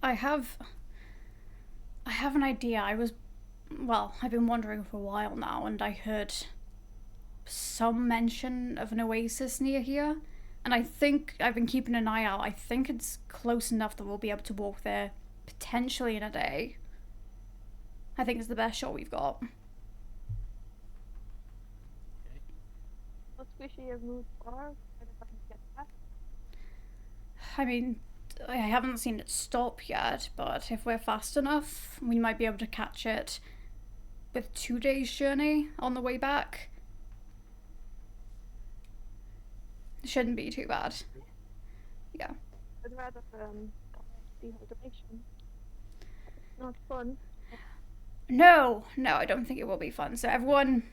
I have an idea. I've been wondering for a while now, and I heard some mention of an oasis near here. And I think I've been keeping an eye out. I think it's close enough that we'll be able to walk there potentially in a day. I think it's the best shot we've got. Okay. What squishy have moved far? I don't get that. I mean, I haven't seen it stop yet, but if we're fast enough, we might be able to catch it with 2 days journey on the way back. Shouldn't be too bad. Yeah. I'd rather dehydration. It's not fun. No, I don't think it will be fun. So everyone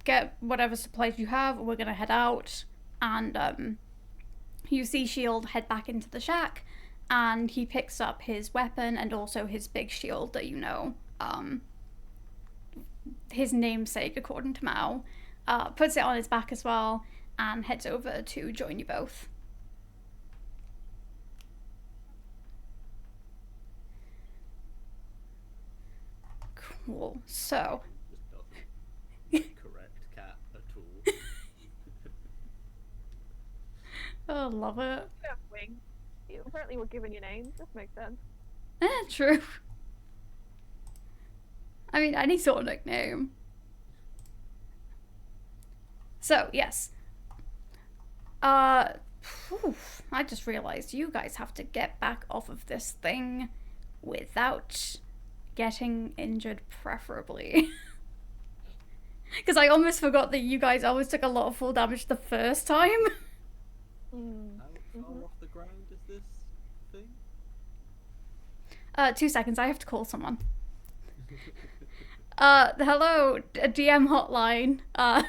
get whatever supplies you have. We're gonna head out, and you see Shield head back into the shack, and he picks up his weapon and also his big shield that you know, his namesake according to Mao, puts it on his back as well, and heads over to join you both. Cool. So. Just doesn't correct cat at all. Oh, love it. You have wings. Apparently we're giving you names. This makes sense. True. I mean, any sort of nickname. So, yes. I just realized you guys have to get back off of this thing without getting injured, preferably. Because I almost forgot that you guys always took a lot of full damage the first time. How far off the ground is this thing? 2 seconds, I have to call someone. Hello, DM hotline. Yes?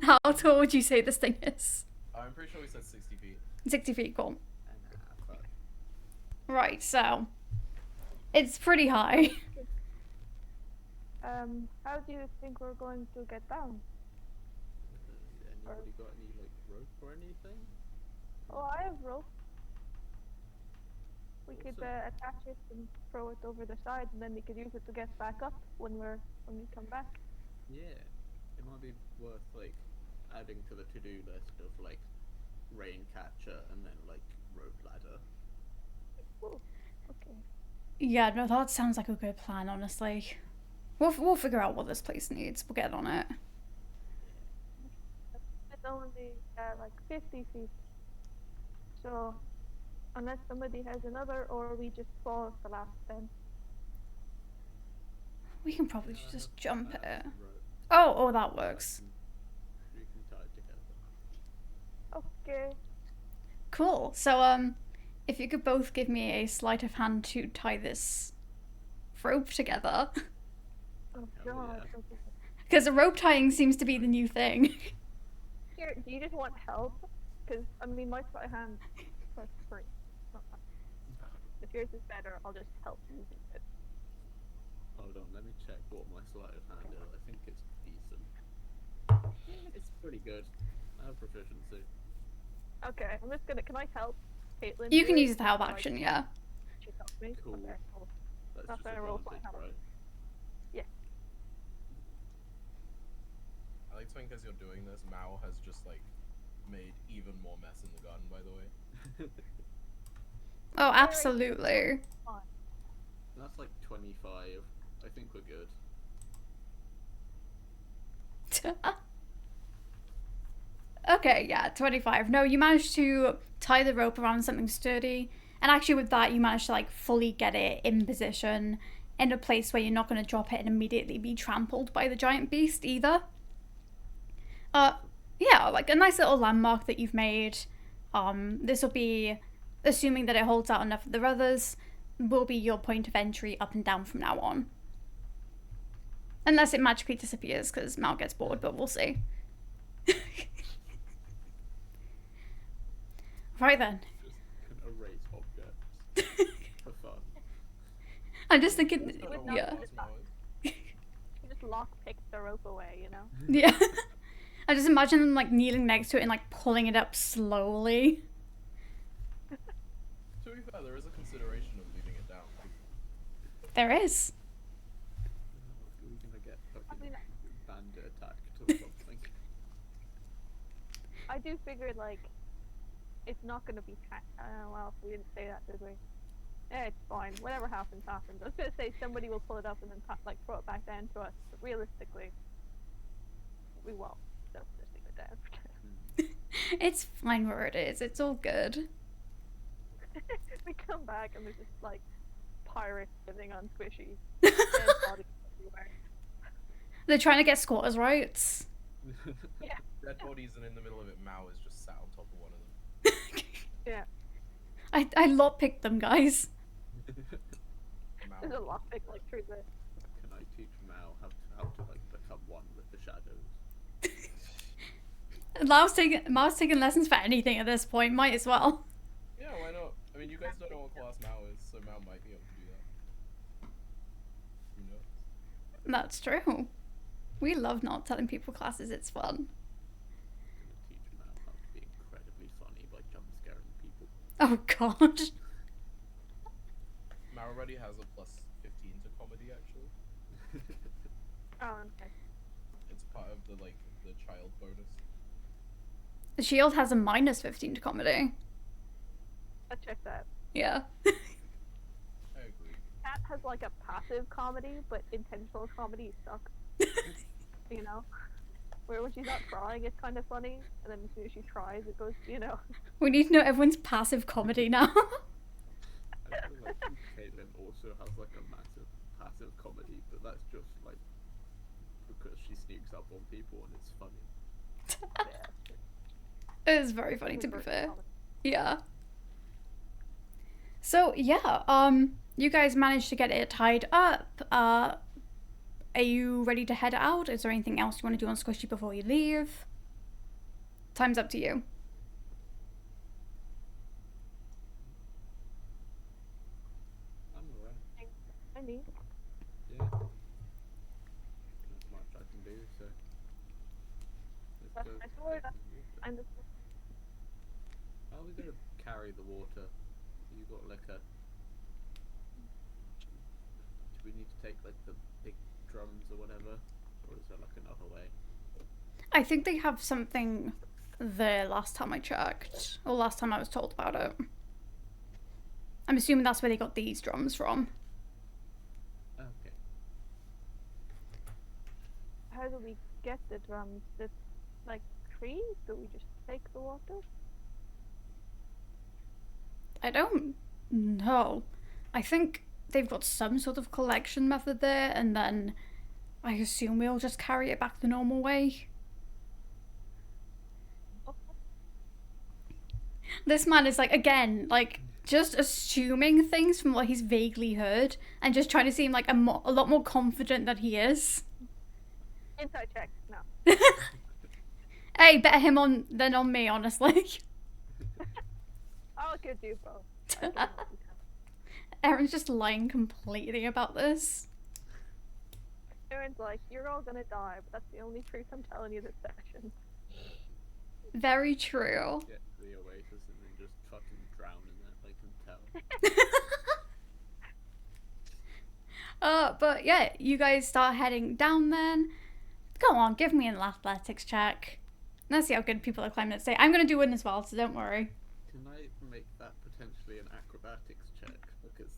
How tall would you say this thing is? I'm pretty sure we said 60 feet. 60 feet, cool. Fuck. Right, so it's pretty high. How do you think we're going to get down? Anybody got any like rope or anything? Oh, I have rope. We could Awesome. attach it and throw it over the side, and then we could use it to get back up when we come back. Yeah, it might be worth like adding to the to-do list of like rain catcher and then like rope ladder. Ooh, okay. Yeah, no, that sounds like a good plan, honestly. We'll figure out what this place needs. We'll get on it. It's only like 50 feet. So, unless somebody has another, or we just fall off the last fence. We can probably just jump I have it. some rope. Oh, that works. You can tie it together. Okay. Cool. So, if you could both give me a sleight of hand to tie this rope together. Oh Hell god. yeah. Okay. Because rope tying seems to be the new thing. Here, do you just want help? Because, I mean, my sleight of hand is free. Not much. If yours is better, I'll just help you use it. Hold on, let me check what my sleight of hand is. I think it's decent. It's pretty good. I have proficiency. Okay, I'm just gonna. Can I help Caitlin? You can do it? use the help Like, action, yeah. She helped me. Cool. Okay, cool. That's That's just what I roll for, advantage, huh? right? I like to think as you're doing this, Mao has just like made even more mess in the garden, by the way. Oh, absolutely. That's like 25. I think we're good. Okay, yeah, 25. No, you managed to tie the rope around something sturdy. And actually with that, you managed to like fully get it in position in a place where you're not going to drop it and immediately be trampled by the giant beast either. Yeah, like a nice little landmark that you've made. This will be, assuming that it holds out enough for the others, will be your point of entry up and down from now on. Unless it magically disappears because Mal gets bored, but we'll see. Right then. Just can erase objects for fun. I'm just thinking, That's not how yeah. it was, Mao. You just lockpick the rope away, you know? Yeah. I just imagine them like kneeling next to it and like pulling it up slowly. To be fair, there is a considerable consideration of leaving it down. There is. Are we gonna get I fucking mean, bandit attacked or something? I do figure like it's not gonna be. Well, we didn't say that, did we? Yeah, it's fine. Whatever happens, happens. I was gonna say somebody will pull it up and then like throw it back down to us, but realistically, we won't. So just leave it down. It's fine where it is. It's all good. We come back and there's just like pirates living on Squishy. Dead bodies everywhere. They're trying to get squatters' rights. Yeah. Dead bodies, and in the middle of it, Mao is just sat on top of one of them. Yeah. I lockpicked them, guys. Mao. There's a lockpick like through the. Can I teach Mao how to like become one with the shadows? Mao's taking lessons for anything at this point. Might as well. Yeah, why not? I mean, you guys don't know what class Mao is, so Mao might be able to do that. Who knows? That's true. We love not telling people classes. It's fun. I'm gonna teach Mao how to be incredibly funny by jump scaring people. Oh god. Mao already has a plus 15 to comedy, actually. Oh, okay. It's part of the child bonus. The shield has a minus 15 to comedy. I'll check that. Yeah. I agree. Cat has like a passive comedy, but intentional comedy sucks. You know? Where when she's not trying, it's kind of funny, and then as soon as she tries, it goes, you know. We need to know everyone's passive comedy now. I feel like Caitlyn also has like a massive passive comedy, but that's just like because she sneaks up on people and it's funny. It is very funny, to be Reverse fair. comedy. Yeah. So yeah, you guys managed to get it tied up. Are you ready to head out? Is there anything else you want to do on Squishy before you leave? Time's up to you. I'm alright. I mean, Yeah. Not much I can do, so. that's Let's my go sword. get some water. I'm just. How are we gonna carry the water? You got like a. Do we need to take like the big drums or whatever, or is there like another way? I think they have something there last time I checked, or last time I was told about it. I'm assuming that's where they got these drums from. Okay. How do we get the drums? It's like trees? Do we just take the water? I don't know. I think they've got some sort of collection method there, and then I assume we'll just carry it back the normal way. This man is like, again, like, just assuming things from what he's vaguely heard, and just trying to seem like a lot more confident than he is. Inside check. No. Hey, better him on than on me, honestly. I'll give you both. Erin's just lying completely about this. Erin's like, you're all gonna die, but that's the only truth I'm telling you this session. Very true. Get to the Oasis and then just fucking drown in it. I can tell. But yeah, you guys start heading down then. Go on, give me an athletics check. Let's see how good people are climbing it. Say, I'm gonna do one as well, so don't worry. Can I make that potentially an acrobatics check? Because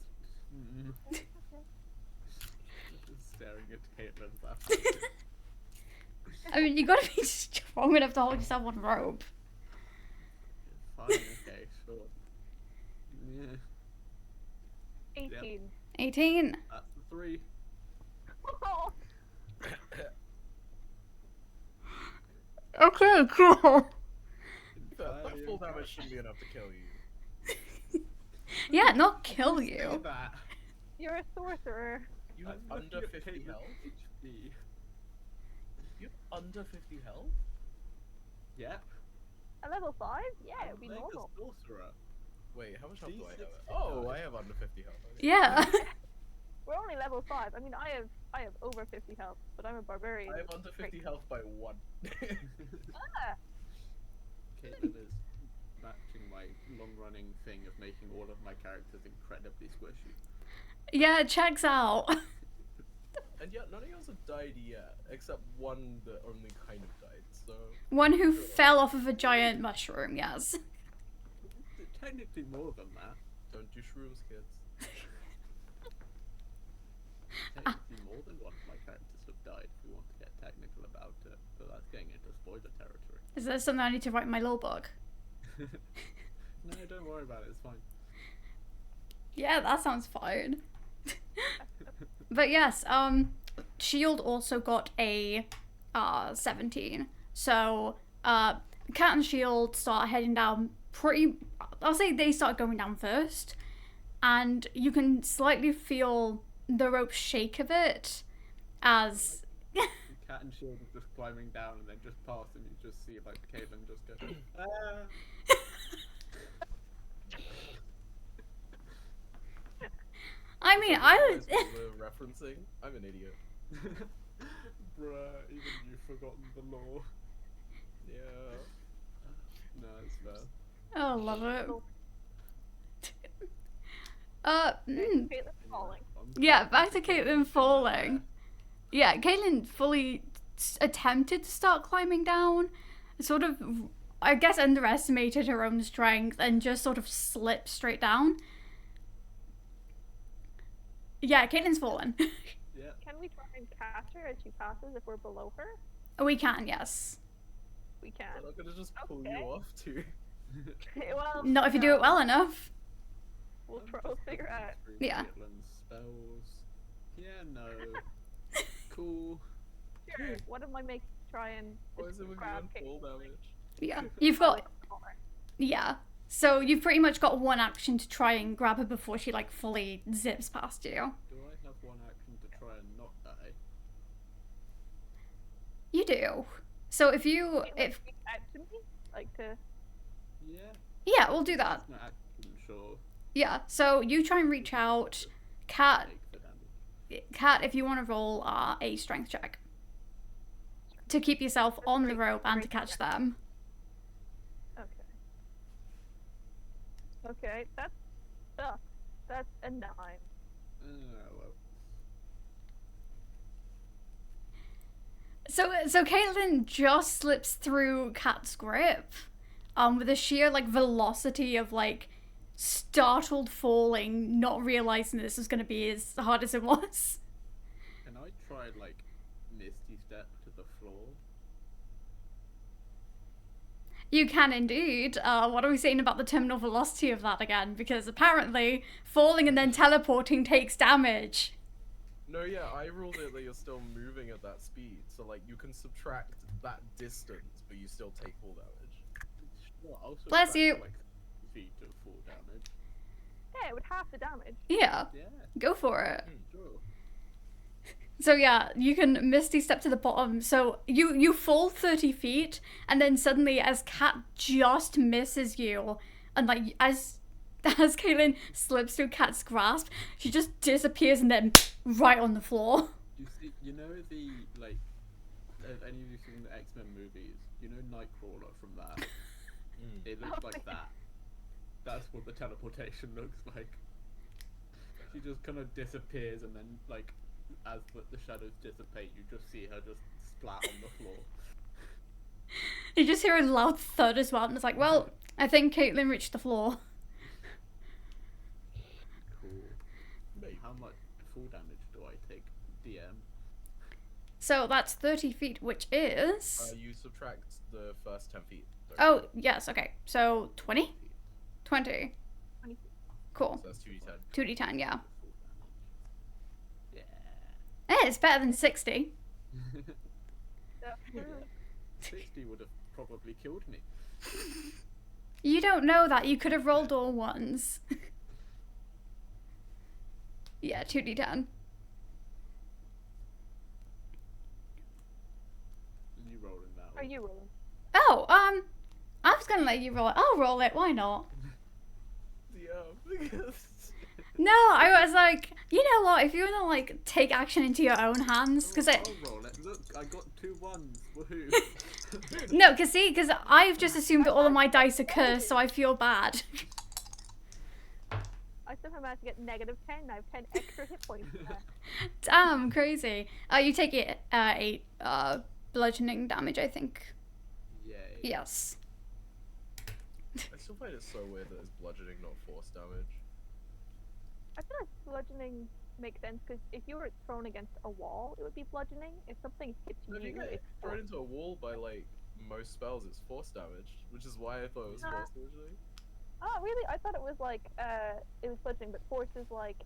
just staring at Caitlin's athletics. I mean, you gotta be strong enough to hold yourself on rope. Fine, okay, sure. Yeah, 18. 18. that's the 3. Okay, cool. That full damage shouldn't be enough to kill you. Yeah, not kill Say you. that. You're a sorcerer. You have I'm under looking at 50 Caitlin's health? HP. You have under 50 health? Yeah. A level 5? Yeah, it'd be I'm like normal. a sorcerer. Wait, how much health do I have? D60. Oh, I have under 50 health. Okay. Yeah. We're only level 5. I mean, I have over 50 health, but I'm a barbarian. I have under 50 health by 1. Ah, Caitlin is matching my long-running thing of making all of my characters incredibly squishy. Yeah, it checks out. And yet, none of yours have died yet, except one that only kind of died, so... One who fell off of a giant mushroom, yes. Technically more than that. Don't do shrooms, kids. Technically more than one of my characters have died, if we want to get technical about it, but that's getting into spoiler territory. Is there something I need to write in my law book? No, don't worry about it, it's fine. Yeah, that sounds fine. But yes, Shield also got a 17. So Cat and Shield start heading down I'll say they start going down first. And you can slightly feel the rope shake a bit as Cat and Shield are just climbing down and then just past and you just see like Caitlin just go ah. I mean, We're referencing. I'm an idiot. Bruh, even you've forgotten the law. Yeah. No, it's fair. I love it. Caitlin falling. Yeah, back to Caitlin falling. Yeah, Caitlin fully attempted to start climbing down, sort of, I guess, underestimated her own strength and just sort of slipped straight down. Yeah, Caitlin's fallen. Yeah. Can we try and catch her as she passes if we're below her? We can, yes. We can. I'm not gonna just pull Okay. you off too. Well, Not if you do it well enough. We'll figure out. Yeah. Caitlin's spells. Yeah, no. Cool. Sure. What am I making try and Why is it with you grab on full Caitlin? damage? Yeah. You've got, Collar. yeah. So you've pretty much got one action to try and grab her before she, like, fully zips past you. Do I have one action to try and not die? You do. So if you, Wait, if, reach out to me? Like to. Yeah. yeah, we'll do that. No action, sure. Yeah, so you try and reach out. Cat, Take the damage. if you want to roll a strength check to keep yourself on the rope and to catch them. Okay. Okay, that's sucks. That's a 9. Well. So Caitlin just slips through Cat's grip, with a sheer like velocity of like startled falling, not realizing this was gonna be as hard as it was. Can I try like Misty Step to the floor? You can indeed. What are we saying about the terminal velocity of that again? Because apparently falling and then teleporting takes damage. No, yeah, I ruled it that you're still moving at that speed, so like you can subtract that distance, but you still take full damage. Sure, I'll Bless subtract, you. Like, feet of full damage. Yeah, it would half the damage. Yeah, Yeah, go for it. sure. So yeah, you can Misty Step to the bottom. So you fall 30 feet, and then suddenly as Cat just misses you, and like as Caitlin slips through Cat's grasp, she just disappears and then right on the floor. You see, you know the like, have any of you seen the X-Men movies? You know Nightcrawler from that? It looks Oh, like yeah. that. That's what the teleportation looks like. She just kind of disappears, and then like, as the shadows dissipate, you just see her just splat on the floor. You just hear a loud thud as well, and it's like, well, I think Caitlin reached the floor. Cool. Maybe. How much full damage do I take, DM? So that's 30 feet, which is... You subtract the first 10 feet. Oh, yes, okay. So 20? 20. 20. Cool. So that's 2d10. 2d10, yeah. Full damage. Eh, it's better than 60. Yeah. 60 would have probably killed me. You don't know that. You could have rolled all ones. Yeah, 2d10. You rolling that Are one? you rolling? Oh, I was gonna let you roll it. I'll roll it. Why not? Yeah, because... No, I was like, you know what? If you wanna like take action into your own hands, because it. I'll roll it. Look, I got 2 1s. Woohoo! No, because I've just assumed that all of my dice are cursed, so I feel bad. I somehow managed to get -10. I have 10 extra hit points there. Damn, crazy. You take it 8 bludgeoning damage, I think. Yay. Yes. I still find it so weird that it's bludgeoning, not force damage. I feel like bludgeoning makes sense because if you were thrown against a wall, it would be bludgeoning. If something hits If you you, get it's thrown into a wall by like most spells, it's force damage, which is why I thought it was force originally. Oh, really? I thought it was like it was bludgeoning, but force is like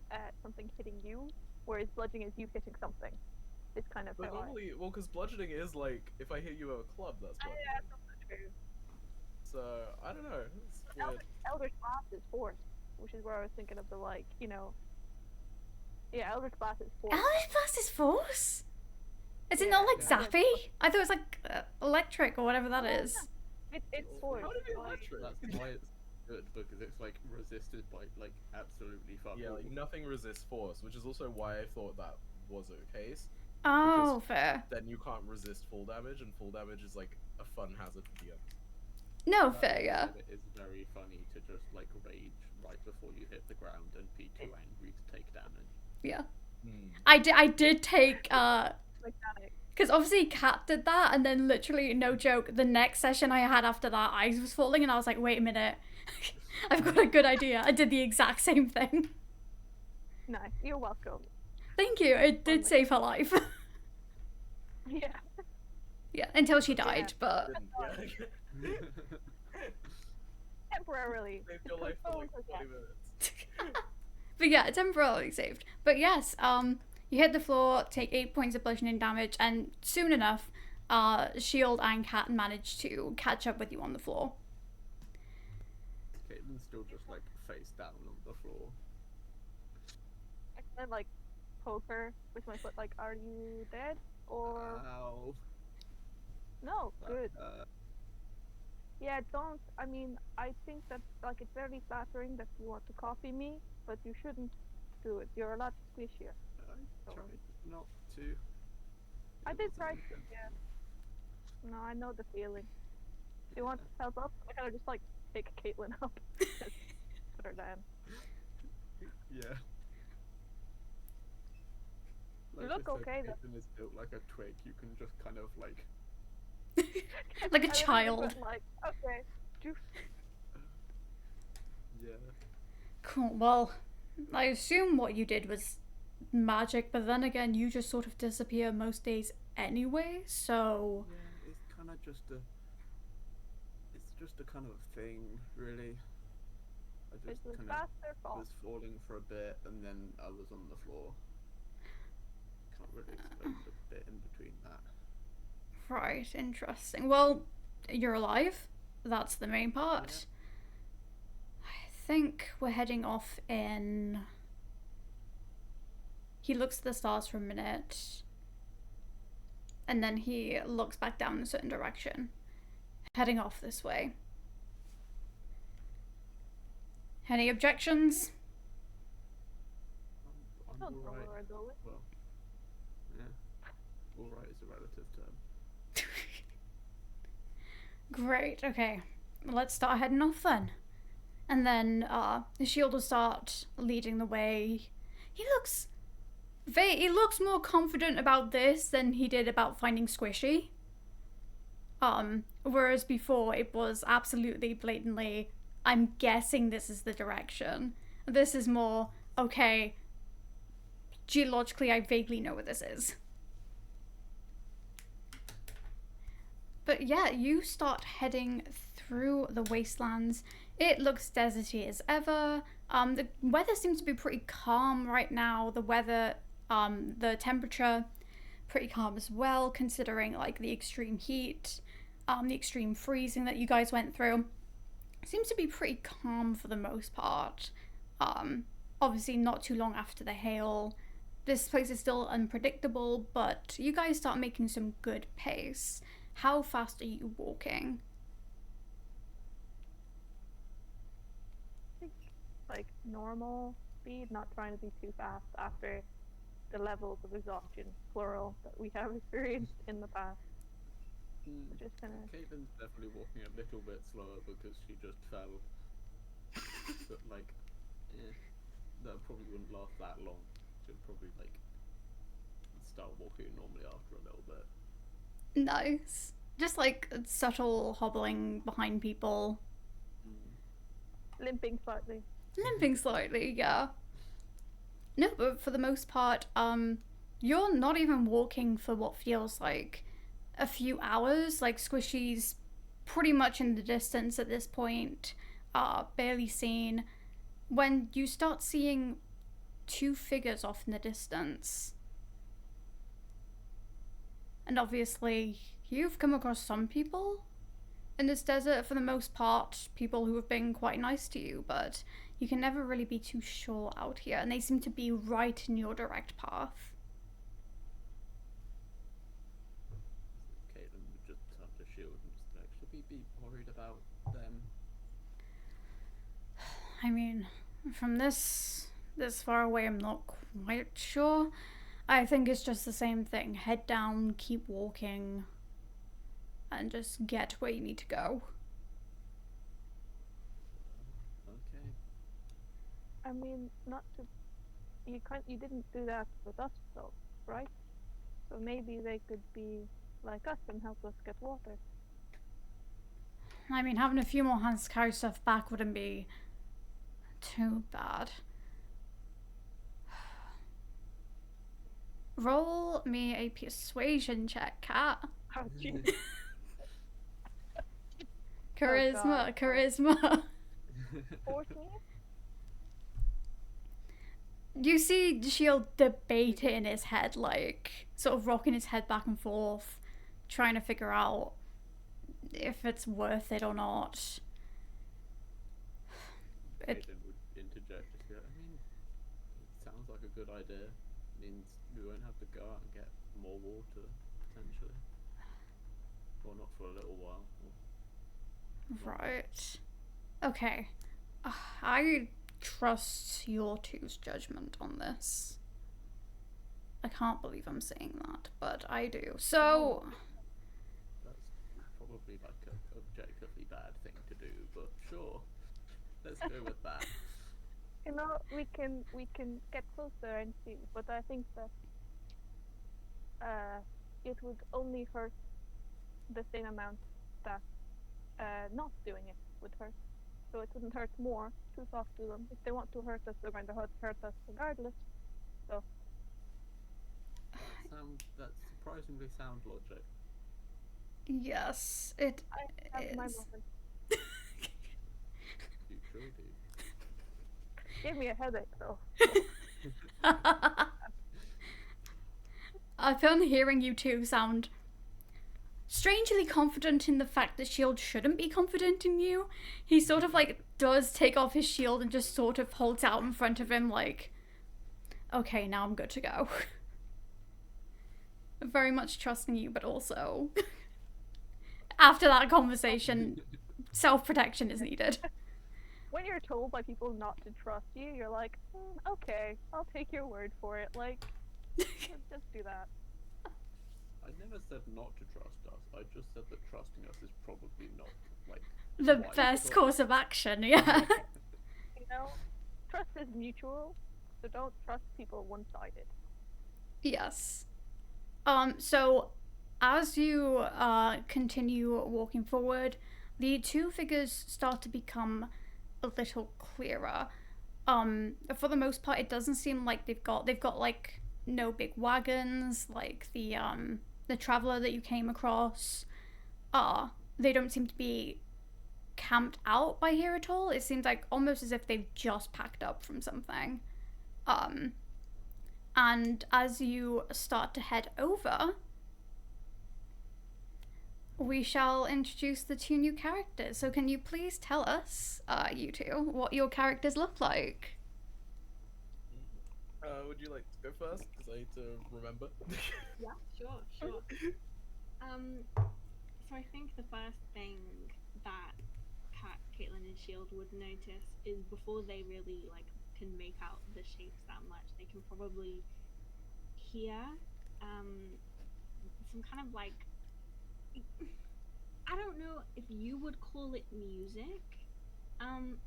something hitting you, whereas bludgeoning is you hitting something. It's kind of But how normally, well, because bludgeoning is like if I hit you with a club, that's bludgeoning. yeah, that's true. So I don't know. It's weird. Eldritch Blast is force, which is where I was thinking of the like, you know. Yeah, Eldritch Blast is force. Eldritch Blast is force? Is it Yeah, not like yeah. zappy? I thought it was like electric or whatever that is. It's force. How did it be like- electric? That's why it's good, because it's like resisted by like absolutely fuck Yeah, all. like nothing resists force, which is also why I thought that was the case. Oh, fair. Then you can't resist full damage, and full damage is like a fun hazard for DMs. No, That fair, being yeah. said, It is very funny to just like rage right before you hit the ground and be too angry to take damage. Yeah. Hmm. I did take, Mechanic. because obviously Kat did that, and then literally, no joke, the next session I had after that, ice was falling, and I was like, wait a minute. I've got a good idea. I did the exact same thing. Nice. You're welcome. Thank you. It did save her life. Yeah. Yeah, until she died, but Didn't, yeah. Temporarily. Saved your life for like 20 minutes. but yeah, temporarily saved. But yes, you hit the floor, take 8 points of bludgeoning damage, and soon enough, Shield and Cat manage to catch up with you on the floor. Caitlin's still just like face down on the floor. I kind of like poke her with my foot, like, are you dead? Or Ow. no? Good. Uh, Yeah, don't. I mean, I think that like it's very flattering that you want to copy me, but you shouldn't do it. You're a lot squishier. I tried not to. I It did wasn't try to. even- Yeah. No, I know the feeling. Do you want help up? I kind of just like pick Caitlin up, just put her down. Yeah. You Like I look said, okay, though. Caitlin is built like a twig. You can just kind of like. Like a I was child. just like, okay. Doof. Yeah. Cool. Well, I assume what you did was magic, but then again, you just sort of disappear most days anyway, so... Yeah, it's kind of just a. It's just a kind of thing, really. I It just was kind past their of fault. was falling for a bit, and then I was on the floor. Can't really explain the bit in between that. Right, interesting. Well, you're alive. That's the main part. I think we're heading off in... He looks at the stars for a minute. And then he looks back down in a certain direction. Heading off this way. Any objections? I'm Don't know alright. where I'm going. Well, yeah. Alright is a relative term. Great, okay. Let's start heading off then. And then the shield will start leading the way. He looks more confident about this than he did about finding Squishy. Whereas before it was absolutely blatantly, I'm guessing this is the direction. This is more, okay, geologically I vaguely know where this is. But yeah, you start heading through the wastelands. It looks deserty as ever. The weather seems to be pretty calm right now. The temperature, pretty calm as well, considering like the extreme heat, the extreme freezing that you guys went through. Seems to be pretty calm for the most part. Obviously not too long after the hail. This place is still unpredictable, but you guys start making some good pace. How fast are you walking? I think like normal speed, not trying to be too fast after the levels of exhaustion, plural, that we have experienced in the past. We're just gonna. Caitlin's definitely walking a little bit slower because she just fell. But like, that probably wouldn't last that long. She'll probably like start walking normally after a little bit. Nice. Just like subtle hobbling behind people. Limping slightly. Limping slightly, yeah. No, but for the most part, you're not even walking for what feels like a few hours. Like Squishy's pretty much in the distance at this point, barely seen. When you start seeing two figures off in the distance. And obviously, you've come across some people in this desert, for the most part, people who have been quite nice to you, but you can never really be too sure out here, and they seem to be right in your direct path. Caitlin would just touch her shield and just like, should we be worried about them? I mean, from this far away, I'm not quite sure. I think it's just the same thing. Head down, keep walking, and just get where you need to go. Okay. I mean, not to. You didn't do that with us, though, right? So maybe they could be like us and help us get water. I mean, having a few more hands to carry stuff back wouldn't be too bad. Roll me a persuasion check, Cat. Oh, jeez. Charisma, God. charisma. 14? You see Shield debate it in his head, like, sort of rocking his head back and forth, trying to figure out if it's worth it or not. Caitlin would interject just go, I mean, it sounds like a good idea. It means we won't have to go out and get more water, potentially. Or not for a little while. Right. Okay. I trust your two's judgment on this. I can't believe I'm saying that, but I do. So, That's probably like an objectively bad thing to do, but sure. Let's go with that. You know, we can get closer and see, but I think that it would only hurt the same amount that not doing it would hurt. So it wouldn't hurt more to talk to them. If they want to hurt us, they're going to hurt us regardless. So That's surprisingly sound logic. yes, it I have my is. moment. You sure do. Gave me a headache though. Upon hearing you two sound strangely confident in the fact that Shield shouldn't be confident in you, he sort of like does take off his shield and just sort of holds out in front of him like, okay, now I'm good to go. Very much trusting you, but also after that conversation, self-protection is needed. When you're told by people not to trust you, you're like, okay, I'll take your word for it. Like, just do that. I never said not to trust us. I just said that trusting us is probably not like The wise best choice. course of action, yeah. You know, trust is mutual, so don't trust people one-sided. Yes. So as you continue walking forward, the two figures start to become a little clearer. For the most part, it doesn't seem like they've got like no big wagons like the traveler that you came across. They don't seem to be camped out by here at all. It seems like almost as if they've just packed up from something. And as you start to head over, we shall introduce the two new characters. So can you please tell us, you two, what your characters look like? Would you like to go first? Because I need to remember. Yeah, sure. So I think the first thing that Kat, Caitlin, and Shield would notice is before they really like can make out the shapes that much, they can probably hear some kind of like I don't know if you would call it music.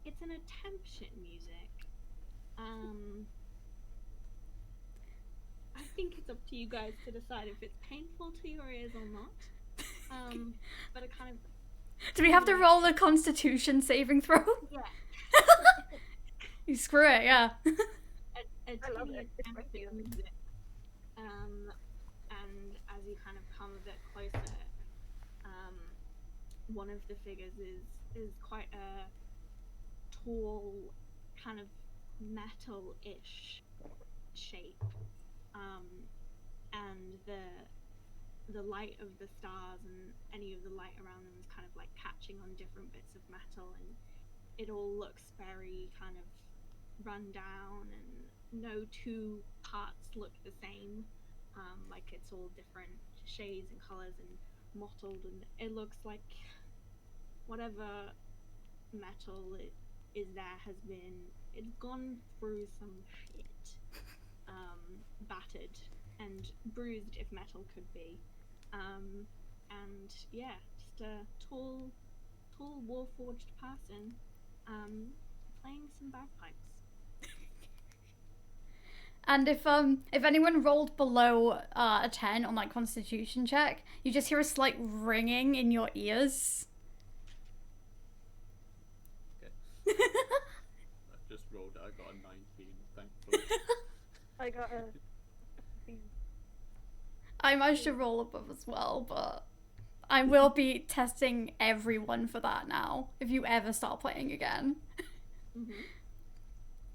It's an attempt at music. I think it's up to you guys to decide if it's painful to your ears or not. But it kind of. Do we have to roll a Constitution saving throw? Yeah. You screw it, yeah. A I love tiny it. It's attempt my at music. And as you kind of come a bit closer, one of the figures is quite a tall, kind of metal-ish shape, and the light of the stars and any of the light around them is kind of like catching on different bits of metal, and it all looks very kind of run down, and no two parts look the same. Like it's all different shades and colors and mottled, and it looks like whatever metal it is there has been, it's gone through some shit, battered and bruised if metal could be, and yeah, just a tall warforged person, playing some bagpipes. And if anyone rolled below a 10 on like Constitution check, you just hear a slight ringing in your ears. Okay. I just rolled. I got a 19. Thankfully. I got a. I managed to roll above as well, but I will be testing everyone for that now if you ever start playing again. Mm-hmm.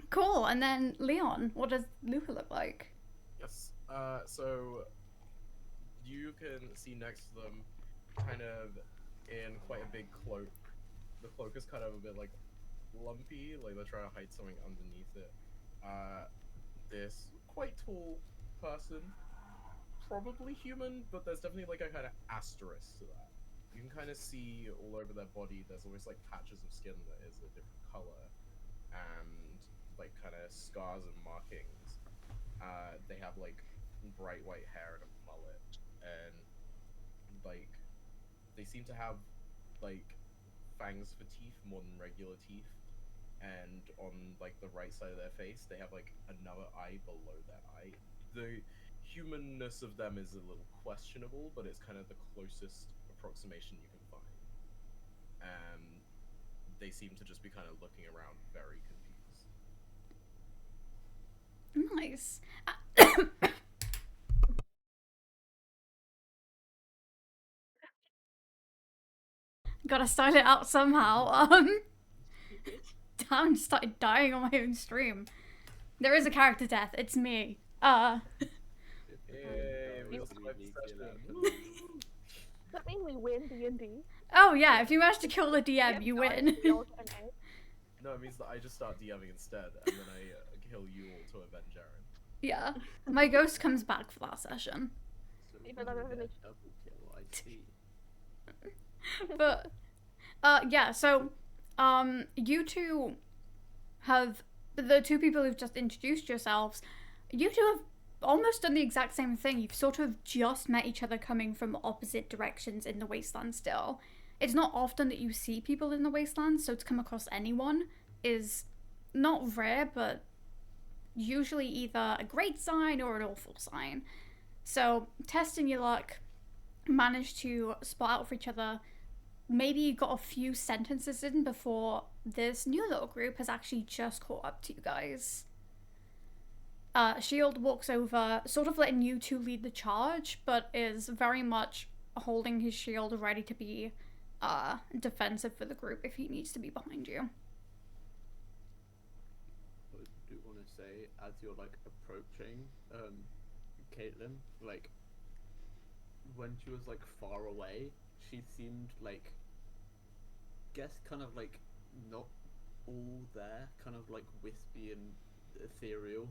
Cool. And then Leon, what does Luca look like? Yes. So you can see next to them, kind of in quite a big cloak. The cloak is kind of a bit like lumpy, like they're trying to hide something underneath it. This quite tall person, probably human, but there's definitely like a kind of asterisk to that. You can kind of see all over their body, there's almost like patches of skin that is a different color, and like kind of scars and markings. They have like bright white hair and a mullet, and like they seem to have like fangs for teeth more than regular teeth. And on like the right side of their face, they have like another eye below their eye. The humanness of them is a little questionable, but it's kind of the closest approximation you can find. They seem to just be kind of looking around very confused. Nice. Gotta style it out somehow. Damn, started dying on my own stream. There is a character death. It's me. Hey, we also might be Does that mean we win D&D? Oh yeah, if you manage to kill the DM, you win. No, it means that I just start DMing instead, and then I kill you all to avenge Erin. Yeah. My ghost comes back for that session. So Even though there's only- double kill, I see. But yeah, so you two have, the two people who've just introduced yourselves, you two have almost done the exact same thing. You've sort of just met each other coming from opposite directions in the Wasteland still. It's not often that you see people in the Wasteland, so to come across anyone is not rare, but usually either a great sign or an awful sign. So, testing your luck, managed to spot out for each other. Maybe you got a few sentences in before this new little group has actually just caught up to you guys. Shield walks over, sort of letting you two lead the charge, but is very much holding his shield ready to be defensive for the group if he needs to be behind you. I do want to say, as you're like approaching Caitlin, like when she was like far away, she seemed like, guess kind of like not all there, kind of like wispy and ethereal,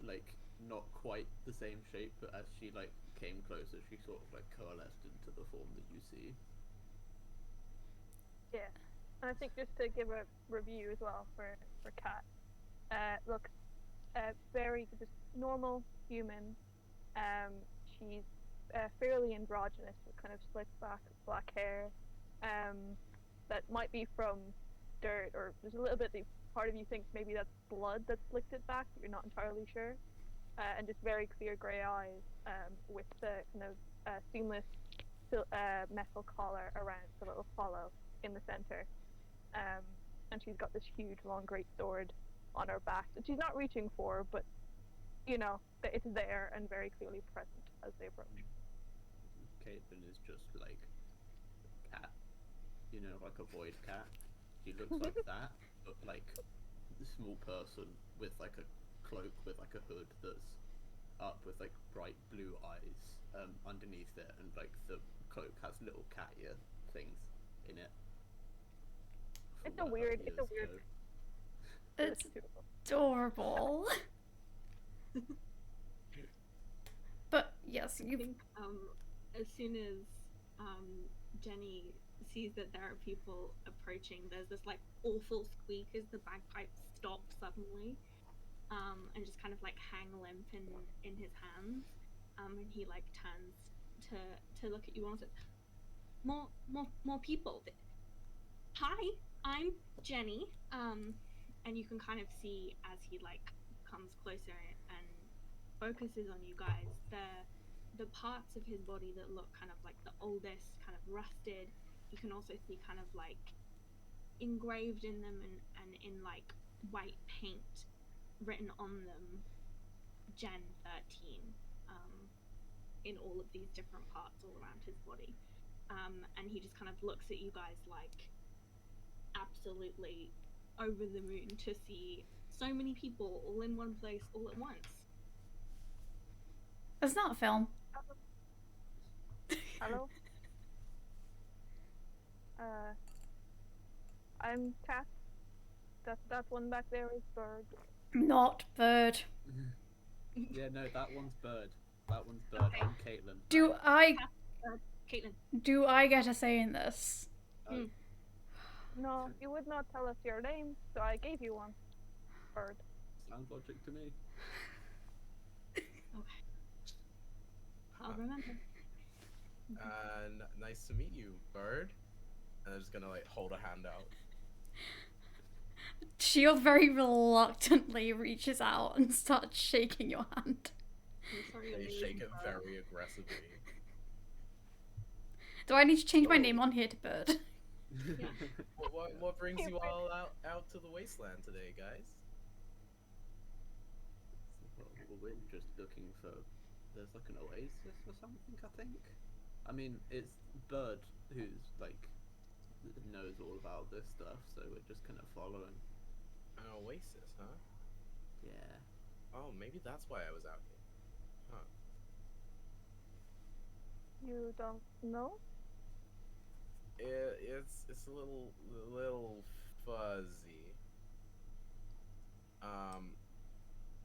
like not quite the same shape, but as she like came closer, she sort of like coalesced into the form that you see. Yeah, and I think just to give a review as well for Kat, very just normal human. She's fairly androgynous, with kind of slicked back black hair, that might be from dirt, or there's a little bit that part of you thinks maybe that's blood that slicked it back, but you're not entirely sure. And just very clear grey eyes, with the kind of seamless metal collar around the little hollow in the center. And she's got this huge long great sword on her back that she's not reaching for, but you know that it's there and very clearly present as they approach. Caitlin is just like a cat, you know, like a void cat. She looks like that, but like a small person with like a cloak with like a hood that's up with like bright blue eyes underneath it, and like the cloak has little cat ear things in it. It's a weird. It's adorable. But yes, I think as soon as Jenny sees that there are people approaching, there's this like awful squeak as the bagpipes stop suddenly, and just kind of like hang limp in his hands, and he like turns to look at you and says, more people. Hi, I'm Jenny. And you can kind of see as he like comes closer and focuses on you guys, the parts of his body that look kind of like the oldest, kind of rusted. You can also see kind of like engraved in them and in like white paint written on them, Gen 13, in all of these different parts all around his body. And he just kind of looks at you guys like absolutely over the moon to see so many people all in one place all at once. It's not a film. Hello. I'm Cat. That one back there is Bird. Not Bird. Yeah, no, that one's Bird. That one's Bird. Okay. I'm Caitlin. Caitlin. Do I get a say in this? No, you would not tell us your name, so I gave you one. Bird. Sounds logic to me. Okay. I'll remember. Nice to meet you, Bird. And I'm just gonna like hold a hand out. Shield very reluctantly reaches out and starts shaking your hand. They shake it very aggressively. Do I need to change my name on here to Bird? Yeah. What brings you all out to the Wasteland today, guys? Well, we're just looking for. There's like an Oasis or something, I think. I mean, it's Bird who's like knows all about this stuff, so we're just kind of following. An Oasis, huh? Yeah. Oh, maybe that's why I was out here. Huh. You don't know? It's a little fuzzy.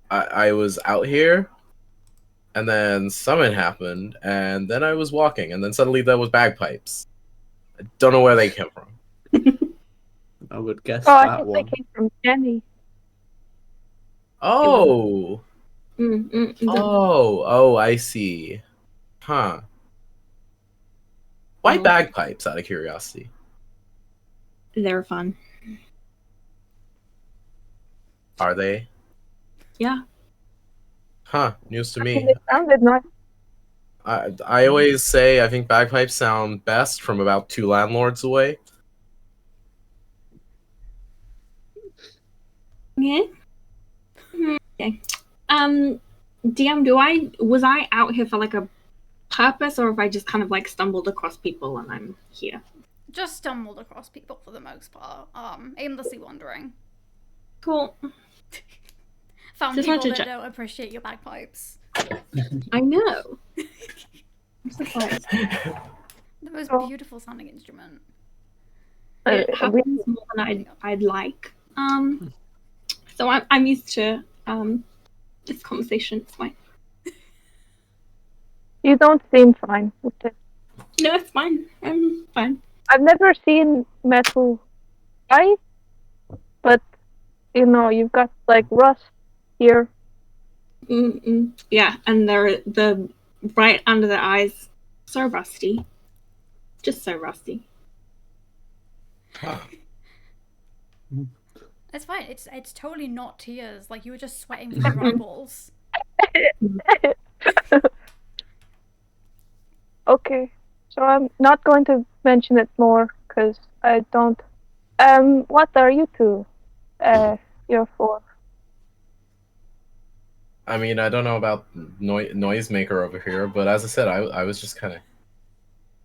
I was out here, and then something happened, and then I was walking, and then suddenly there was bagpipes. I don't know where they came from. I would guess I that think one. they came from Jenny. Oh. Oh, I see. Huh. Why bagpipes, out of curiosity? They're fun. Are they? Yeah. Huh. News to I me. mean, it sounded nice. I always say I think bagpipes sound best from about 2 landlords away. Yeah. Okay. DM, was I out here for like a purpose, or if I just kind of like stumbled across people and I'm here? Just stumbled across people for the most part. Aimlessly wandering. Cool. Found Just people wanted that to don't appreciate your bagpipes. I know. I'm surprised. The most beautiful sounding instrument. It happens more than I'd like. So I'm used to this conversation. It's fine. You don't seem fine with it. No, it's fine. I'm fine. I've never seen metal ice, but you know, you've got like rust here. Yeah, and the right under the eyes. So rusty. Just so rusty. It's fine. It's totally not tears. Like you were just sweating from your eyeballs. Okay, so I'm not going to mention it more because I don't. What are you two here for? I mean, I don't know about noisemaker over here, but as I said, I was just kind of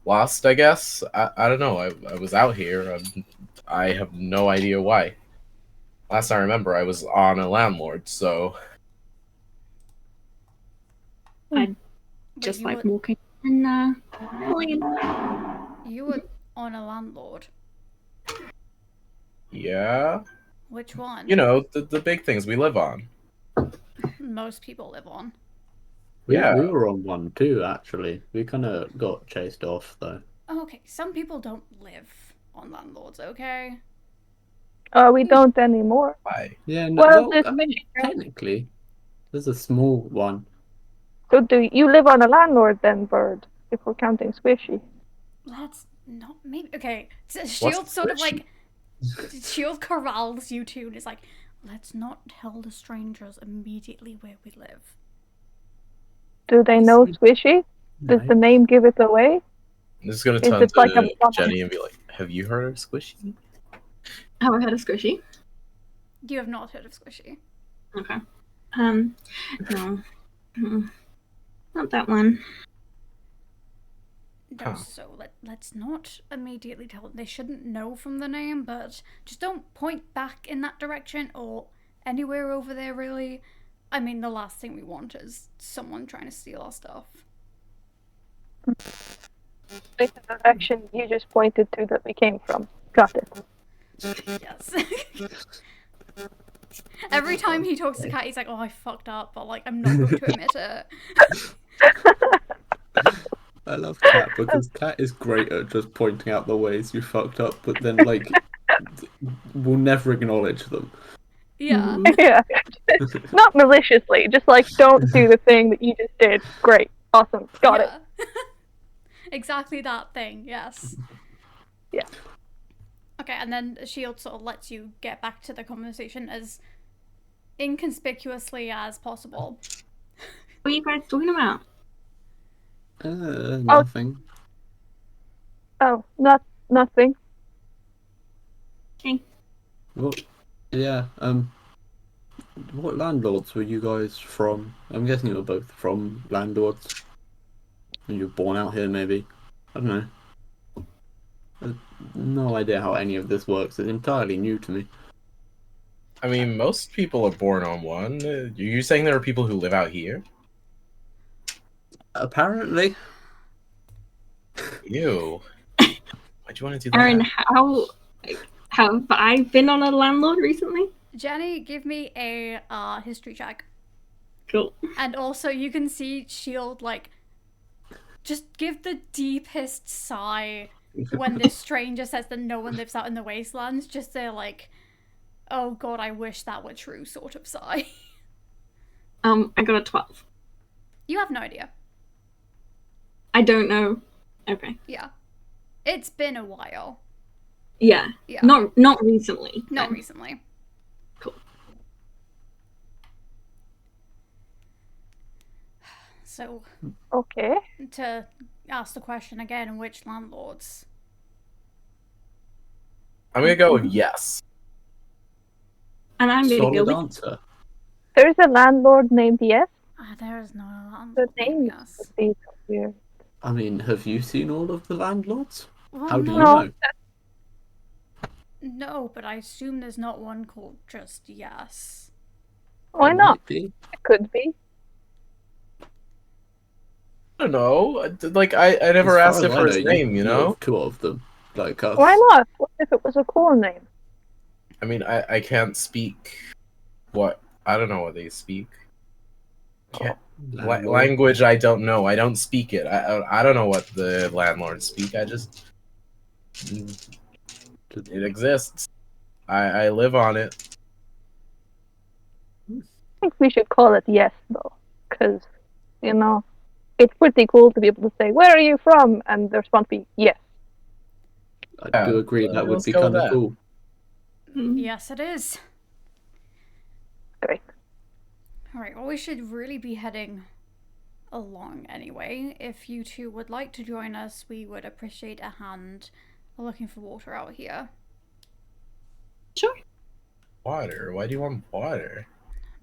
lost, I guess. I don't know. I was out here. I have no idea why. Last I remember, I was on a landlord, so I'd But just you like were, walking and pulling in. you were on a landlord. yeah. Which one? You know, the big things we live on. Most people live on. Yeah. We were on one too, actually. We kind of got chased off, though. Oh, okay, some people don't live on landlords, okay? We don't anymore. Why? Yeah, no, Well, well, this I mean, fishing- technically, there's a small one. So do you live on a landlord then, Bird? If we're counting Squishy. Let's not maybe okay. What's Shield the sort of question? like Shield corrals you two and is like, let's not tell the strangers immediately where we live. Do they know Squishy? Does the name give it away? I'm just gonna Is turn it like a to promise? Jenny and be like, "Have you heard of Squishy?" Have I had a squishy? You have not heard of Squishy. Okay. No. Not that one. No, Huh. so let's not immediately tell them. They shouldn't know from the name, but just don't point back in that direction or anywhere over there, really. I mean, the last thing we want is someone trying to steal our stuff. This is the direction you just pointed to that we came from. Got it. Yes. Every time he talks to Kat, he's like, oh, I fucked up, but like, I'm not going to admit it. I love Kat because Kat is great at just pointing out the ways you fucked up, but then, like, will never acknowledge them. Yeah. Yeah. Not maliciously, just like, don't do the thing that you just did. Great. Awesome. Got it. Exactly that thing, yes. Yeah. Okay, and then Shield sort of lets you get back to the conversation as inconspicuously as possible. What are you guys talking about? Nothing. Oh, nothing. Okay. What? Yeah. What landlords were you guys from? I'm guessing you were both from landlords. And you were born out here, maybe. I don't know. No idea how any of this works. It's entirely new to me. I mean, most people are born on one. Are you saying there are people who live out here? Apparently. Ew. Why'd you want to do that? Erin, how have I been on a landlord recently? Jenny, give me a history check. Cool. And also, you can see Shield, like, just give the deepest sigh when this stranger says that no one lives out in the wastelands. Just they're like, oh god, I wish that were true sort of sigh. I got a 12. You have no idea. I don't know. Okay. Yeah. It's been a while. Yeah. Yeah. Not recently. Not then. recently. Cool. So, Okay. to ask the question again, which landlords? I'm gonna go with yes. And I'm really Solid guilty. answer. There's a landlord named Yes. There is not a The landlord name named is Yes. weird. Weird. I mean, have you seen all of the landlords? Well, How do you no. No. know? No, but I assume there's not one called just Yes. Why There not? might be. It could be. I don't know. Like, I never As asked far him as for I his know, name, you know? of two of them. Like us. Why not? What if it was a cool name? I mean, I can't speak what... I don't know what they speak. Can't... Landlord. language I don't know. I don't speak it. I don't know what the landlords speak. I just... It exists. I live on it. I think we should call it Yes, though. Because, you know, it's pretty cool to be able to say, "Where are you from?" and the response be yes. I do agree that would let's be go with kind of that. cool. Yes, it is. Great. Alright, well, we should really be heading along anyway. If you two would like to join us, we would appreciate a hand. We're looking for water out here. Sure. Water? Why do you want water?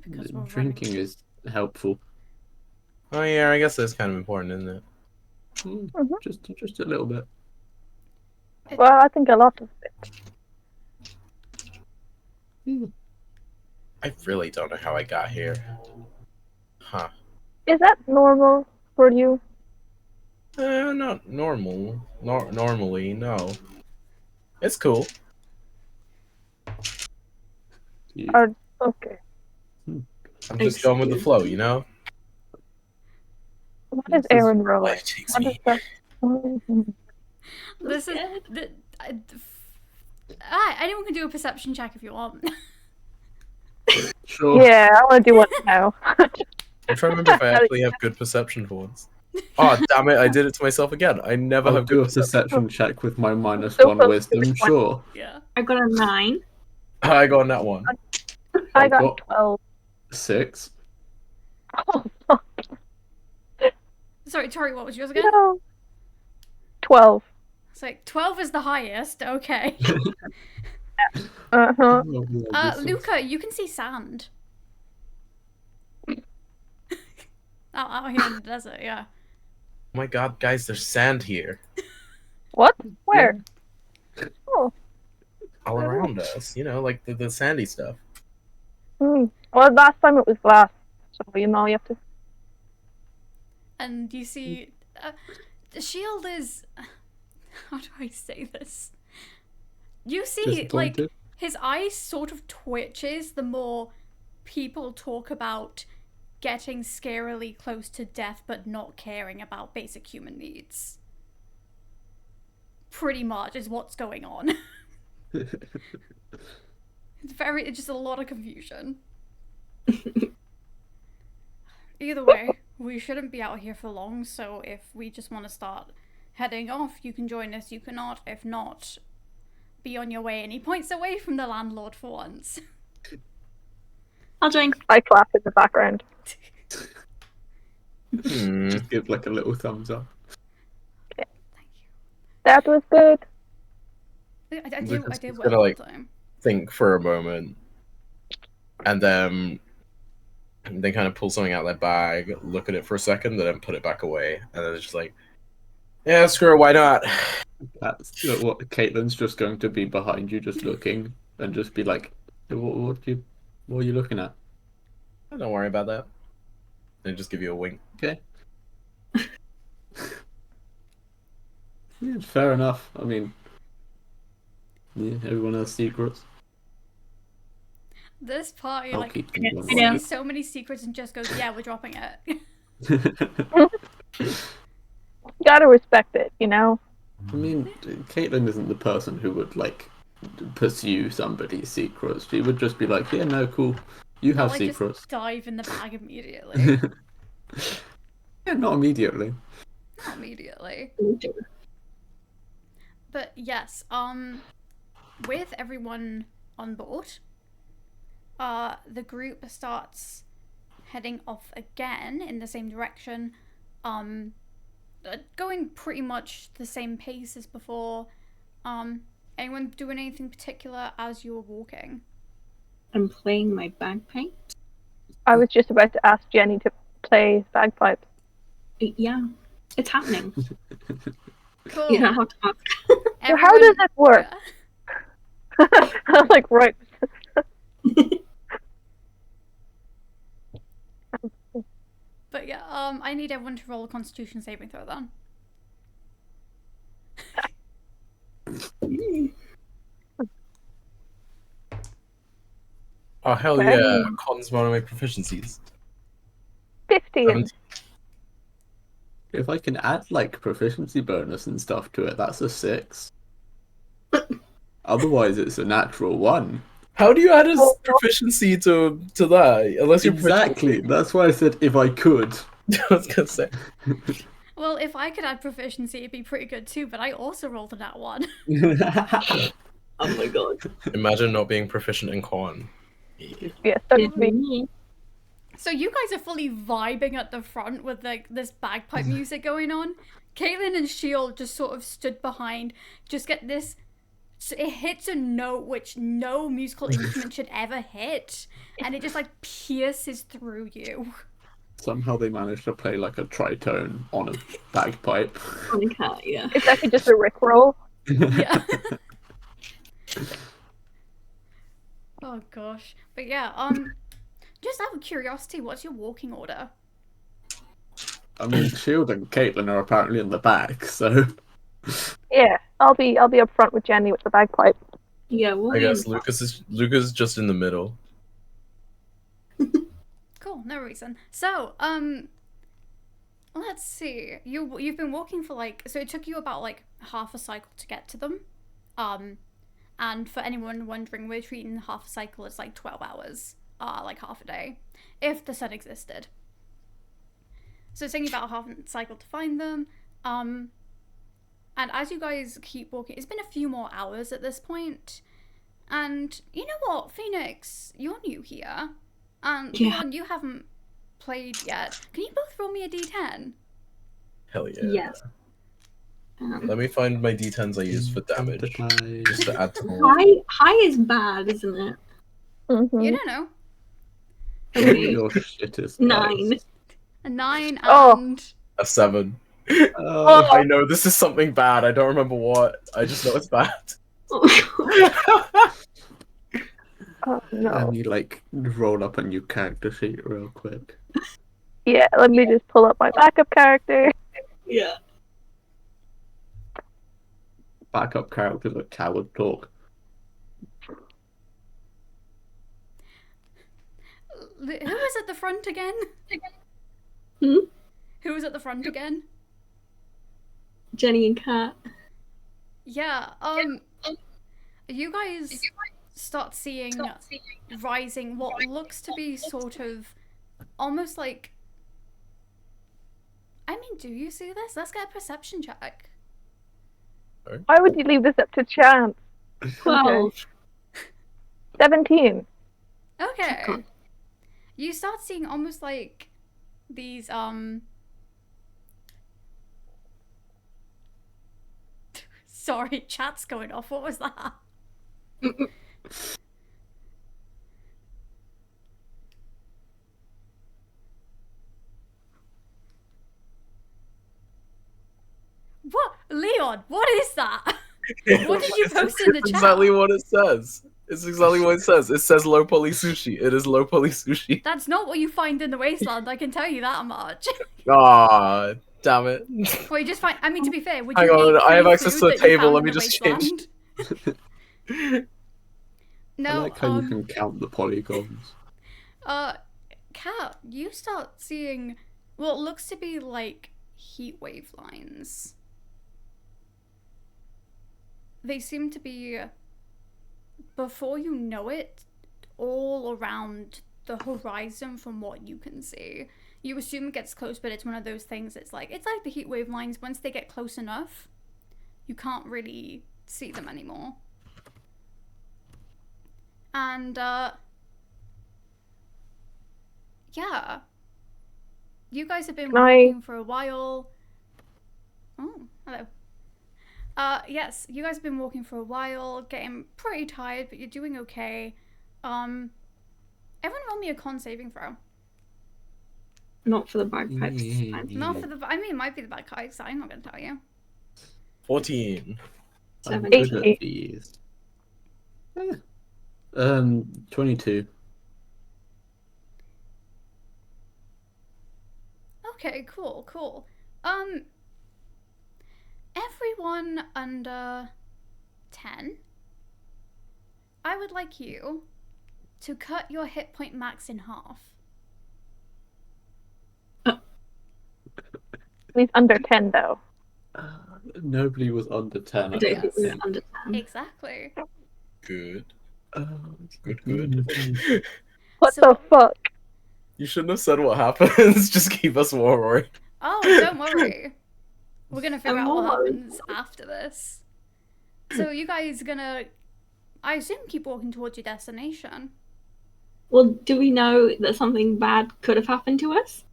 Because we're Drinking is helpful. Oh yeah, I guess that's kind of important, isn't it? Just a little bit. Well, I think a lot of it. I really don't know how I got here. Huh. Is that normal for you? Not normal. Normally, no. It's cool. You- Or okay. I'm just going with the flow, you know? What This is is Erin rolling? Life takes What is me. that? Mhm. This is anyone can do a perception check if you want. Sure. Yeah, I want to do one now. I'm trying to remember if I actually have good perception for once. Oh, damn it, I did it to myself again. I never I'll have do good a perception. perception check with my minus So one close to wisdom, the 20. sure. Yeah. I got a 9. I got on that one. I I've got got 12. 6. Oh, fuck. Sorry, Tori, what was yours again? No. 12. It's like 12 is the highest. Okay. Uh-huh. Luca, you can see sand. out here in the desert, yeah. Oh my god, guys, there's sand here. What? Where? Oh. All around us. You know, like the sandy stuff. Well, last time it was glass. So, you know, you have to... And you see, the shield is. How do I say this? You see, like, Disappointed? his eyes sort of twitches the more people talk about getting scarily close to death but not caring about basic human needs. Pretty much is what's going on. It's just a lot of confusion. Either way, we shouldn't be out here for long, so if we just want to start heading off, you can join us, you cannot. If not, be on your way. And he points away from the landlord for once. I'll join. I clap in the background. Just give like a little thumbs up. That was good. I Lucas did is well gonna, like, that time. Think for a moment. And then they kind of pull something out of their bag, look at it for a second, then put it back away. And then it's just like, yeah, screw it, why not? That's what Caitlin's just going to be behind you, just looking, and just be like, what are you looking at? Don't worry about that. And just give you a wink. Okay. Yeah, fair enough. I mean, yeah, everyone has secrets. This party, I'll like, keep them I know. sees so many secrets and just goes, yeah, we're dropping it. Gotta respect it, you know? I mean, Caitlin isn't the person who would like pursue somebody's secrets. She would just be like, "Yeah, no, cool. You have Like, secrets." just dive in the bag immediately. Yeah, not immediately. Not immediately. But yes, with everyone on board, the group starts heading off again in the same direction, going pretty much the same pace as before. Anyone doing anything particular as you were walking? I'm playing my bagpipe. I was just about to ask Jenny to play bagpipes. Yeah, it's happening. Cool. You don't have to ask. So how does it work? I'm like, right. But yeah, I need everyone to roll a Constitution saving throw then. Oh, hell yeah. Con's one of my proficiencies. 15. 17. If I can add like proficiency bonus and stuff to it, that's a 6. Otherwise, it's a natural 1. How do you add a proficiency to that? Unless you're Exactly. That's why I said if I could. I was gonna say. Well, if I could add proficiency, it'd be pretty good too, but I also rolled a nat 1. Oh my god. Imagine not being proficient in con. Yeah, such as me. So you guys are fully vibing at the front with like this bagpipe music going on. Caitlin and Shield just sort of stood behind, just get this. So it hits a note which no musical instrument should ever hit, and it just like pierces through you. Somehow they managed to play like a tritone on a bagpipe. On a cat, yeah. It's actually just a rickroll. Yeah. Oh gosh. But yeah, just out of curiosity, what's your walking order? I mean, Shield and Caitlin are apparently in the back, so Yeah, I'll be up front with Jenny with the bagpipe. Yeah, we'll I be guess in- Luca's just in the middle. Cool, no reason. So, let's see. You've been walking for like, so it took you about like half a cycle to get to them. And for anyone wondering, we're treating half a cycle as like 12 hours, like half a day, if the sun existed. So it's taking about half a cycle to find them. And as you guys keep walking, it's been a few more hours at this point. And you know what, Phoenix, you're new here. And Yeah. Leon, you haven't played yet. Can you both roll me a d10? Hell yeah. Yes. Let me find my d10s I use for damage. Just to add to the High is bad, isn't it? Mm-hmm. You don't know. Okay. your shit is 9. A 9 Oh. and... a 7. Oh, I know this is something bad. I don't remember what. I just know it's bad. Oh no. and you like roll up a new character sheet real quick. Yeah, let me just pull up my backup character. Yeah. Backup characters like coward talk. Who was at the front again? Hmm? Who was at the front again? Jenny and Kat. Yeah, you guys start seeing rising what looks to be sort of almost like... I mean, do you see this? Let's get a perception check. Why would you leave this up to chance? 12. 17. Okay. God. You start seeing almost like these, Sorry, chat's going off. What was that? What? Leon, what is that? What did you post in the It's chat? exactly what it says. It's exactly what it says. It says low poly sushi. It is low poly sushi. That's not what you find in the Wasteland, I can tell you that much. Ah, damn it. Well, you just find... I mean, to be fair, would Hang you on, eat I have free access food to the that you table, found let in me the just change. Wasteland? I No, like how you can count the polygons. Kat, you start seeing what looks to be like heat wave lines. They seem to be, before you know it, all around the horizon from what you can see. You assume it gets close, but it's one of those things, it's like the heat wave lines. Once they get close enough, you can't really see them anymore. And, yeah. You guys have been walking for a while. Oh, hello. Yes, you guys have been walking for a while, getting pretty tired, but you're doing okay. Everyone roll me a con saving throw. Not for the bagpipes. Mm. Fine. Not for the, I mean, it might be the bagpipes, I'm not gonna tell you. 14. I'm 17. good at these. 22. Okay, cool. Everyone under 10, I would like you to cut your hit point max in half. He's under 10 though. Nobody was under 10. I don't think we were Yes. under 10. Exactly. Good. Uh, Good. What So- the fuck? You shouldn't have said what happens. Just keep us more worried. Oh, don't worry. We're gonna figure I'm out what more worried. happens after this. So you guys gonna, I assume, keep walking towards your destination. Well, do we know that something bad could have happened to us?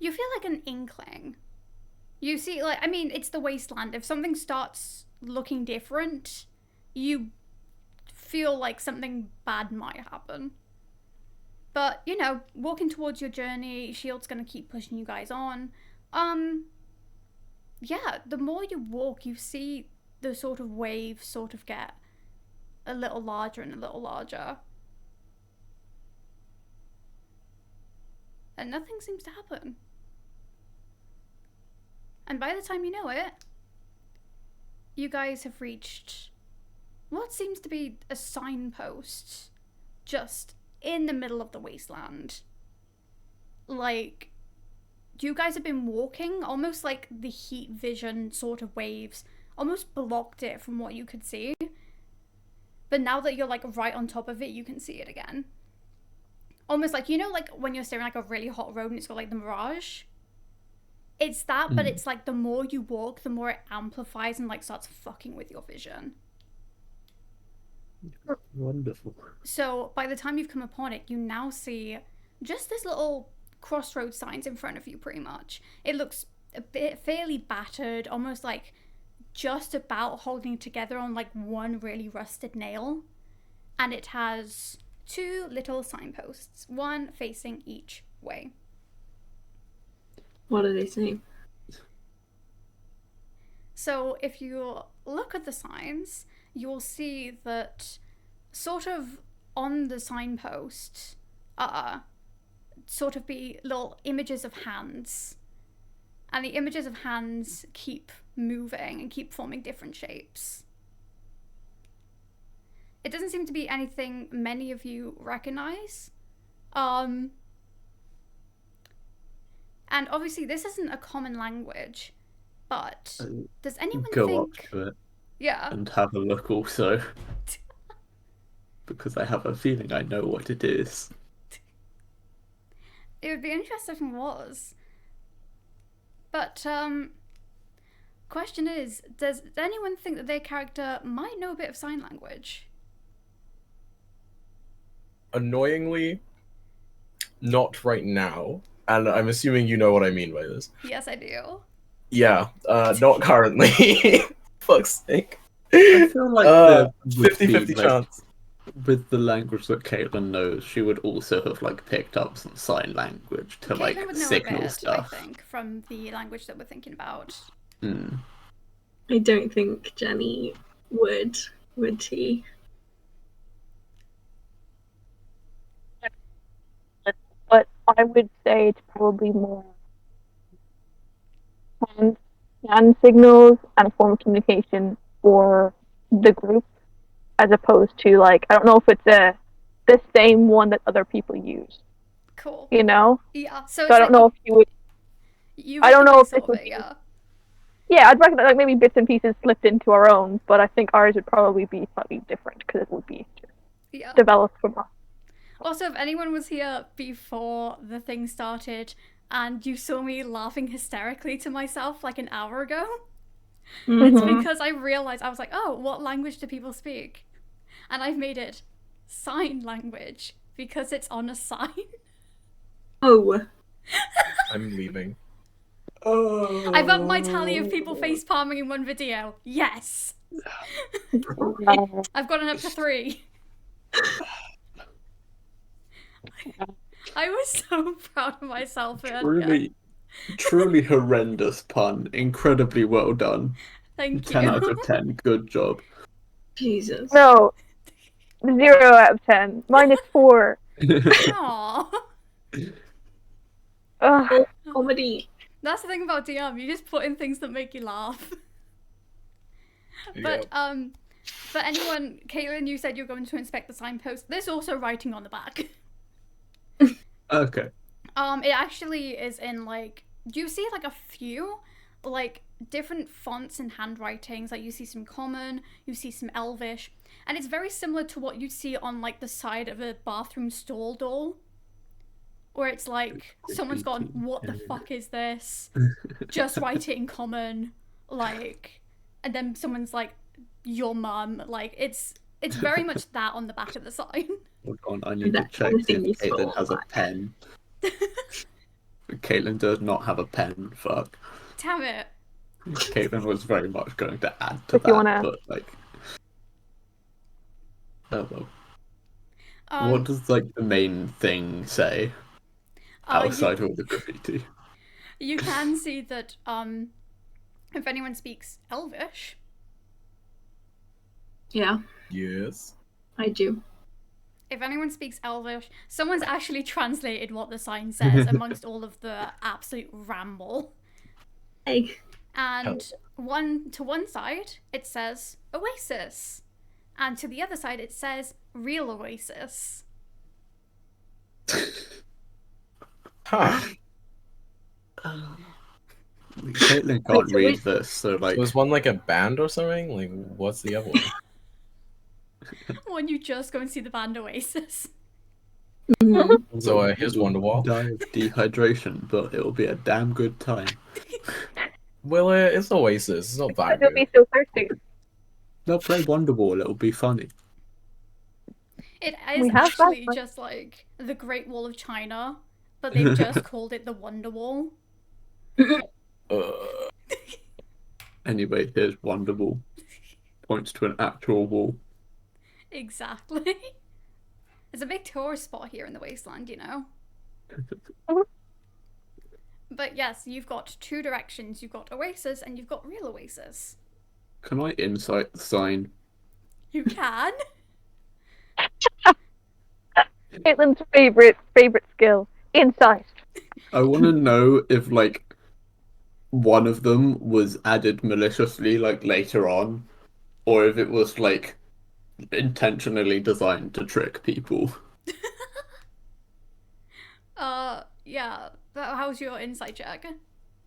You feel like an inkling. You see, like, I mean, it's the Wasteland. If something starts looking different, you feel like something bad might happen. But, you know, walking towards your journey, Shield's gonna keep pushing you guys on. Yeah, the more you walk, you see the sort of waves sort of get a little larger and a little larger. And nothing seems to happen. And by the time you know it, you guys have reached what seems to be a signpost just in the middle of the wasteland. Like, you guys have been walking, almost like the heat vision sort of waves almost blocked it from what you could see. But now that you're like right on top of it, you can see it again. Almost like, you know, like when you're staring like a really hot road and it's got like the mirage? It's that, but it's like the more you walk, the more it amplifies and like starts fucking with your vision. Wonderful. So by the time you've come upon it, you now see just this little crossroad signs in front of you, pretty much. It looks a bit fairly battered, almost like just about holding together on like one really rusted nail. And it has two little signposts, one facing each way. What are they saying? So if you look at the signs, you will see that sort of on the signpost sort of be little images of hands. And the images of hands keep moving and keep forming different shapes. It doesn't seem to be anything many of you recognize. And obviously this isn't a common language, but does anyone Go think... up to it Yeah. and have a look also. Because I have a feeling I know what it is. It would be interesting if it was. But, question is, does anyone think that their character might know a bit of sign language? Annoyingly, not right now. And I'm assuming you know what I mean by this. Yes, I do. Yeah, not currently. Fuck's sake. I feel like there would be, 50-50 like, chance. with the language that Caitlin knows, she would also have like picked up some sign language to Caitlin like would know signal a bit, stuff. I think, from the language that we're thinking about. I don't think Jenny would he? But I would say it's probably more hand signals and a form of communication for the group, as opposed to like, I don't know if it's the same one that other people use. Cool. You know? Yeah, so So I don't know if you would. I don't know if this would. Yeah. Yeah, I'd reckon like maybe bits and pieces slipped into our own, but I think ours would probably be slightly different because it would be developed from us. Also, if anyone was here before the thing started and you saw me laughing hysterically to myself like an hour ago, it's because I realized, I was like, oh, what language do people speak? And I've made it sign language because it's on a sign. Oh. I'm leaving. Oh. I've upped my tally of people face palming in one video. Yes. I've gotten up to 3. I was so proud of myself earlier. Truly horrendous pun. Incredibly well done. Thank you. 10 out of 10. Good job. Jesus. No. 0 out of 10. -4. Aww. Ugh. Comedy. That's the thing about DM, you just put in things that make you laugh. But, for anyone, Caitlin, you said you're going to inspect the signpost. There's also writing on the back. Okay. It actually is in, like, you see, like, a few, like, different fonts and handwritings. Like, you see some Common, you see some Elvish, and it's very similar to what you'd see on, like, the side of a bathroom stall door. where it's like someone's gone, what the fuck is this? Just write it in common, like, and then someone's like, your mum, like, it's very much that on the back of the sign. Hold on, I need to That's check if anything useful Caitlin has a like. pen. Caitlin does not have a pen, fuck. Damn it. Caitlin was very much going to add to If that, you wanna- but like... Oh well. Um, What does like the main thing say outside of the graffiti? You can see that if anyone speaks Elvish, Yeah, Yes. I do. if anyone speaks Elvish, someone's actually translated what the sign says amongst all of the absolute ramble. Like, And to one side it says Oasis, and to the other side it says real Oasis. Huh. Caitlin can't read this, so like... Was one like a band or something? Like, what's the other one? When you just go and see the band Oasis. mhm. So, here's Wonderwall. Die of dehydration, but it'll be a damn good time. Well, it's Oasis. It's not that You'll good. be so thirsty. They'll play Wonderwall, it'll be funny. It We is have actually that. just like the Great Wall of China, but they've just called it the Wonder Wall. Anyway, here's Wonderwall. Points to an actual wall. Exactly. There's a big tourist spot here in the Wasteland, you know. But yes, you've got two directions. You've got Oasis and you've got real Oasis. Can I insight the sign? You can. Caitlin's favorite skill. Insight. I want to know if like one of them was added maliciously like later on, or if it was like intentionally designed to trick people. Yeah. How's your insight check?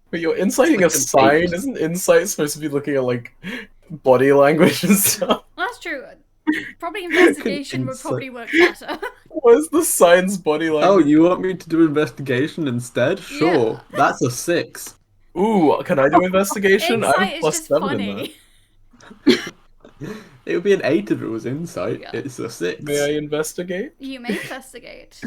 But you're inciting a It's like sign? an Isn't insight supposed to be looking at like body language and stuff? That's true. Probably investigation would Insight. probably work better. What is the sign's body Oh, language? you want me to do investigation instead? Sure. Yeah. That's a 6. Ooh, can I do investigation? I Insight have is plus just 7 in that. funny. It would be an 8 if it was insight. Yeah. It's a 6. May I investigate? You may investigate.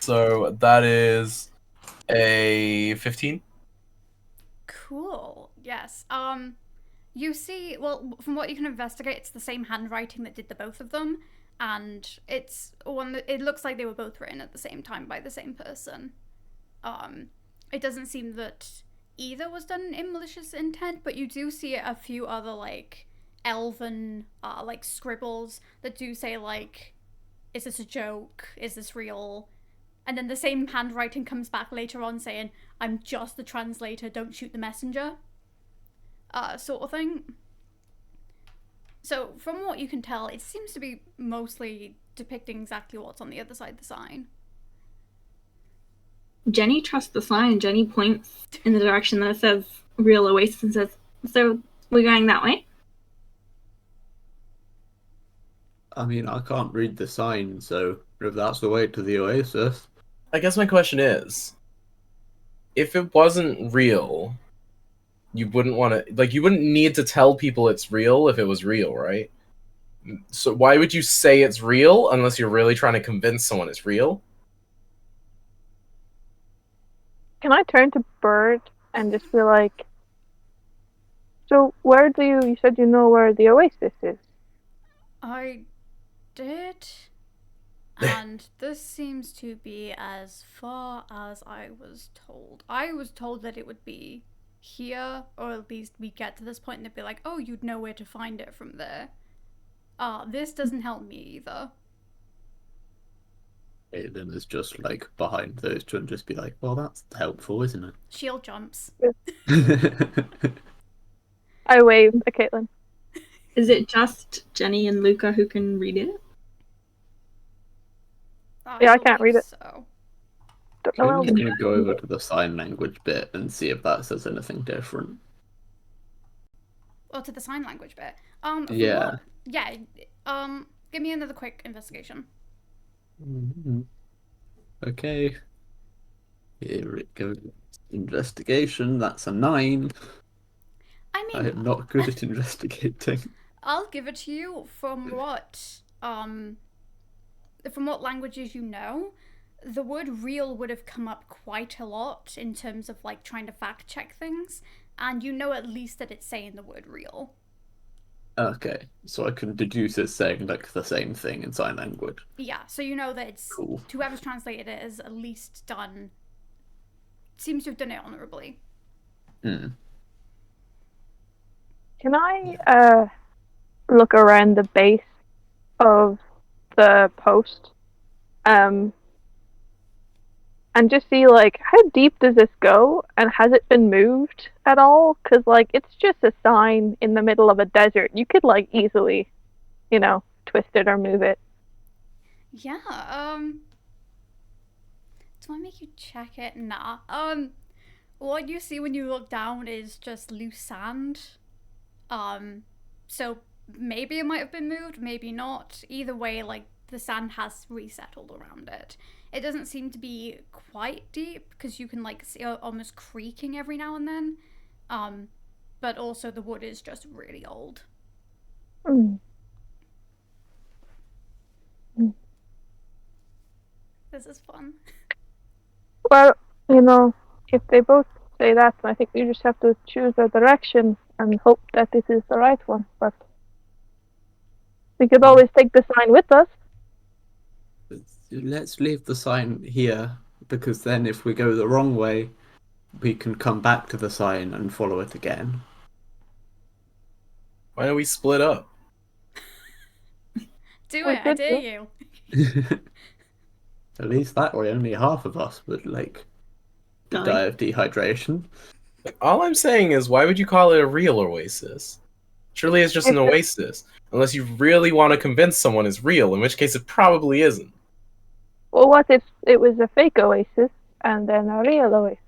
So that is a 15. Cool. Yes. You see, well, from what you can investigate, it's the same handwriting that did the both of them, and it's one. It looks like they were both written at the same time by the same person. It doesn't seem that either was done in malicious intent, but you do see a few other like elven like scribbles that do say like, "Is this a joke? Is this real?" And then the same handwriting comes back later on saying, "I'm just the translator, don't shoot the messenger." Sort of thing. So, from what you can tell, it seems to be mostly depicting exactly what's on the other side of the sign. Jenny trusts the sign. Jenny points in the direction that says real Oasis and says, "So we're going that way?" I mean, I can't read the sign, so if that's the way to the Oasis... I guess my question is, if it wasn't real, you wouldn't want to, like, you wouldn't need to tell people it's real if it was real, right? So why would you say it's real unless you're really trying to convince someone it's real? Can I turn to Bird and just be like, so where do you said you know where the Oasis is? I did. And this seems to be as far as I was told. I was told that it would be here, or at least we get to this point and they'd be like, "Oh, you'd know where to find it from there." This doesn't help me either. Aiden is just like behind those two and just be like, well, that's helpful, isn't Shield jumps. it? I wave at Caitlin. Is it just Jenny and Luca who can read it? Yeah, I can't believe read it. So. Don't know. I'm gonna go over to the sign language bit and see if that says anything different. Or to the sign language bit. Yeah. Give me another quick investigation. Okay. Here it goes. Investigation. That's a 9. I I mean, am not good at investigating. I'll give it to you from what languages you know. The word real would have come up quite a lot in terms of like trying to fact check things, and you know at least that it's saying the word real. Okay, so I can deduce it's saying like the same thing in sign language. Yeah, so you know that it's Cool. whoever's translated it has at least seems to have done it honorably. Hmm. Can I look around the base of the post, and just see like how deep does this go, and has it been moved at all? Because like it's just a sign in the middle of a desert. You could like easily, twist it or move it. Yeah. Do I make you check it? Nah. What you see when you look down is just loose sand. So maybe it might have been moved, maybe not. Either way, like the sand has resettled around it. It doesn't seem to be quite deep because you can like see almost creaking every now and then. But also the wood is just really old. Mm. This is fun. Well, if they both say that, I think we just have to choose a direction and hope that this is the right one. But we could always take the sign with us. Let's leave the sign here, because then if we go the wrong way, we can come back to the sign and follow it again. Why don't we split up? Do We it, I could dare do. you. At least that way only half of us would like die of dehydration. All I'm saying is, why would you call it a real oasis? Surely it's just an oasis. Unless you really want to convince someone it's real, in which case it probably isn't. Well, what if it was a fake oasis and then a real oasis?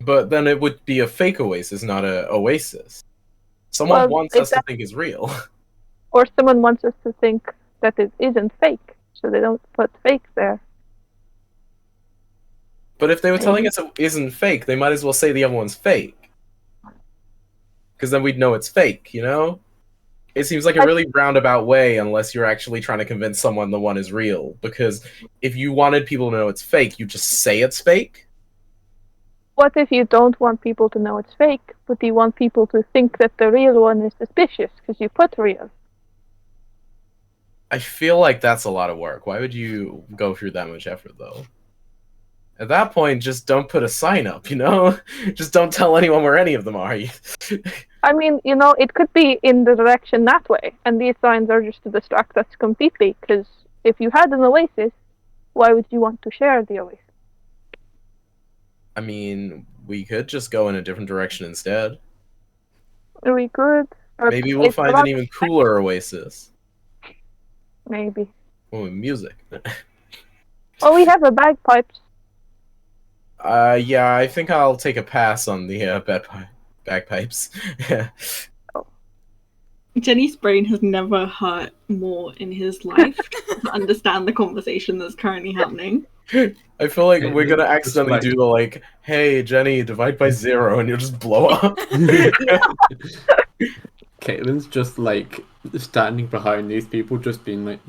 But then it would be a fake oasis, not a oasis. Someone wants us to think it's real. Or someone wants us to think that it isn't fake, so they don't put fake there. But if they were telling us it isn't fake, they might as well say the other one's fake. Because then we'd know it's fake, you know? It seems like a really roundabout way unless you're actually trying to convince someone the one is real. Because if you wanted people to know it's fake, you just say it's fake. What if you don't want people to know it's fake, but you want people to think that the real one is suspicious because you put real? I feel like that's a lot of work. Why would you go through that much effort, though? At that point, just don't put a sign up, you know? Just don't tell anyone where any of them are. I mean, it could be in the direction that way, and these signs are just to distract us completely, because if you had an oasis, why would you want to share the oasis? I mean, we could just go in a different direction instead. We could. Maybe we'll find an even cooler oasis. Maybe. Oh, music. Oh, we have a bagpipes. Yeah, I think I'll take a pass on the bagpipes. Yeah. Jenny's brain has never hurt more in his life to understand the conversation that's currently happening. I feel like we're gonna accidentally do the like, hey Jenny, divide by 0, and you'll just blow up. Caitlin's just like standing behind these people, just being like.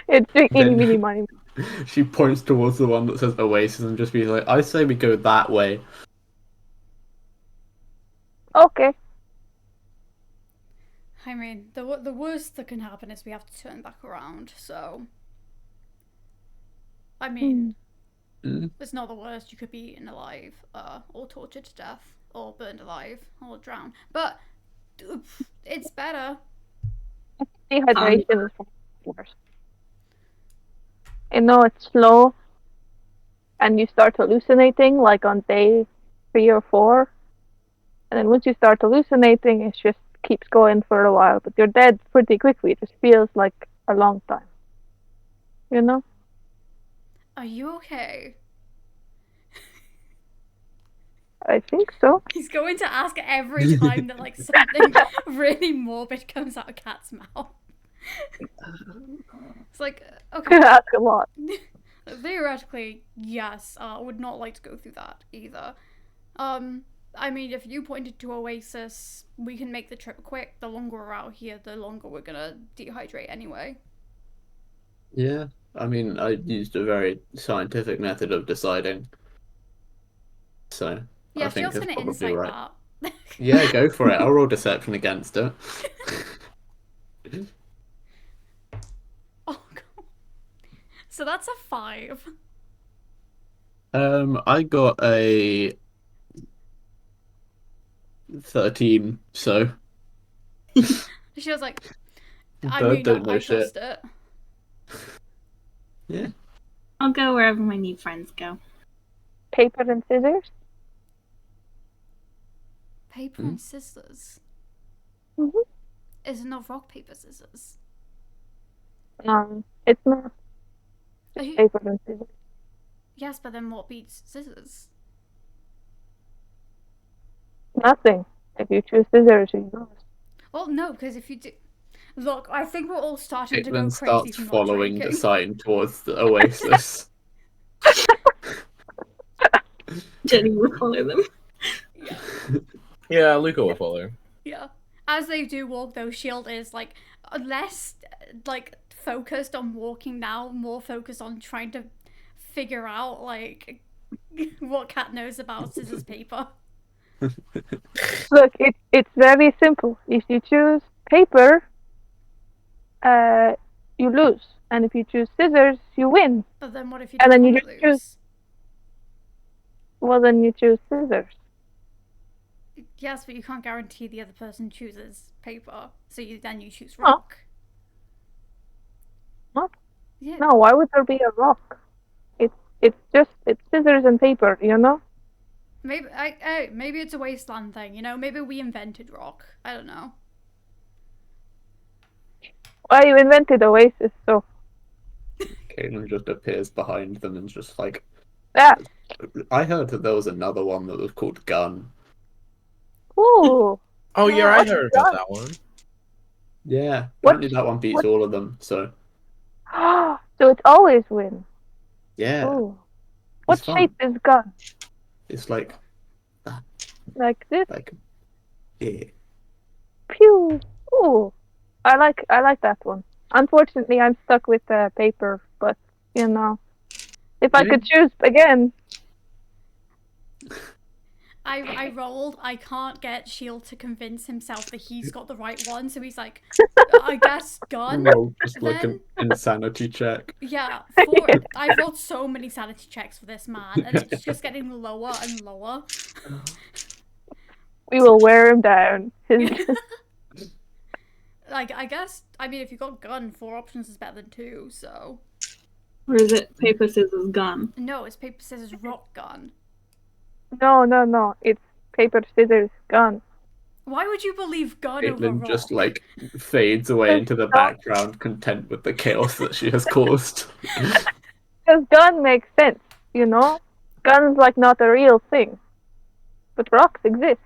It's eeny, meeny, miny. She points towards the one that says Oasis and just be like, I say we go that way. Okay. I mean, the worst that can happen is we have to turn back around, so... I mean, it's not the worst. You could be eaten alive, or tortured to death, or burned alive, or drowned. But it's better. Dehydration is worse. It's slow, and you start hallucinating like on day 3 or 4, and then once you start hallucinating, it just keeps going for a while, but you're dead pretty quickly. It just feels like a long time. Are you okay? I think so. He's going to ask every time that like something really morbid comes out of Cat's mouth. It's like, okay. Could ask a lot. Theoretically, yes, would not like to go through that either. I mean, if you pointed to Oasis, we can make the trip quick. The longer we're out here, the longer we're gonna dehydrate anyway. Yeah, I mean, I used a very scientific method of deciding. So, Yeah, I think Shield's it's gonna probably insight right. that. Yeah, go for it. I'll roll deception against it. Oh god. So that's a 5. I got a 13, so She was like, don't know I shit. trust it. Yeah. I'll go wherever my new friends go. Paper and scissors. Paper and scissors. Mhm. Is it not rock, paper, scissors? It's not Are you... paper and scissors. Yes, but then what beats scissors? Nothing. If you choose scissors, you lose. Well, no, because if you do... Look, I think we're all starting to go Caitlin crazy starts from not following drinking. the sign towards the Oasis. Jenny will follow them. Yeah. Yeah, Luca will follow. Yeah. As they do walk, though, Shield is, like, less, like, focused on walking now, more focused on trying to figure out, like, what Cat knows about scissors paper. Look, it's very simple. If you choose paper, you lose, and if you choose scissors, you win. But then what if you And don't then you want to just lose? choose. Well, then you choose scissors. Yes, but you can't guarantee the other person chooses paper, so then you choose Oh. rock. What? Yeah. No, why would there be a rock? It's scissors and paper, you know? Maybe it's a Wasteland thing, you know? Maybe we invented rock. I don't know. Well, you invented Oasis, so Caitlin just appears behind them and just like, yeah. I heard that there was another one that was called Gun. Ooh. Oh yeah, I What's heard about that? that one. Yeah, What- apparently that one beats what- all of them. So So it's always win. yeah, Ooh. What it's fun. shape is gun? It's like Like this? yeah. Pew. Ooh. I like that one. Unfortunately, I'm stuck with paper, but you know, if I could choose again. I rolled. I can't get Shield to convince himself that he's got the right one, so he's like, I guess gun. Roll just like an Then insanity check. yeah, I've rolled so many sanity checks for this man, and it's just getting lower and lower. We will wear him down. Like, I guess, I mean, if you got gun, 4 options is better than 2, so. Or is it paper, scissors, gun? No, it's paper, scissors, rock, gun. No. It's paper, scissors, gun. Why would you believe gun over Caitlin rock? just like fades away into the background, content with the chaos that she has caused. Because gun makes sense, you know? Gun's like not a real thing. But rocks exist.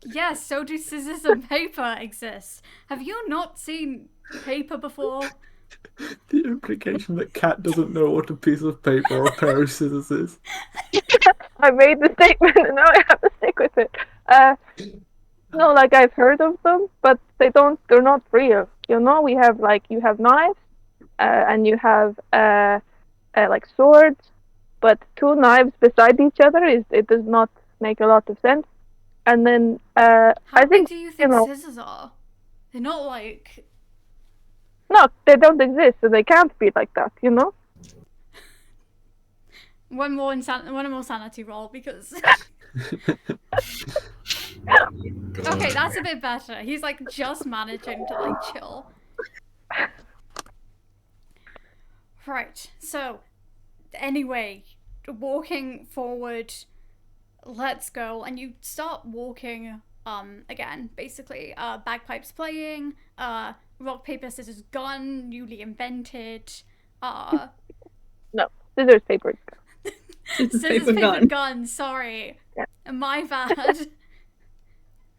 Yes, so do scissors and paper exist. Have you not seen paper before? The implication that Cat doesn't know what a piece of paper or a pair of scissors is. I made the statement and now I have to stick with it. No, like I've heard of them, but they're not real. You know, we have like, you have knives, and you have like swords, but 2 knives beside each other it does not make a lot of sense. And then How I big think do you think know, scissors are? They're not like... no, they don't exist, so they can't be like that. You know. One more sanity roll, because... Okay, that's a bit better. He's like just managing to like chill. Right, so anyway, walking forward, let's go, and you start walking again, basically. Bagpipes playing, rock, paper, scissors, gun, newly invented. No, scissors, paper, gun. Scissors, Scissors, paper, paper, gun. gun. Sorry. Yeah. My bad.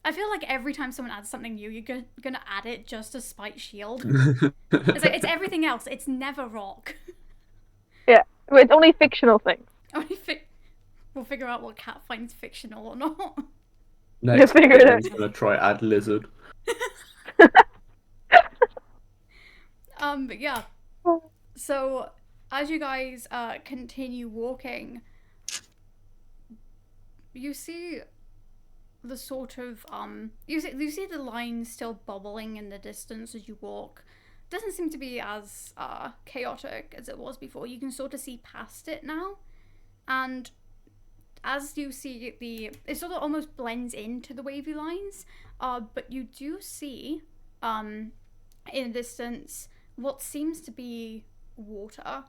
I feel like every time someone adds something new, you're gonna add it just to spite Shield. It's like, it's everything else. It's never rock. Yeah, but it's only fictional things. We'll figure out what Cat finds fictional or not. Next, figure it out. Caitlin's gonna try add lizard. But yeah. So as you guys continue walking, you see the sort of you see the line still bubbling in the distance as you walk. Doesn't seem to be as chaotic as it was before. You can sort of see past it now, and as you see it sort of almost blends into the wavy lines. But you do see in the distance what seems to be water.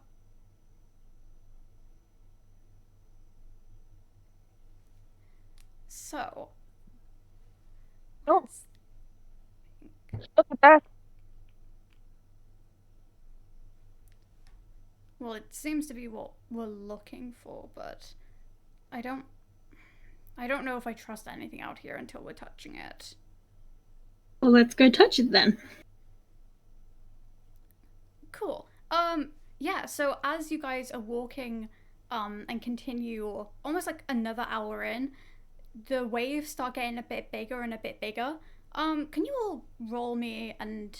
So. Oh. Look at that. Well, it seems to be what we're looking for, but I don't know if I trust anything out here until we're touching it. Well, let's go touch it then. Cool. Yeah, so as you guys are walking and continue almost like another hour in, the waves start getting a bit bigger and a bit bigger. Can you all roll me and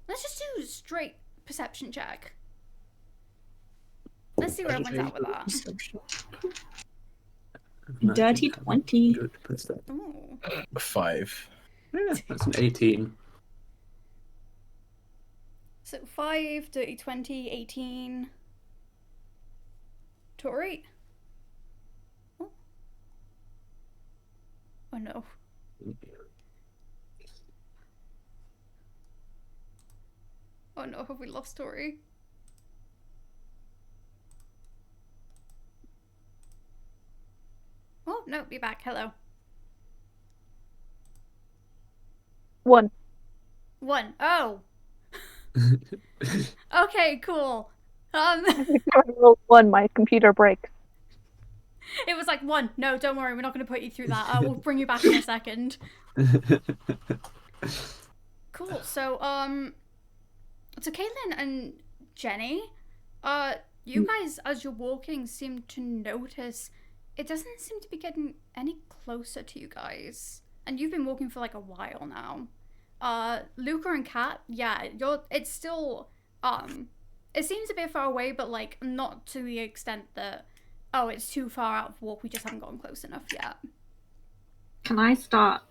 let's just do a straight perception check. Let's see where everyone's at with that. Dirty 20. Good percent. Ooh. 5. Yeah, that's an 18. So 5, dirty 20, 18. Tori? Oh no. Oh no, have we lost Tori? Oh, no, be back. Hello. 1. 1. Oh. Okay, cool. If I roll 1, my computer breaks. It was like 1. No, don't worry, we're not going to put you through that. We'll bring you back in a second. Cool. So Caitlin and Jenny, you guys, as you're walking, seem to notice it doesn't seem to be getting any closer to you guys. And you've been walking for like a while now. Luca and Kat, yeah, it's still, it seems a bit far away, but like not to the extent that, oh, it's too far out of walk, we just haven't gotten close enough yet. Can I start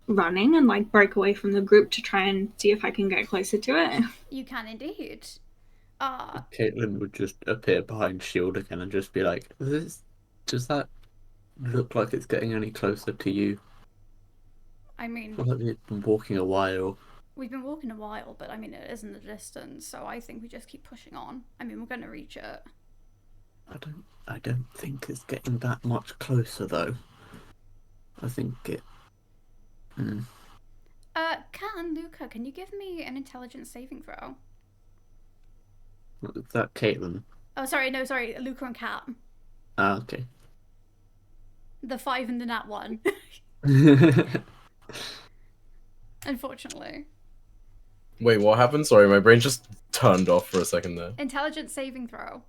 running and like break away from the group to try and see if I can get closer to it? You can indeed. Caitlin would just appear behind Shield again and just be like, does that look like it's getting any closer to you? I mean, I feel like we've been walking a while. we've been walking a while, but I mean, it is in the distance, so I think we just keep pushing on. I mean, we're going to reach it. I don't think it's getting that much closer though. I think it. Kat and Luca, can you give me an intelligence saving throw? Is that Caitlin? Oh, sorry, no, sorry, Luca and Kat. Ah, okay. The 5 and the nat 1. Unfortunately. Wait, what happened? Sorry, my brain just turned off for a second there. Intelligence saving throw.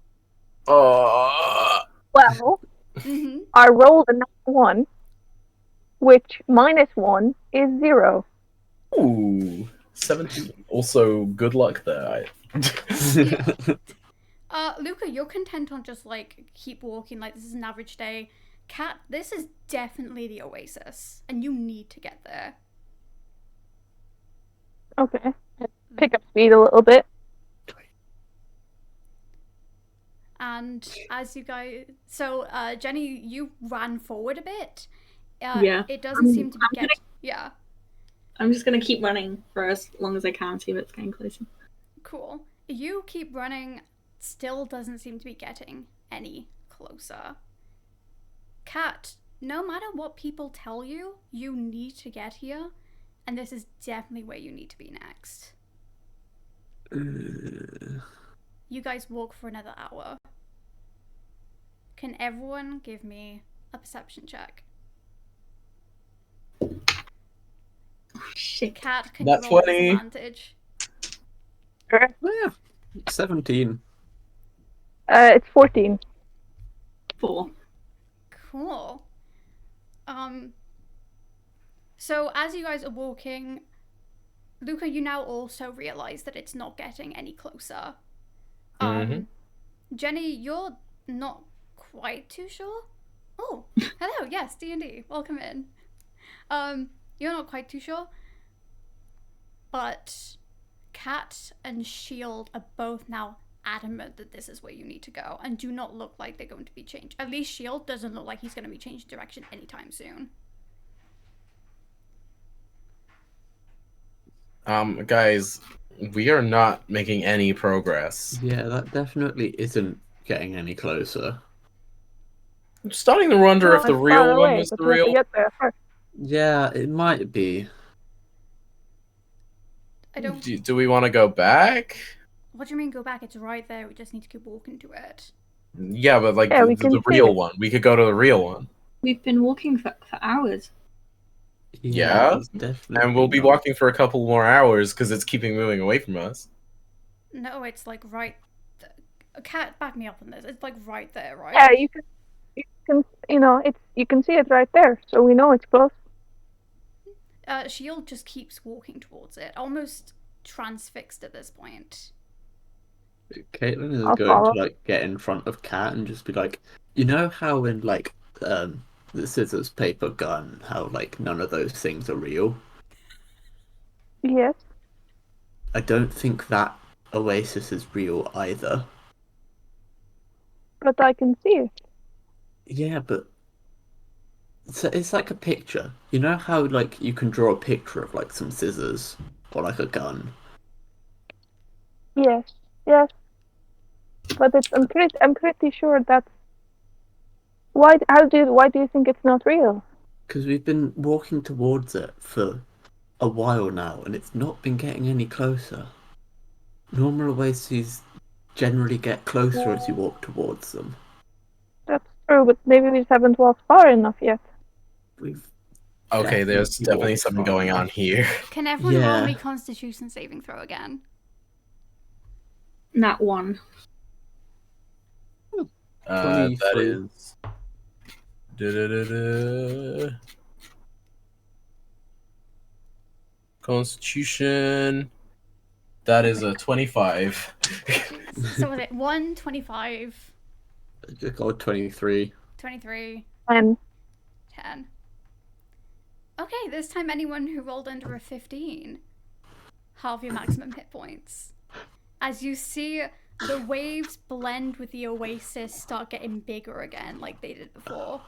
Oh. Well, Mm-hmm. I rolled a 1, which -1 is 0. Ooh, 17. Also, good luck there. Luca, you're content on just like keep walking like this is an average day. Kat, this is definitely the Oasis, and you need to get there. Okay. Pick up speed a little bit. And as you guys, so Jenny, you ran forward a bit. Yeah. It doesn't seem to be yeah. I'm just gonna keep running for as long as I can, see if it's getting closer. Cool. You keep running, still doesn't seem to be getting any closer. Kat, no matter what people tell you, you need to get here, and this is definitely where you need to be next. you guys walk for another hour. Can everyone give me a perception check? Shit. Cat, can Nat you roll with 20. disadvantage? Sure. Yeah, 17. It's 14. 4. Cool. So as you guys are walking, Luca, you now also realize that it's not getting any closer. Jenny, you're not quite too sure. Oh, hello, yes, D&D, welcome in. You're not quite too sure, but Cat and Shield are both now adamant that this is where you need to go, and do not look like they're going to be changed. At least Shield doesn't look like he's going to be changing direction anytime soon. Guys, we are not making any progress. Yeah, that definitely isn't getting any closer. I'm starting to wonder if Well, the it's far real one away, was but the we have to real. get there first. Yeah, it might be. I don't... Do we want to go back? What do you mean go back? It's right there, we just need to keep walking to it. Yeah, but like Yeah, we can the see real it. one. We could go to the real one. We've been walking for hours. Yeah, it's definitely and we'll be not. walking for a couple more hours because it's keeping moving away from us. No, it's like right... Cat, back me up on this. It's like right there, right? Yeah, you can, you can see it right there, so we know it's close. Shield just keeps walking towards it, almost transfixed at this point. Caitlin is I'll going follow. to like get in front of Cat and just be like, you know how in like the scissors paper gun, how like none of those things are real? Yes. I don't think that Oasis is real either. But I can see it. Yeah, but it's like a picture. You know how like you can draw a picture of like some scissors or like a gun? Yes. Yes. But I'm pretty sure that's why do you think it's not real? Because we've been walking towards it for a while now, and it's not been getting any closer. Normal oases generally get closer as you walk towards them. That's true, but maybe we just haven't walked far enough yet. We've Okay, there's definitely walked something far going on enough. here. Can everyone roll Yeah. me Constitution saving throw again? Nat 1. That 23. is. Da-da-da-da. Constitution. That is a 25. So was it 1, 25, I got 23. 23, And 10? Okay, this time anyone who rolled under a 15, halve your maximum hit points. As you see the waves blend with the oasis start getting bigger again like they did before.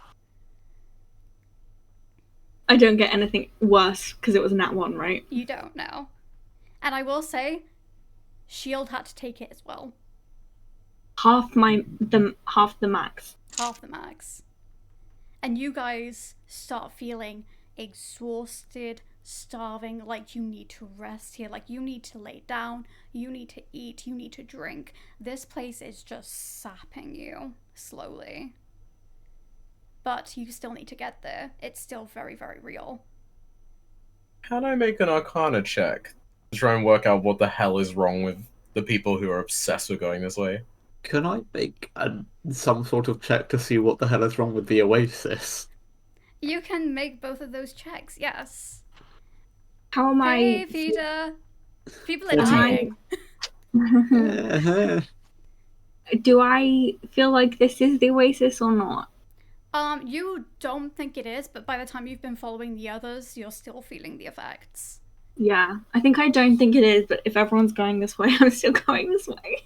I don't get anything worse because it was a nat 1, right? You don't know. And I will say, Shield had to take it as well. Half the max. Half the max. And you guys start feeling exhausted, starving, like you need to rest here, like you need to lay down, you need to eat, you need to drink. This place is just sapping you slowly. But you still need to get there. It's still very, very real. Can I make an Arcana check to try and work out what the hell is wrong with the people who are obsessed with going this way? Can I make some sort of check to see what the hell is wrong with the Oasis? You can make both of those checks, yes. How am Hey, I? Peter! People are Am I- dying. Do I feel like this is the Oasis or not? You don't think it is, but by the time you've been following the others, you're still feeling the effects. Yeah, I think I don't think it is, but if everyone's going this way, I'm still going this way.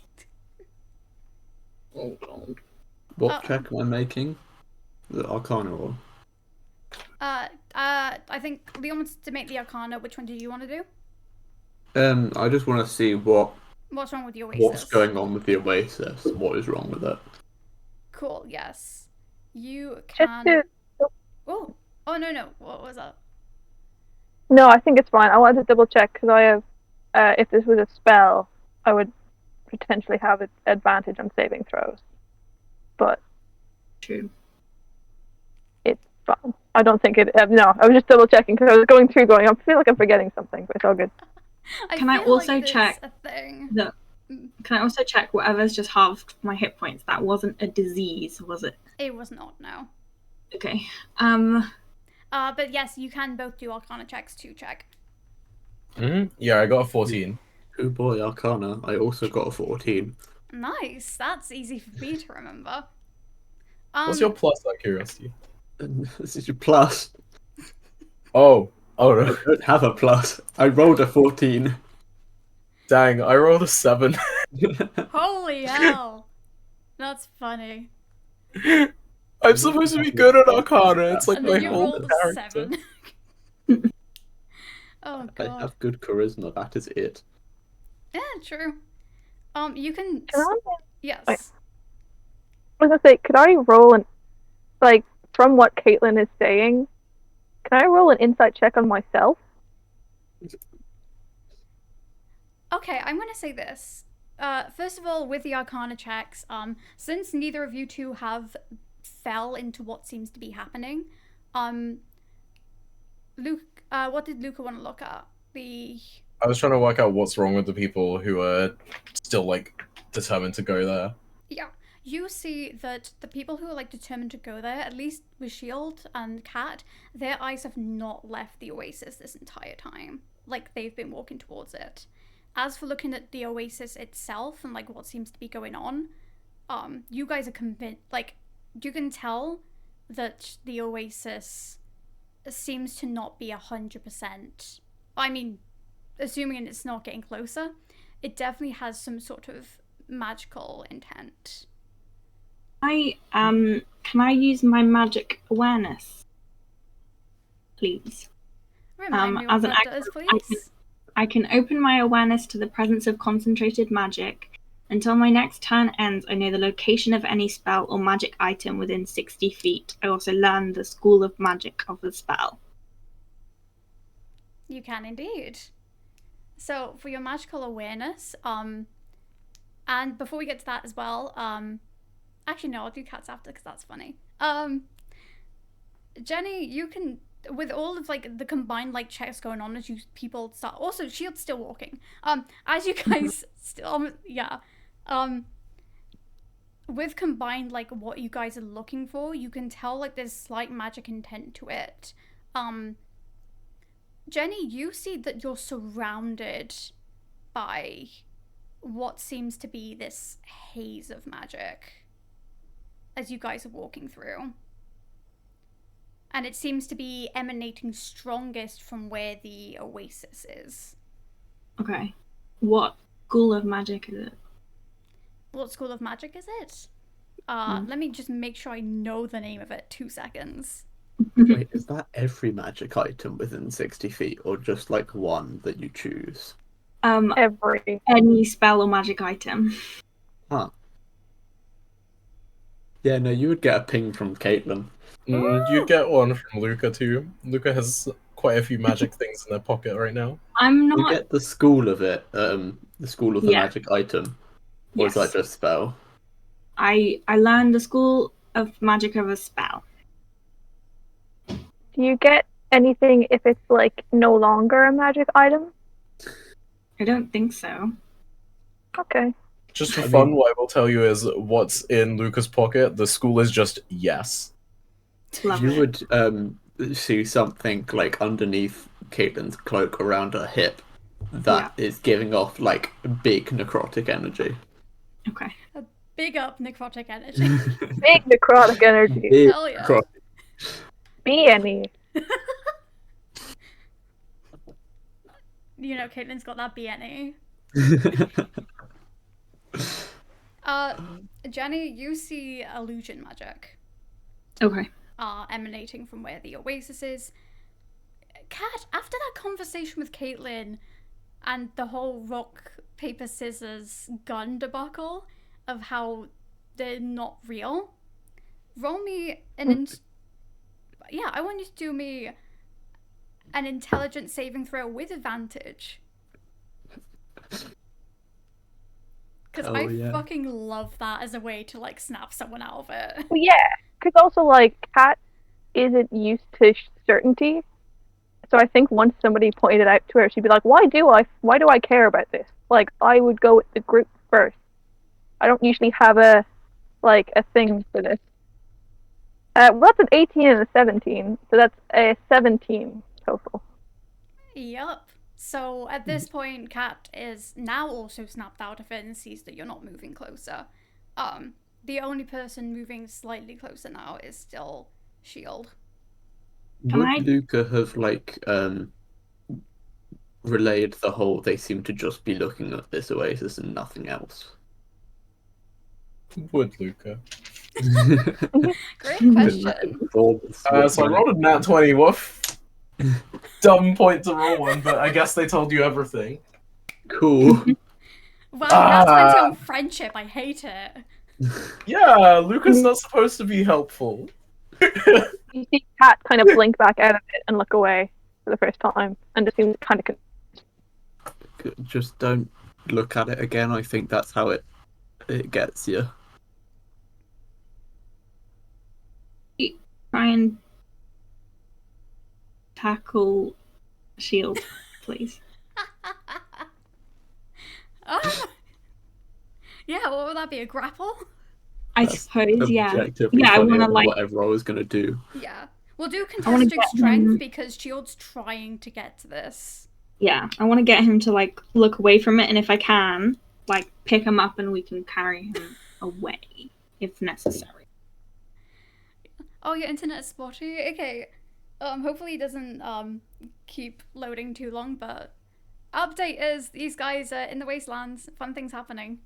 Oh god. What check am I making? The Arcana or? I think Leon wants to make the Arcana. Which one do you want to do? I just want to see What's wrong with the Oasis? what's going on with the Oasis. What is wrong with it? Cool, yes. You just can... to... Oh, no. What was that? No, I think it's fine. I want to double check because I have. If this was a spell, I would potentially have an advantage on saving throws. But True. it's fine. I don't think it. No, I was just double checking because I was going through going. I feel like I'm forgetting something, but it's all good. Can I feel also like there's check a thing. that? Can I also check whatever's just halved my hit points? That wasn't a disease, was it? It was not, no. Okay. But yes, you can both do Arcana checks to check. Yeah, I got a 14. Oh boy, Arcana. I also got a 14. Nice. That's easy for me to remember. What's your plus, out of curiosity? And this is your plus. Oh I no. don't have a plus. I rolled a 14. Dang, I rolled a 7. Holy hell. That's funny. I'm supposed to be good at Arcana. It's like And my then you whole rolled a character. 7. Oh I god. have good charisma, that is it. Yeah, true. You can. Can I? Yes. Wait. I was gonna say, could I roll an, like, from what Caitlin is saying, can I roll an insight check on myself? Okay, I'm gonna say this. First of all, with the Arcana checks, since neither of you two have fell into what seems to be happening, Luke, what did Luca want to look at? I was trying to work out what's wrong with the people who are still, like, determined to go there. Yeah, you see that the people who are, like, determined to go there, at least with Shield and Cat, their eyes have not left the Oasis this entire time. Like, they've been walking towards it. As for looking at the Oasis itself and, like, what seems to be going on, you guys are convinced, like, you can tell that the Oasis seems to not be 100%. I mean, assuming it's not getting closer, it definitely has some sort of magical intent. Can I use my magic awareness, please? Remind me as what an that action, does, please. I can open my awareness to the presence of concentrated magic. Until my next turn ends, I know the location of any spell or magic item within 60 feet. I also learn the school of magic of the spell. You can indeed. So for your magical awareness, and before we get to that as well, actually no, I'll do cats after because that's funny. Jenny, you can, with all of like the combined like checks going on as you people start. Also, Shield's still walking. As you guys still, yeah. With combined like what you guys are looking for, you can tell like there's slight magic intent to it. Jenny, you see that you're surrounded by what seems to be this haze of magic as you guys are walking through. And it seems to be emanating strongest from where the Oasis is. Okay. What school of magic is it? What school of magic is it? Let me just make sure I know the name of it. 2 seconds. Wait, is that every magic item within 60 feet, or just like one that you choose? Every. Any spell or magic item. Huh. Yeah, no, you would get a ping from Caitlin. You'd get one from Luca too. Luca has quite a few magic things in their pocket right now. I'm not. You get the school of it, the school of the Yeah. magic item. Or Yes. is that just spell? I learned the school of magic of a spell. Do you get anything if it's like no longer a magic item? I don't think so. Okay. Just for I fun, mean- what I will tell you is what's in Luca's pocket. The school is just yes. Love You it. would see something like underneath Caitlin's cloak around her hip that is giving off like big necrotic energy. Okay. Big up necrotic energy. Big necrotic energy. Big Hell yeah. necrotic. BME. You know, Caitlin's got that BNE. Jenny, you see illusion magic Okay. emanating from where the Oasis is. Kat, after that conversation with Caitlin and the whole rock, paper, scissors gun debacle of how they're not real, roll me an I want you to do me an intelligence saving throw with advantage. Because I fucking love that as a way to like snap someone out of it. Well, yeah, because also like Kat isn't used to certainty, so I think once somebody pointed out to her, she'd be like, "Why do I care about this? Like, I would go with the group first. I don't usually have a thing for this." Well, that's an 18 and a 17, so that's a 17 total. Yup. So at this point, Kat is now also snapped out of it and sees that you're not moving closer. The only person moving slightly closer now is still Shield. Would Luca have like relayed the whole they seem to just be looking at this oasis and nothing else? Would Luca? Great question. So I rolled a nat 20. Woof. Dumb point to roll one, but I guess they told you everything. Cool. Wow, that's on friendship. I hate it. Yeah, Luca's not supposed to be helpful. You see Kat kind of blink back out of it and look away for the first time, and just seems kind of. Just don't look at it again. I think that's how it gets you. Try and tackle Shield, please. Yeah, what would that be? A grapple? I suppose, yeah. Yeah, I want to whatever I was gonna do. Yeah, we'll do contested strength because Shield's trying to get to this. Yeah, I want to get him to like look away from it, and if I can, like pick him up and we can carry him away if necessary. Oh, your internet's spotty. Okay. Hopefully it doesn't keep loading too long, but update is these guys are in the Wastelands. Fun things happening.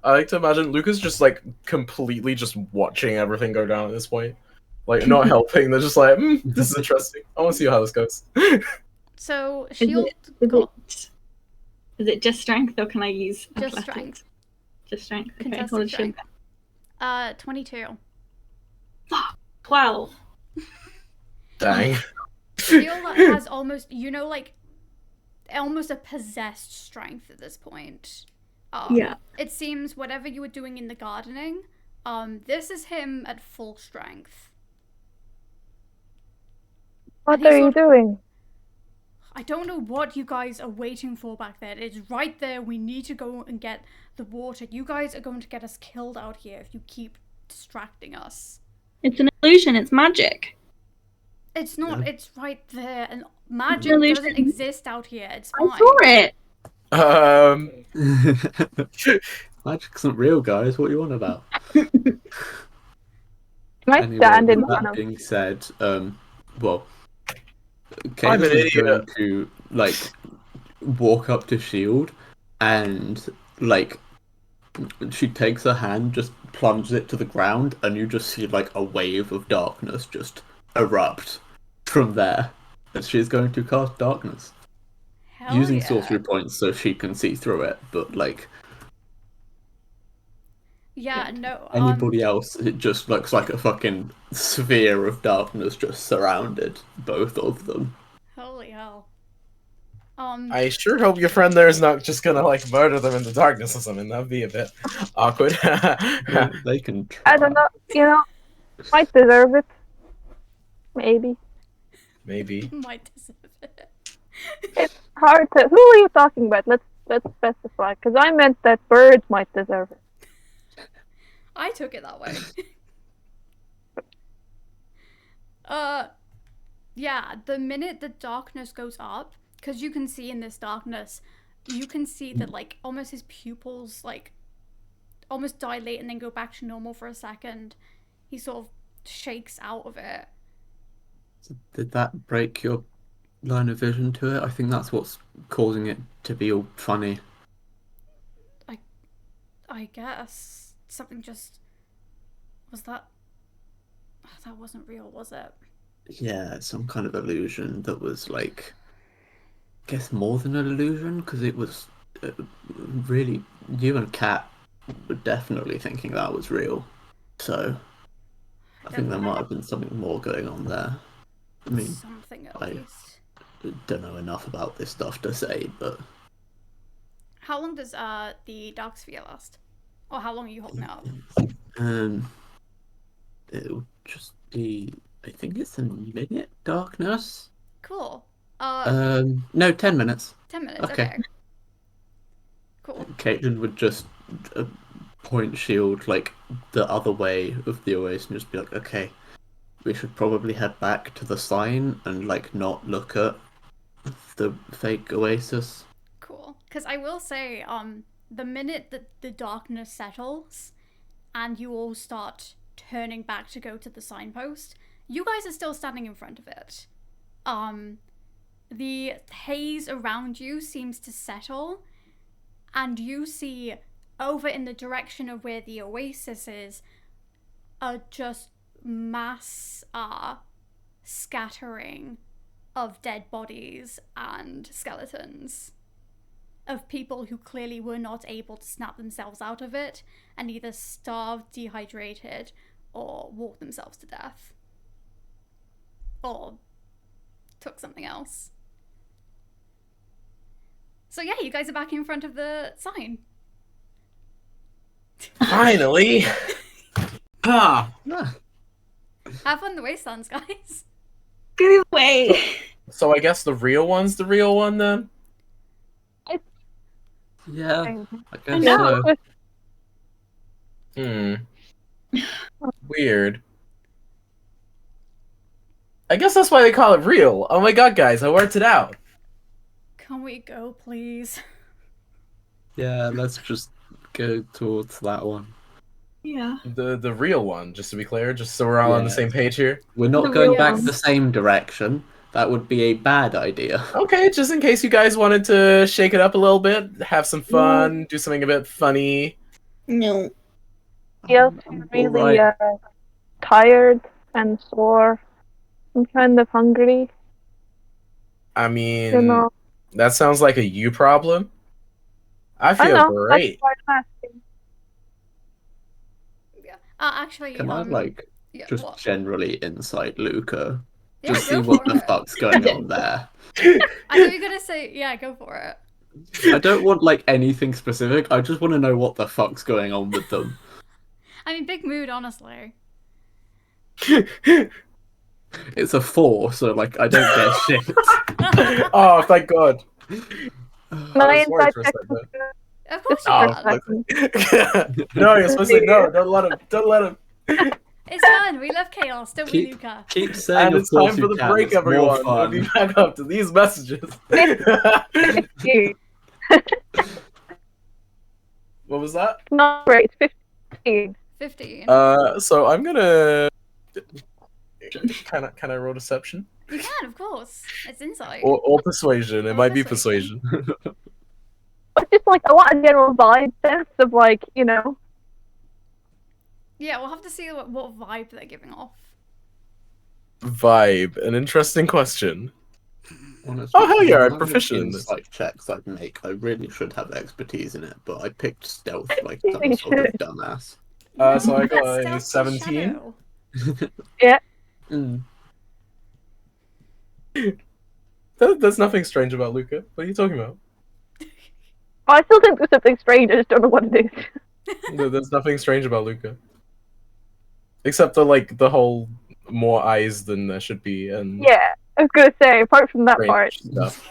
I like to imagine Luca's just like completely just watching everything go down at this point. Like not helping, they're just like, this is interesting. I want to see how this goes. So Shield is it just strength or can I use just athletics? strength? Just strength. Okay, Contested strength. 22. 12. Dang. Shield has almost, like almost a possessed strength at this point. Yeah. It seems whatever you were doing in the gardening, this is him at full strength. What are you doing? I don't know what you guys are waiting for back there. It's right there. We need to go and get the water. You guys are going to get us killed out here if you keep distracting us. It's an illusion. It's magic. It's not. Yeah. It's right there. And magic doesn't exist out here. It's fine. I saw it. Magic's not real, guys. What are you on about? Anyway, that being said, well, Kate is going to like walk up to Shield, and like she takes her hand, just plunges it to the ground, and you just see like a wave of darkness just erupt from there. And she's going to cast darkness. Using sorcery points so she can see through it, but like anybody else, it just looks like a fucking sphere of darkness just surrounded both of them. Holy hell. I sure hope your friend there is not just gonna like murder them in the darkness or something. That'd be a bit awkward. They can try. I don't know, might deserve it. Maybe. Might deserve it. It's hard to. Who are you talking about? Let's specify, because I meant that birds might deserve it. I took it that way. Yeah, the minute the darkness goes up, because you can see in this darkness, you can see that like almost his pupils like almost dilate and then go back to normal for a second. He sort of shakes out of it. So did that break your line of vision to it? I think that's what's causing it to be all funny. I guess something just was that. Oh, that wasn't real, was it? Yeah, some kind of illusion that was like, I guess more than an illusion, because it was really, you and Kat were definitely thinking that was real. So I think there might have been something more going on there. I mean, something at I least. don't know enough about this stuff to say, but How long does the dark sphere last? Or how long are you holding it up? It'll just be. I think it's a minute darkness. Cool. No, 10 minutes. 10 minutes. okay. Okay. Cool. Caitlin would just point shield like the other way of the Oasis and just be like, okay, we should probably head back to the sign and like not look at the fake Oasis. Cool. Because I will say, the minute that the darkness settles and you all start turning back to go to the signpost, you guys are still standing in front of it. The haze around you seems to settle, and you see over in the direction of where the Oasis is a just mass scattering of dead bodies and skeletons of people who clearly were not able to snap themselves out of it and either starved, dehydrated, or walked themselves to death. Or took something else. So yeah, you guys are back in front of the sign. Finally! Ah, Have fun in the Wastelands, guys. Get away! So I guess the real one's the real one then? Yeah, I guess know. so. Weird. I guess that's why they call it real. Oh my god, guys, I worked it out. Can we go, please? Yeah, let's just go towards that one. Yeah. The real one, just to be clear, just so we're all on the Yeah. same page here. We're not The going real back one. the same direction. That would be a bad idea. Okay, just in case you guys wanted to shake it up a little bit, have some fun, do something a bit funny. No. Feels I'm really alright. tired and sore. I'm kind of hungry. I mean, You know. that sounds like a you problem. I I feel know. great. That's why I'm asking. Yeah. Actually, Can I like yeah, just what? generally insight Luca? Yeah, Just go see what for the it. fuck's going on there. I thought you were gonna say, yeah, go for it. I don't want like anything specific. I just want to know what the fuck's going on with them. I mean, big mood, honestly. It's a 4, so like I don't get shit. Oh, thank god. My was worried inside for a check second. was good. Of course you Oh, can. no, you're supposed to no. Don't let him. Don't let him. It's fun. We love chaos, don't we, Keep- Luca? Keep saying And of it's time course for you the can. break, It's more everyone. We'll fun. be back up to these messages. You. What was that? Not great. 15. 15. So I'm gonna. Can I roll deception You can, of course. It's insight. or persuasion? It Or might be persuasion. persuasion. But just like I want a general vibe sense of like, you know. Yeah, we'll have to see what vibe they're giving off. Vibe. An interesting question. Honestly, Oh, hell yeah, the I'm amount of proficient in this. insight checks I'd make. I really should have expertise in it, but I picked stealth like You some sort of should. dumbass. So I got a Stealthy 17. shadow. Mm. There's nothing strange about Luca. What are you talking about? I still think there's something strange. I just don't know what it is. There's nothing strange about Luca. Except the whole more eyes than there should be and Yeah, I was gonna say. Apart from that strange part, stuff.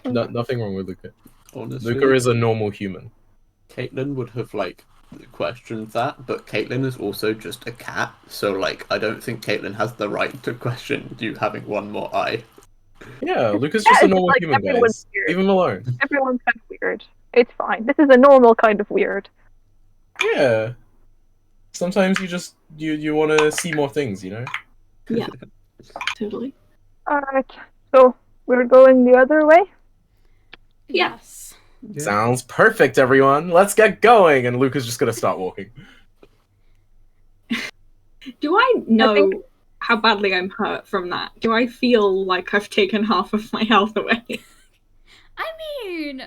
Nothing wrong with Luca. Honestly, Luca is a normal human. Caitlin would have like questioned that, but Caitlin is also just a cat, so like I don't think Caitlin has the right to question you having one more eye. Yeah, Luca's Yeah, just a it's normal like human, everyone's guys. weird. Leave him alone. everyone's kind of weird. It's fine. This is a normal kind of weird. Yeah. Sometimes you just you want to see more things, you know. Yeah. Totally. Alright, so we're going the other way? Yeah. Yes. Yeah. Sounds perfect, everyone. Let's get going. And Luca's just gonna start walking. Do I know think- how badly I'm hurt from that? Do I feel like I've taken half of my health away? I mean,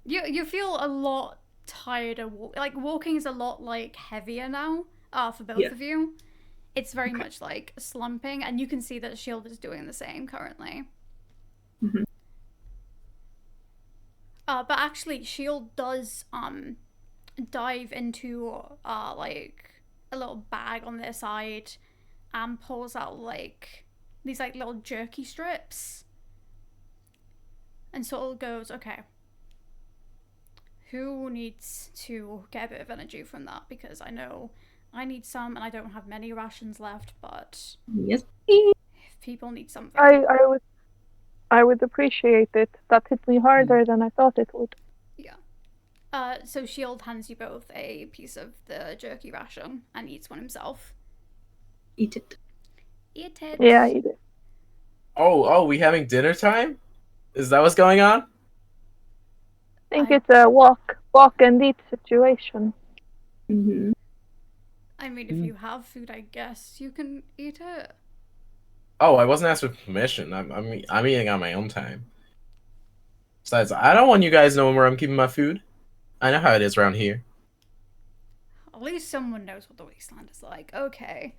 you feel a lot tighter. Like walking is a lot like heavier now. For both Yeah. of you, it's very Okay. much like slumping, and you can see that Shield is doing the same currently. But actually, Shield does dive into like a little bag on their side and pulls out like these like little jerky strips and sort of goes, okay, who needs to get a bit of energy from that? Because I know I need some and I don't have many rations left, but Yes. if people need something. I would appreciate it. That hit me harder than I thought it would. Yeah. So Shield hands you both a piece of the jerky ration and eats one himself. Eat it. Eat it. Yeah, eat it. Oh, we having dinner time? Is that what's going on? I think it's a walk and eat situation. Mm-hmm. I mean, if you have food, I guess you can eat it. Oh, I wasn't asked for permission. I'm eating on my own time. Besides, I don't want you guys knowing where I'm keeping my food. I know how it is around here. At least someone knows what the Wasteland is like. Okay.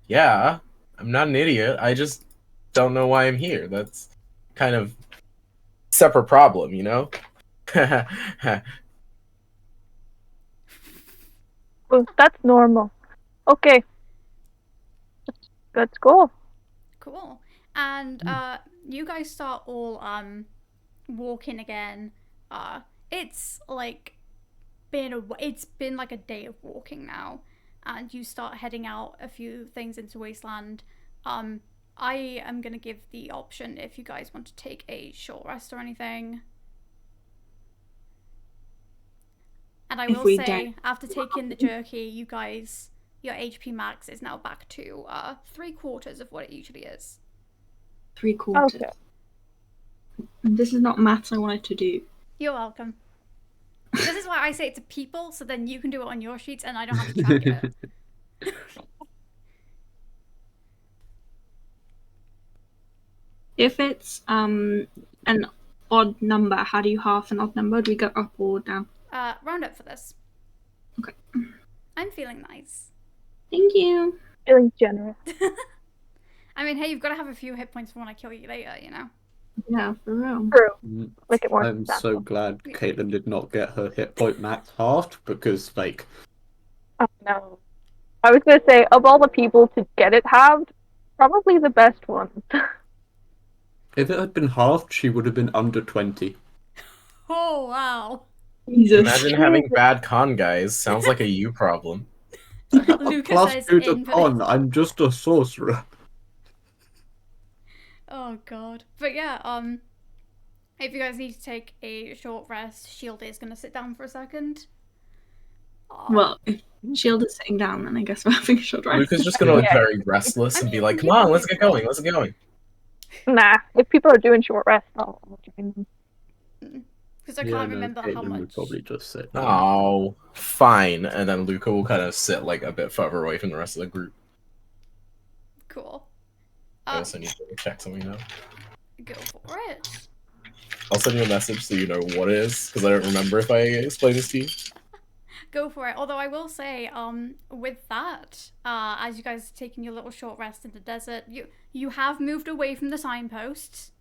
Yeah, I'm not an idiot. I just don't know why I'm here. That's kind of separate problem, you know? Well, that's normal. Okay. Let's go. Cool. And you guys start all walking again. It's like it's been like a day of walking now, and you start heading out a few things into Wasteland. I am gonna give the option if you guys want to take a short rest or anything. And I will say, after taking the jerky, you guys, your HP max is now back to 3/4 of what it usually is. 3/4. Okay. This is not maths I wanted to do. You're welcome. This is why I say it to people, so then you can do it on your sheets and I don't have to track it. If it's an odd number, how do you half an odd number? Do we go up or down? Round up for this. Okay. I'm feeling nice. Thank you. Feeling generous. I mean, hey, you've got to have a few hit points for when I kill you later, you know? Yeah, for real. True. Make it more I'm so substantial. glad Caitlin did not get her hit point max halved because, like, Oh, no. I was gonna say, of all the people to get it halved, probably the best one. if it had been halved, she would have been under 20. Oh, wow. Jesus. Imagine having bad con guys. Sounds like a you problem. Luca says +2 to in for con, this. I'm just a sorcerer. Oh, God. But yeah, if you guys need to take a short rest, Shield is going to sit down for a second. Well, if Shield is sitting down, then I guess we're having a short rest. Luca's just gonna look Yeah. very restless and be like, "Come you on, can let's do get going, let's get going." Nah, if people are doing short rest, I'll join them. Because I can't remember how Caitlin much. would probably just sit. Oh, fine. And then Luca will kind of sit like a bit further away from the rest of the group. Cool. I also need to check something now. Go for it. I'll send you a message so you know what it is, because I don't remember if I explained this to you. Go for it. Although I will say, with that, as you guys are taking your little short rest in the desert, you have moved away from the signposts.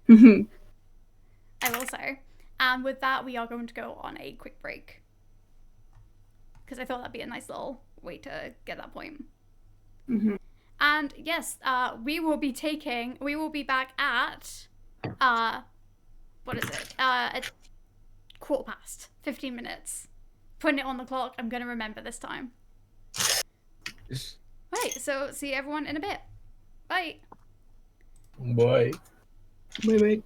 I will say. And with that, we are going to go on a quick break. Because I thought that'd be a nice little way to get that point. And yes, we will be back at, what is it? At 15:15. 15 minutes. Putting it on the clock. I'm going to remember this time. Right, so see everyone in a bit. Bye. Bye. Wait.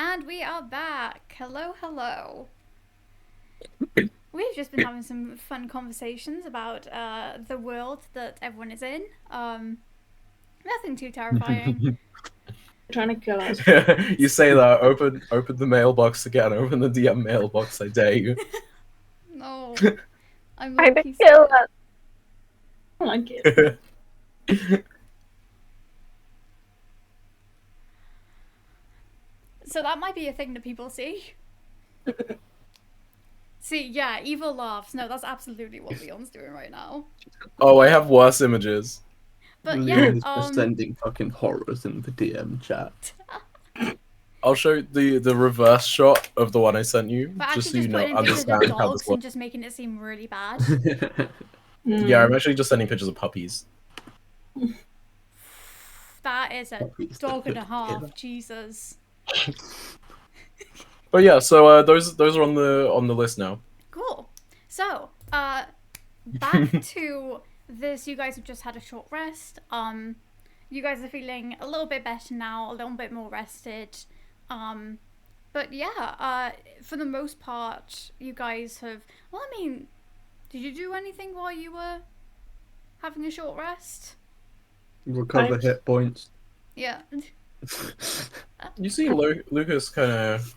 And we are back. Hello, hello. We've just been having some fun conversations about the world that everyone is in. Nothing too terrifying. Trying to kill us. You say that. Open the mailbox again. Open the DM mailbox. I dare you. No, I'm Trying to low-key kill scared. us. I like it. So that might be a thing that people see. See, yeah, evil laughs. No, that's absolutely what Leon's doing right now. Oh, I have worse images. But yeah, Leon is just sending fucking horrors in the DM chat. I'll show the reverse shot of the one I sent you, but just so actually you just know putting in pictures of understand how this dogs and works. just making it seem really bad. Yeah, I'm actually just sending pictures of puppies. That is a Puppies dog that and a could half. kill. Jesus. But yeah, so those are on the list now. Cool. So, back to this. You guys have just had a short rest. You guys are feeling a little bit better now, a little bit more rested. But yeah, for the most part, you guys have. Well, I mean, did you do anything while you were having a short rest? Recover Right. hit points. Yeah. You see Lucas kind of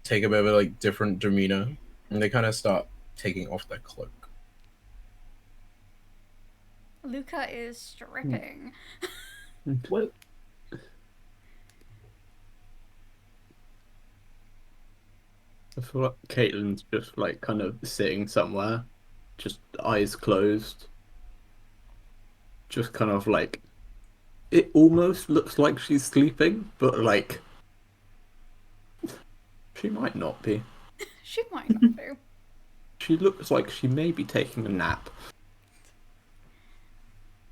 take a bit of a like different demeanor, and they kind of start taking off their cloak. Luca is stripping. Whoa. I feel like Caitlin's just like kind of sitting somewhere, just eyes closed. Just kind of like, it almost looks like she's sleeping, but like, she might not be. She might not be. She looks like she may be taking a nap.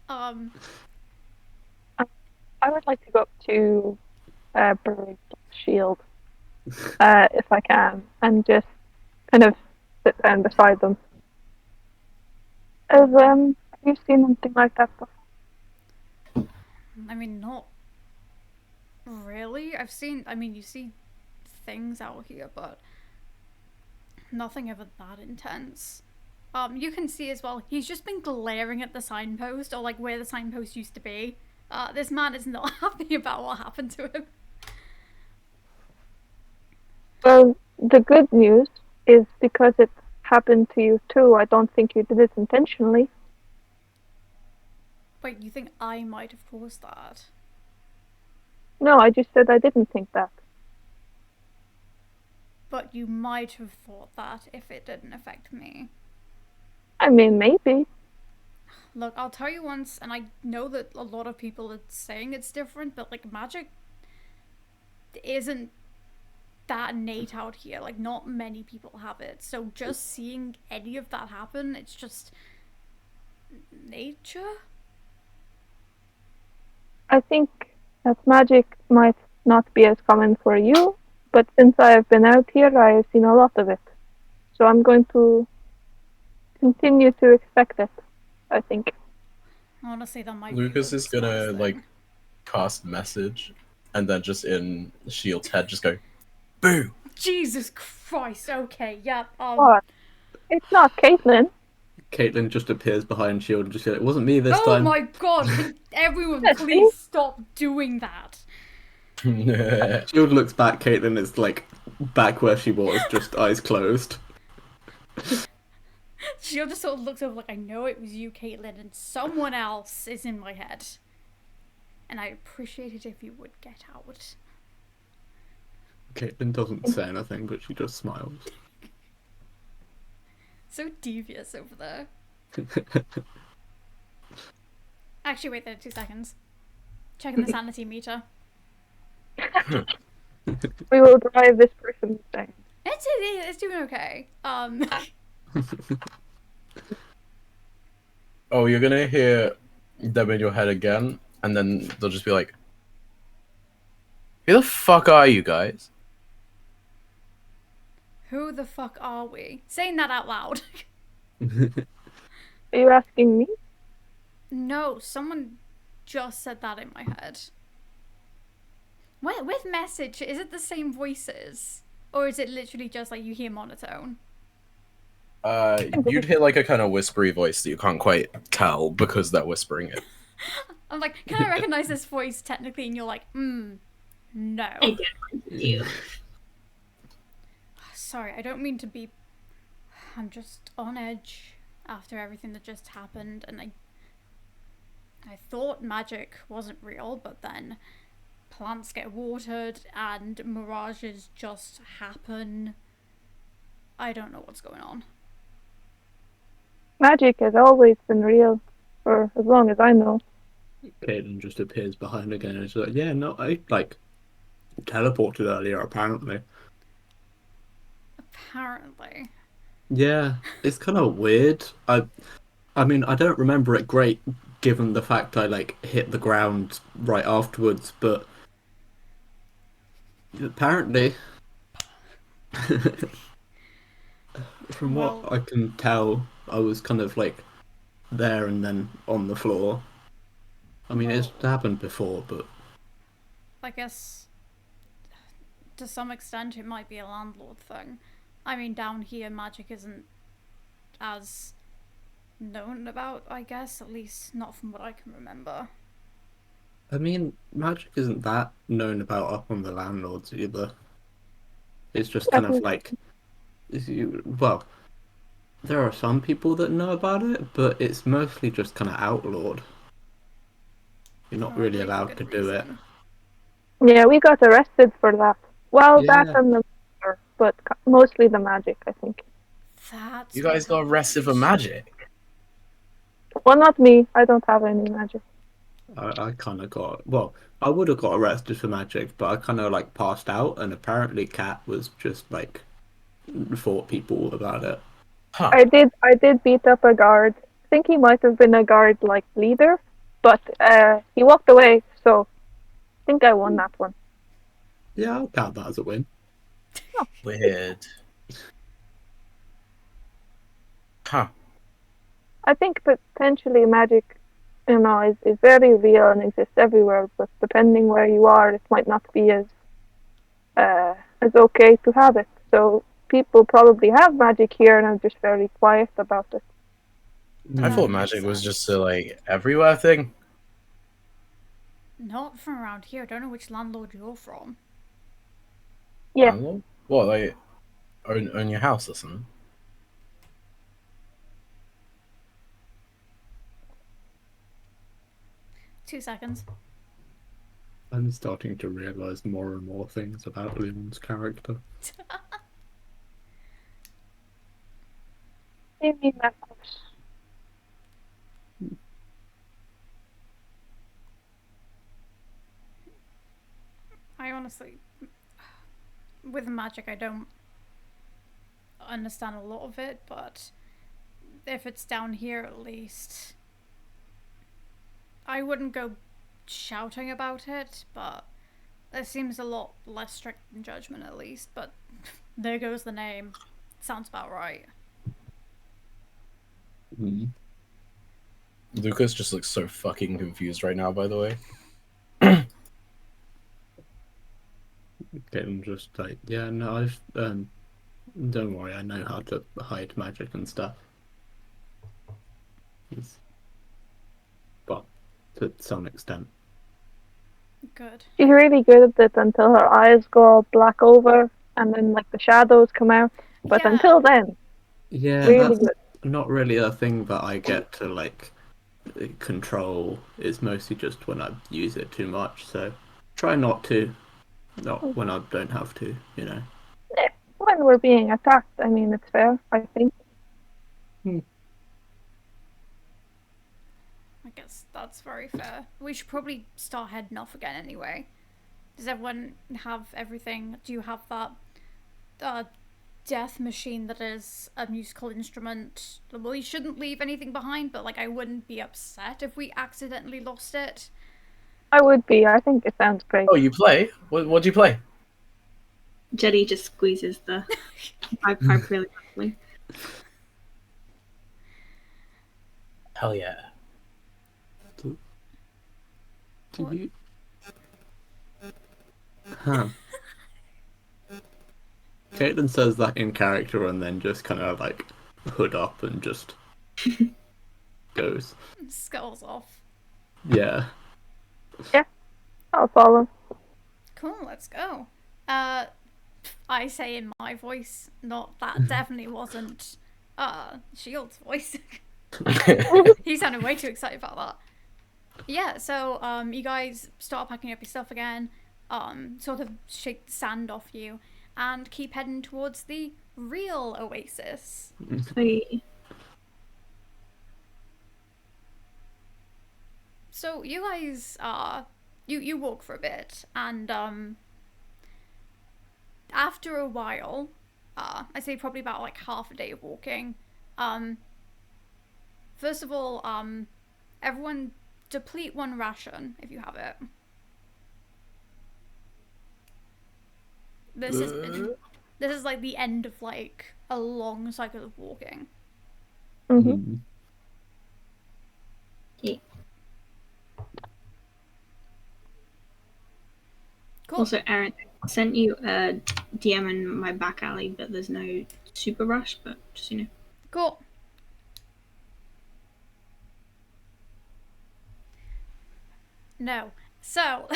I would like to go up to Bird's shield, if I can, and just kind of sit down beside them. Have you seen anything like that before? I mean, not really. You see things out here, but nothing ever that intense. You can see as well, he's just been glaring at the signpost, or like where the signpost used to be. This man is not happy about what happened to him. Well, the good news is because it happened to you too, I don't think you did it intentionally. Wait, you think I might have caused that? No, I just said I didn't think that. But you might have thought that if it didn't affect me. I mean, maybe. Look, I'll tell you once, and I know that a lot of people are saying it's different, but like magic isn't that innate out here. Like, not many people have it. So just seeing any of that happen, it's just nature. I think that magic might not be as common for you, but since I have been out here, I have seen a lot of it. So I'm going to continue to expect it, I think. Honestly, that might Lucas be is gonna thing. like cast message, and then just in Shield's head, just go, boo. Jesus Christ. Okay, yeah. What? It's not Caitlin. Caitlin just appears behind Shield and just says, "It wasn't me this Oh time." my god! Can everyone Yes, please stop doing that? Shield looks back. Caitlin is like back where she was, just eyes closed. She just sort of looks over like, I know it was you, Caitlin, and someone else is in my head. And I'd appreciate it if you would get out. Caitlin doesn't say anything, but she just smiles. So devious over there. Actually, wait there 2 seconds. Checking the sanity meter. We will drive this person insane. It's doing okay. Oh, you're gonna hear them in your head again, and then they'll just be like, who the fuck are you guys? Who the fuck are we? Saying that out loud. Are you asking me? No, someone just said that in my head. With message, is it the same voices? Or is it literally just like you hear monotone? You'd hear like a kind of whispery voice that you can't quite tell because they're whispering it. I'm like, can I recognize this voice technically? And you're like, no. I don't you. Sorry, I don't mean to be... I'm just on edge after everything that just happened, and I thought magic wasn't real, but then plants get watered and mirages just happen. I don't know what's going on. Magic has always been real for as long as I know. Caitlin just appears behind again and she's like, yeah, no, I like teleported earlier apparently. Apparently. Yeah, it's kind of weird. I mean, I don't remember it great given the fact I like hit the ground right afterwards, but apparently from what Well, I can tell, I was kind of like there and then on the floor. I mean, it's happened before, but I guess to some extent it might be a landlord thing. I mean, down here magic isn't as known about, I guess, at least not from what I can remember. I mean, magic isn't that known about up on the landlords either. It's just kind of like, well, there are some people that know about it, but it's mostly just kind of outlawed. You're not really Probably for allowed to good do it. reason. Yeah, we got arrested for that. Well, that Yeah. and the murder, but mostly the magic, I think. That's You guys what got arrested for happened. magic. Well, not me. I don't have any magic. I kind of got, well, I would have got arrested for magic, but I kind of like passed out, and apparently Cat was just like fought people about it. Huh. I did beat up a guard. I think he might have been a guard like leader, but he walked away, so I think I won that one. Yeah, I'll count that as a win. Weird. Huh. I think potentially magic, is very real and exists everywhere, but depending where you are, it might not be as okay to have it. So people probably have magic here and are just very quiet about it. I That thought makes magic was sense. just a like everywhere thing. Not from around here. I don't know which landlord you're from. Yeah. Landlord? What, like own your house or something? Two seconds. I'm starting to realize more and more things about Lynn's character. Maybe Marcos. I honestly, with magic, I don't understand a lot of it, but if it's down here at least, I wouldn't go shouting about it, but it seems a lot less strict than judgment at least, but there goes the name. Sounds about right. Mm. Lucas just looks so fucking confused right now, by the way. Getting just like, yeah, no, I've don't worry, I know how to hide magic and stuff. But to some extent. Good. She's really good at it until her eyes go all black over and then like the shadows come out. But Yeah. until then, Yeah, really that's good. not really a thing that I get to like control. It's mostly just when I use it too much. So try not to. Not when I don't have to, you know. Yeah. When we're being attacked, I mean, it's fair, I think. I guess that's very fair. We should probably start heading off again anyway. Does everyone have everything? Do you have that death machine that is a musical instrument? Well, you shouldn't leave anything behind, but like I wouldn't be upset if we accidentally lost it. I would be. I think it sounds great. Oh, you play? What do you play? Jetty just squeezes the pipe really quickly. Hell yeah. Do you? Huh. Caitlin says that in character and then just kind of like hood up and just goes. Scuttles off. Yeah. I'll follow. Cool, let's go. I say in my voice, not that definitely wasn't Shield's voice. He sounded way too excited about that. Yeah, so you guys start packing up your stuff again, sort of shake the sand off you, and keep heading towards the real Oasis. Sweet. So you guys you walk for a bit, and after a while, I say probably about like half a day of walking, first of all, everyone deplete one ration if you have it. This is like the end of like a long cycle of walking. Mm-hmm. Yeah. Cool. Also, Erin, I sent you a DM in my back alley, but there's no super rush, but just, you know. Cool. No. So,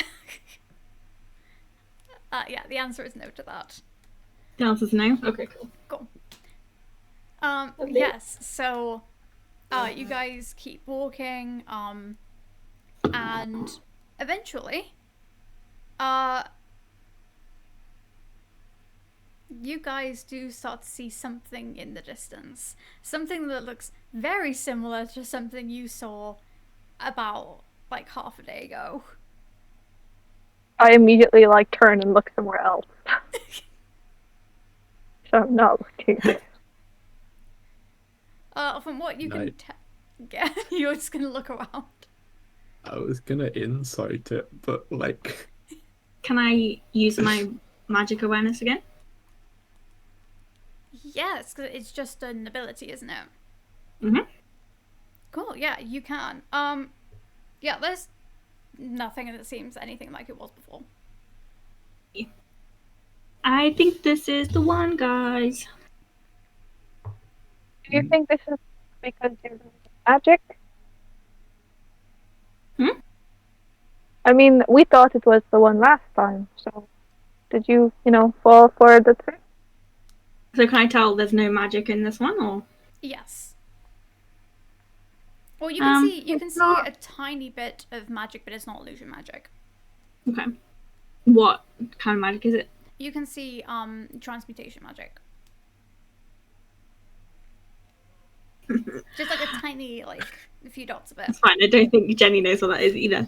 yeah, the answer is no to that. The answer's no? Okay, cool. Cool. Okay. Yes, so, you guys keep walking, and eventually, you guys do start to see something in the distance. Something that looks very similar to something you saw about, like, half a day ago. I immediately like turn and look somewhere else. So I'm not looking. From what you No. can yeah, you're just gonna look around. I was gonna insight it, but like. Can I use my magic awareness again? Yes, because it's just an ability, isn't it? Mhm. Cool, yeah, you can. Yeah, there's nothing that seems anything like it was before. I think this is the one, guys. Do you think this is because you're doing magic? I mean, we thought it was the one last time, so did you, fall for the trick? So can I tell there's no magic in this one, or? Yes. Well, you can see it's not- a tiny bit of magic, but it's not illusion magic. Okay. What kind of magic is it? You can see transmutation magic. Just like a tiny, like a few dots of it. It's fine. I don't think Jenny knows what that is either.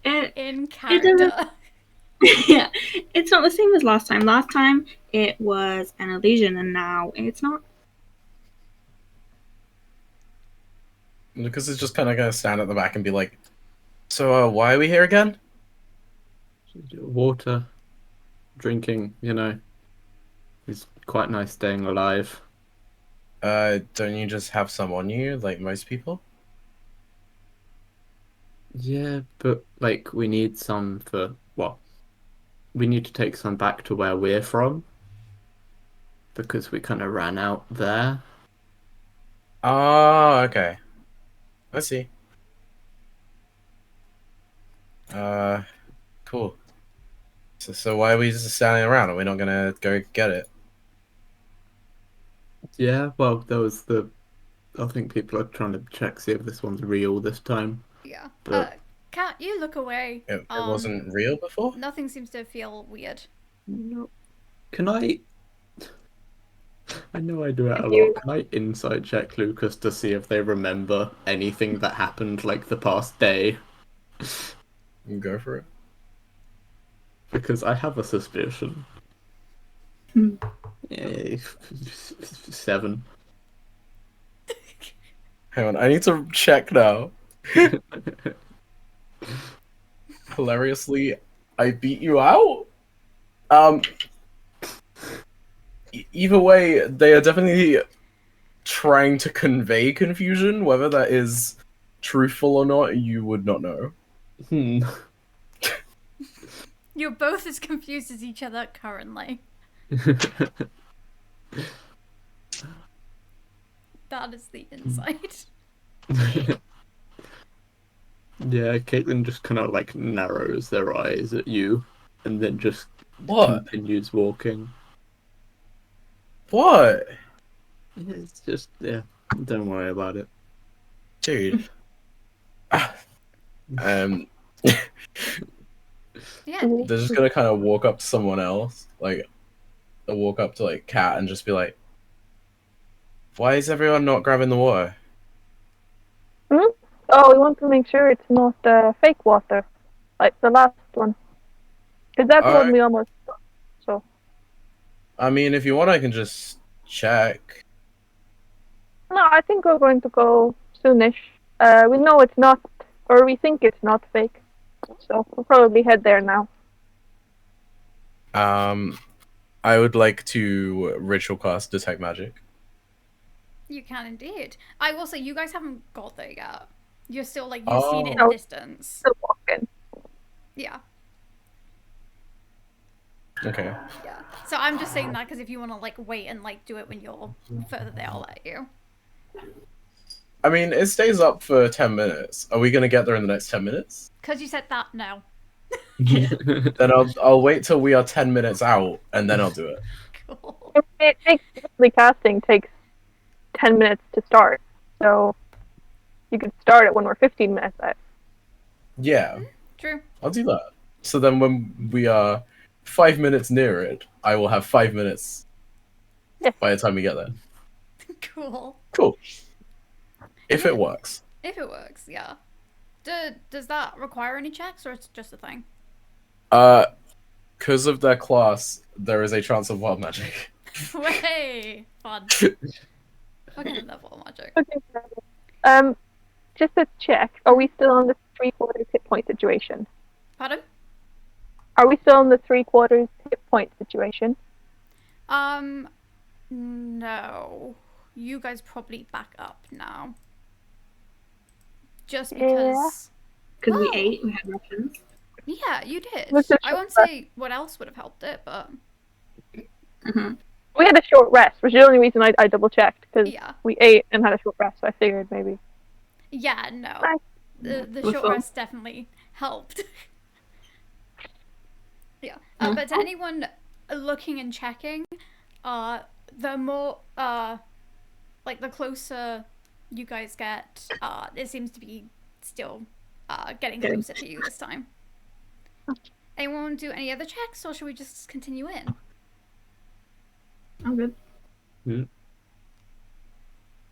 In character. Yeah, it's not the same as last time. Last time it was an illusion, and now it's not. Lucas is just kind of gonna stand at the back and be like, "So, why are we here again?" Water, drinking, It's quite nice staying alive. Don't you just have some on you, like most people? Yeah, but like we need some for we need to take some back to where we're from because we kind of ran out there. Oh, okay. I see. Cool. So why are we just standing around? Are we not gonna go get it? Yeah, well, there was I think people are trying to check see if this one's real this time. Yeah. But Kat, you look away. It wasn't real before? Nothing seems to feel weird. no. Can I know I do it a If you- lot. Can I insight check Lucas to see if they remember anything that happened like the past day? Go for it. Because I have a suspicion. Hmm. 7. Hang on, I need to check now. Hilariously, I beat you out. Either way, they are definitely trying to convey confusion. Whether that is truthful or not, you would not know. You're both as confused as each other currently. That is the insight. Yeah, Caitlin just kind of like narrows their eyes at you, and then just What? continues walking. What? It's just don't worry about it. Dude. Yeah. They're just gonna kind of walk up to someone else, like, they'll walk up to like Kat and just be like, "Why is everyone not grabbing the water?" Oh, we want to make sure it's not fake water, like the last one. Because that's the one Alright. we almost got. So. I mean, if you want, I can just check. No, I think we're going to go soonish. We know it's not, or we think it's not fake. So we'll probably head there now. I would like to ritual cast detect magic. You can indeed. I will say, you guys haven't got there yet. You're still like, you've seen it in the Oh. distance. Still walking. Yeah. Okay. Yeah. So I'm just saying that because if you want to like wait and like do it when you're further there, I'll let you. I mean, it stays up for 10 minutes. Are we gonna get there in the next 10 minutes? Because you said that, no. Then I'll wait till we are 10 minutes out, and then I'll do it. Cool. It takes the casting takes 10 minutes to start, so you could start it when we're 15 minutes out. Yeah, True. I'll do that. So then when we are 5 minutes near it, I will have 5 minutes by the time we get there. Cool. Cool. If Yeah. it works. If it works, yeah. Does that require any checks, or it's just a thing? Because of their class, there is a chance of wild magic. Way fun. What kind of level magic? Okay. Just to check, are we still on the 3/4 hit point situation? Pardon? Are we still on the 3/4 hit point situation? No. You guys probably back up now. Just Yeah. because. Because we Oh. ate, we had rations. Yeah, you did. Let's just I won't short say what else would have helped it, but Mm-hmm. We had a short rest, which is the only reason I double checked, because yeah. we ate and had a short rest, so I figured maybe. Yeah, no. Nice. The We're short full. rest definitely helped. Yeah. But to anyone looking and checking, the more, like the closer you guys get, it seems to be still getting Good. closer to you this time. Anyone want to do any other checks, or should we just continue in? I'm good.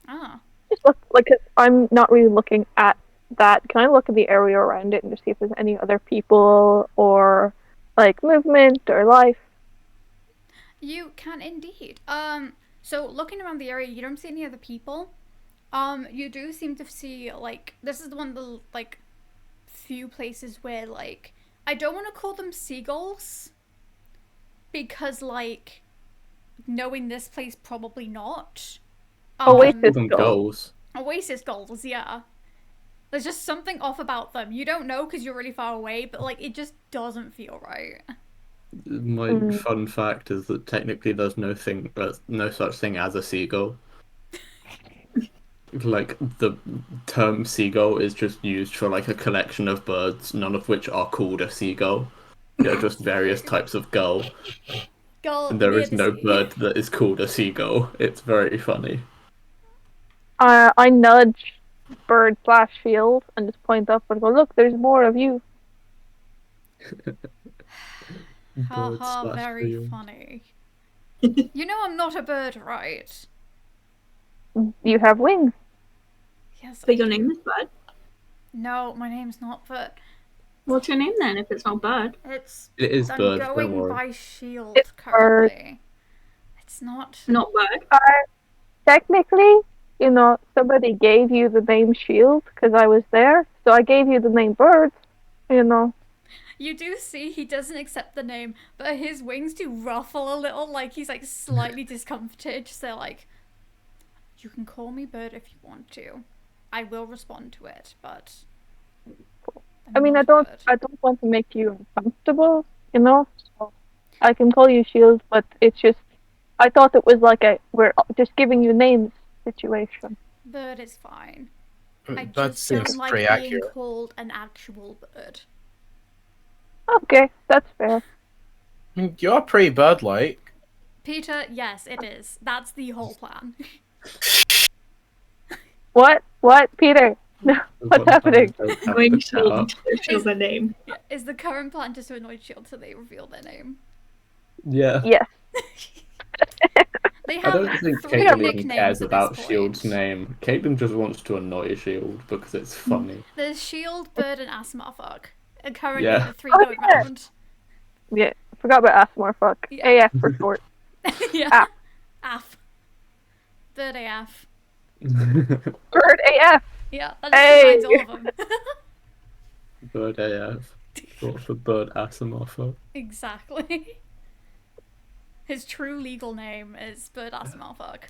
Ah. Just look, like, 'cause I'm not really looking at that. Can I look at the area around it and just see if there's any other people or, like, movement or life? You can indeed. So looking around the area, you don't see any other people. You do seem to see, like, this is one of the, like, few places where, like, I don't want to call them seagulls, because, like, knowing this place, probably not. Oasis Them gulls. goals. Oasis gulls, yeah. There's just something off about them. You don't know because you're really far away, but, like, it just doesn't feel right. My fun fact is that technically there's no such thing as a seagull. Like, the term seagull is just used for, like, a collection of birds, none of which are called a seagull. They're just various types of gull, Gull and there near is the no sea. bird that is called a seagull. It's very funny. I nudge bird/field and just point up and go, look, there's more of you. Haha, Bird/field. very funny. You know I'm not a bird, right? You have wings. Yes. But your name is Bud. No, my name's not Bird. What's your name then if it's not Bud? It's It is I'm bird, don't going worry. by Shield It's Bird. currently. It's not. Not Bud. Technically, you know, somebody gave you the name Shield because I was there, so I gave you the name Bird, you know. You do see he doesn't accept the name, but his wings do ruffle a little, like he's like slightly discomforted. So like, you can call me Bird if you want to. I will respond to it, but I mean, I not don't bird. want to make you uncomfortable, you know. So I can call you Shield, but it's just I thought it was like we're just giving you names situation. Bird is fine. I That just seems don't like pretty being accurate. called an actual bird. Okay, that's fair. I mean, you are pretty bird-like. Peter, yes, it is. That's the whole plan. What, Peter? No, what's happening? Going to show the name. Yeah, is the current plan just to annoy Shield till they reveal their name? Yeah. Yes. They I have don't think 3 Caitlin even nicknames cares at about this point. Shield's name. Caitlin just wants to annoy Shield because it's funny. There's Shield, Bird, and Asmarfuck. And currently Yeah. the 3 Oh, going yeah. round. Yeah, I forgot about Asmore. Fuck. Yeah. AF for short. Yeah. Ah. AF. Bird AF. Bird AF. Yeah, that just combines all of them. Bird AF. Short for Bird Asimov. Exactly. His true legal name is Bird Asmarfuck.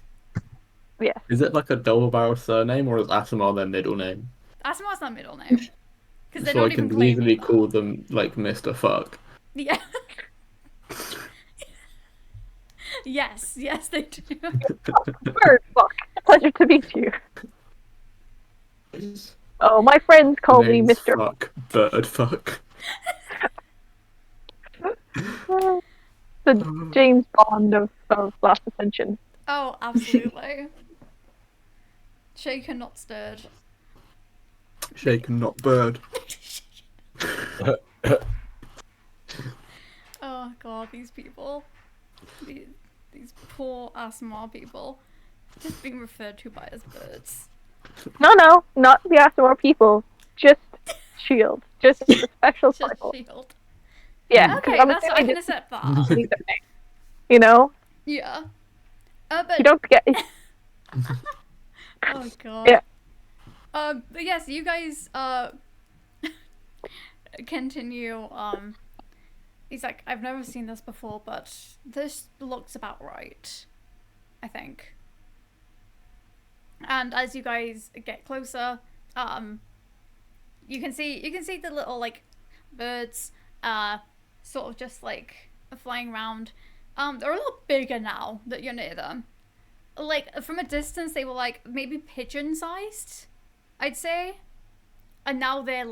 Yeah. Is it like a double barrel surname or is Asimov their middle name? Asmar's not middle name. Because they're So I not even can claiming legally that. call them like Mr. Fuck. Yeah. Yes, they do. Bird. Fuck. Pleasure to meet you. Oh, my friends call me Name's Mr. Fuck. Bird Fuck. The James Bond of Last Ascension. Oh, absolutely. Shaken, not stirred. Shaken, not bird. Oh god, these people. These poor Asmar people. Just being referred to by as birds. No, not the Asmore people. Just Shield. Just a special Just cycle. Shield. Yeah. Okay, I'm that's I assuming can just accept that. leave their name. You know? Yeah. But You don't get. oh god. Yeah. But yes, you guys continue. He's like, I've never seen this before, but this looks about right, I think. And as you guys get closer, you can see the little like birds, sort of just like flying around. They're a lot bigger now that you're near them. Like from a distance, they were like maybe pigeon-sized, I'd say, and now they're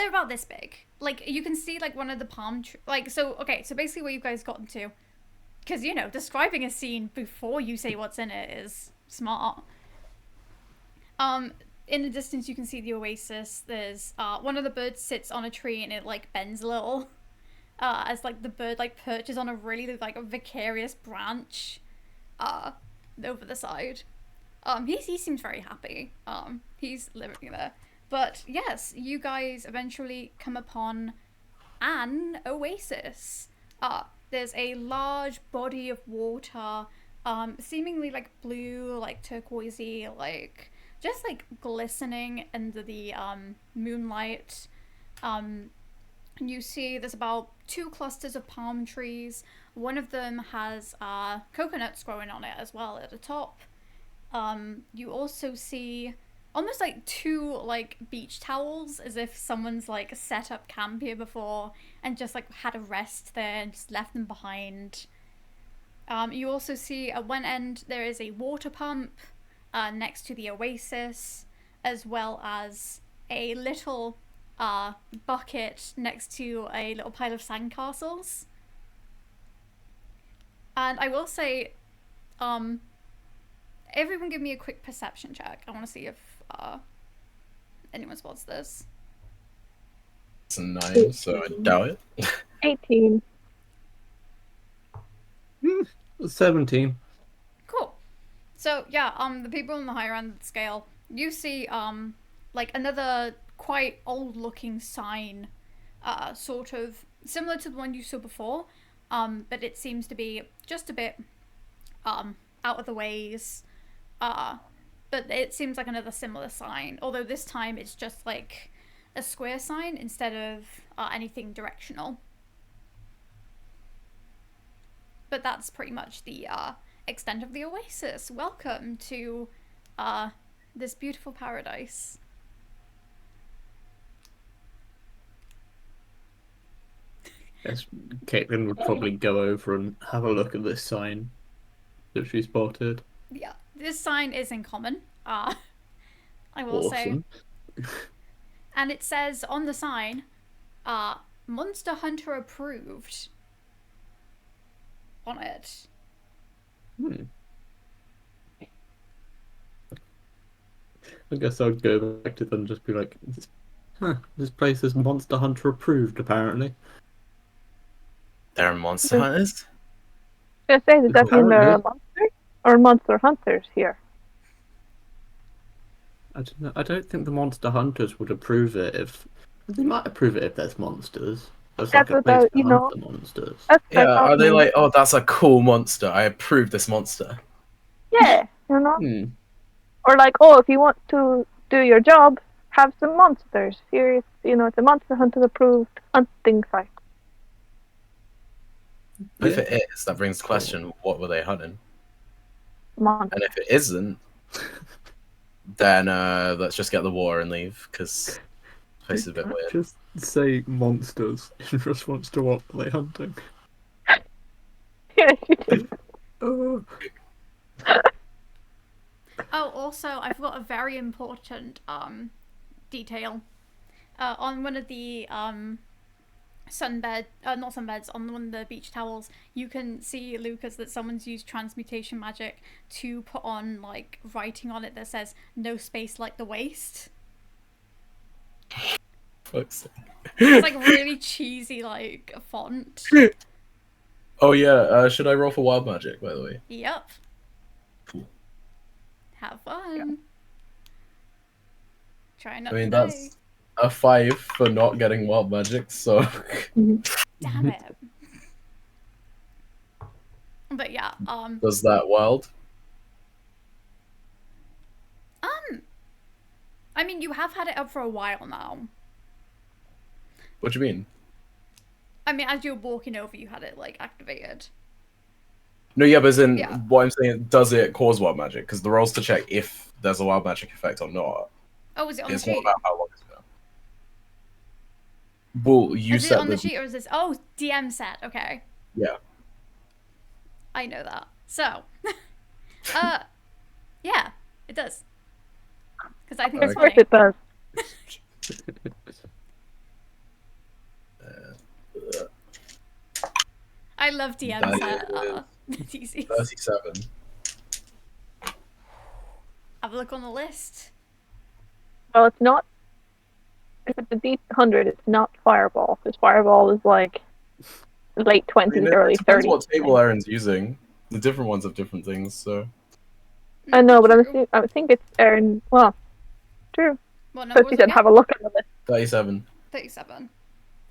about this big. Like you can see like one of the palm so basically where you guys got into, because you know describing a scene before you say what's in it is smart. In the distance you can see the Oasis. There's one of the birds sits on a tree and it like bends a little, as like the bird like perches on a really like a vicarious branch, over the side. He seems very happy. He's living there. But yes, you guys eventually come upon an oasis. There's a large body of water, seemingly like blue, like turquoisey, like just like glistening under the moonlight. You see there's about 2 clusters of palm trees. One of them has coconuts growing on it as well at the top. You also see almost like 2 like beach towels, as if someone's like set up camp here before and just like had a rest there and just left them behind. You also see at one end there is a water pump next to the oasis, as well as a little bucket next to a little pile of sandcastles. And I will say, everyone give me a quick perception check. I want to see if anyone spots this. It's a 9, so I doubt it. 18. 17. Cool. So yeah, the people on the higher end of the scale, you see like another quite old looking sign, sort of similar to the one you saw before, but it seems to be just a bit out of the ways, but it seems like another similar sign, although this time it's just like a square sign instead of anything directional. But that's pretty much the extent of the oasis. Welcome to this beautiful paradise. Yes, Caitlin would probably go over and have a look at this sign that she spotted. Yeah, this sign is in common. I will say. Awesome. And it says on the sign, Monster Hunter approved on it. I guess I'd go back to them and just be like, this place is Monster Hunter approved, apparently. They're monster hunters? I say, does that mean there are monsters or monster hunters here? I don't know. I don't think the Monster Hunters would approve it if... They might approve it if there's monsters. There's like a place to hunt the monsters. Yeah, are they like, oh, that's a cool monster, I approve this monster? Yeah, you know? Or like, oh, if you want to do your job, have some monsters. Here, it's a Monster Hunter approved hunting site. If it is, that brings the question, what were they hunting? Monsters. And if it isn't, then let's just get the water and leave, because the place is a bit weird. Just say monsters in response to what are they hunting. Yeah, you do. Oh, also, I forgot a very important detail. On one of the not sunbeds, on one of the beach towels, you can see, Lucas, that someone's used transmutation magic to put on, like, writing on it that says, no space like the waste. Fuck's sake. It's, like, really cheesy, like, font. Oh yeah, should I roll for wild magic, by the way? Yep. Cool. Have fun. Try not I mean, to die. that's a 5 for not getting wild magic, so... Damn it. But yeah, Does that wild? I mean, you have had it up for a while now. What do you mean? I mean, as you were walking over, you had it, like, activated. No, yeah, but as in, Yeah. what I'm saying, does it cause wild magic? Because the rolls to check if there's a wild magic effect or not. Oh, is it on the It's more sheet? about how long it's been. Well, you Is it said on the that... sheet, or is this... Oh, DM set, okay. Yeah. I know that. So, yeah, it does. Because I think it's Of course funny. it does. I love DM That set. is TCs. 37. Have a look on the list. Well, it's not. If it's a D100, it's not Fireball, because Fireball is like late 20s, I mean, early it depends 30s. what table Erin's using. The different ones have different things, so... I know, but I think it's Erin. Well, true. What So number she was it said, have a look on the list. 37. 37.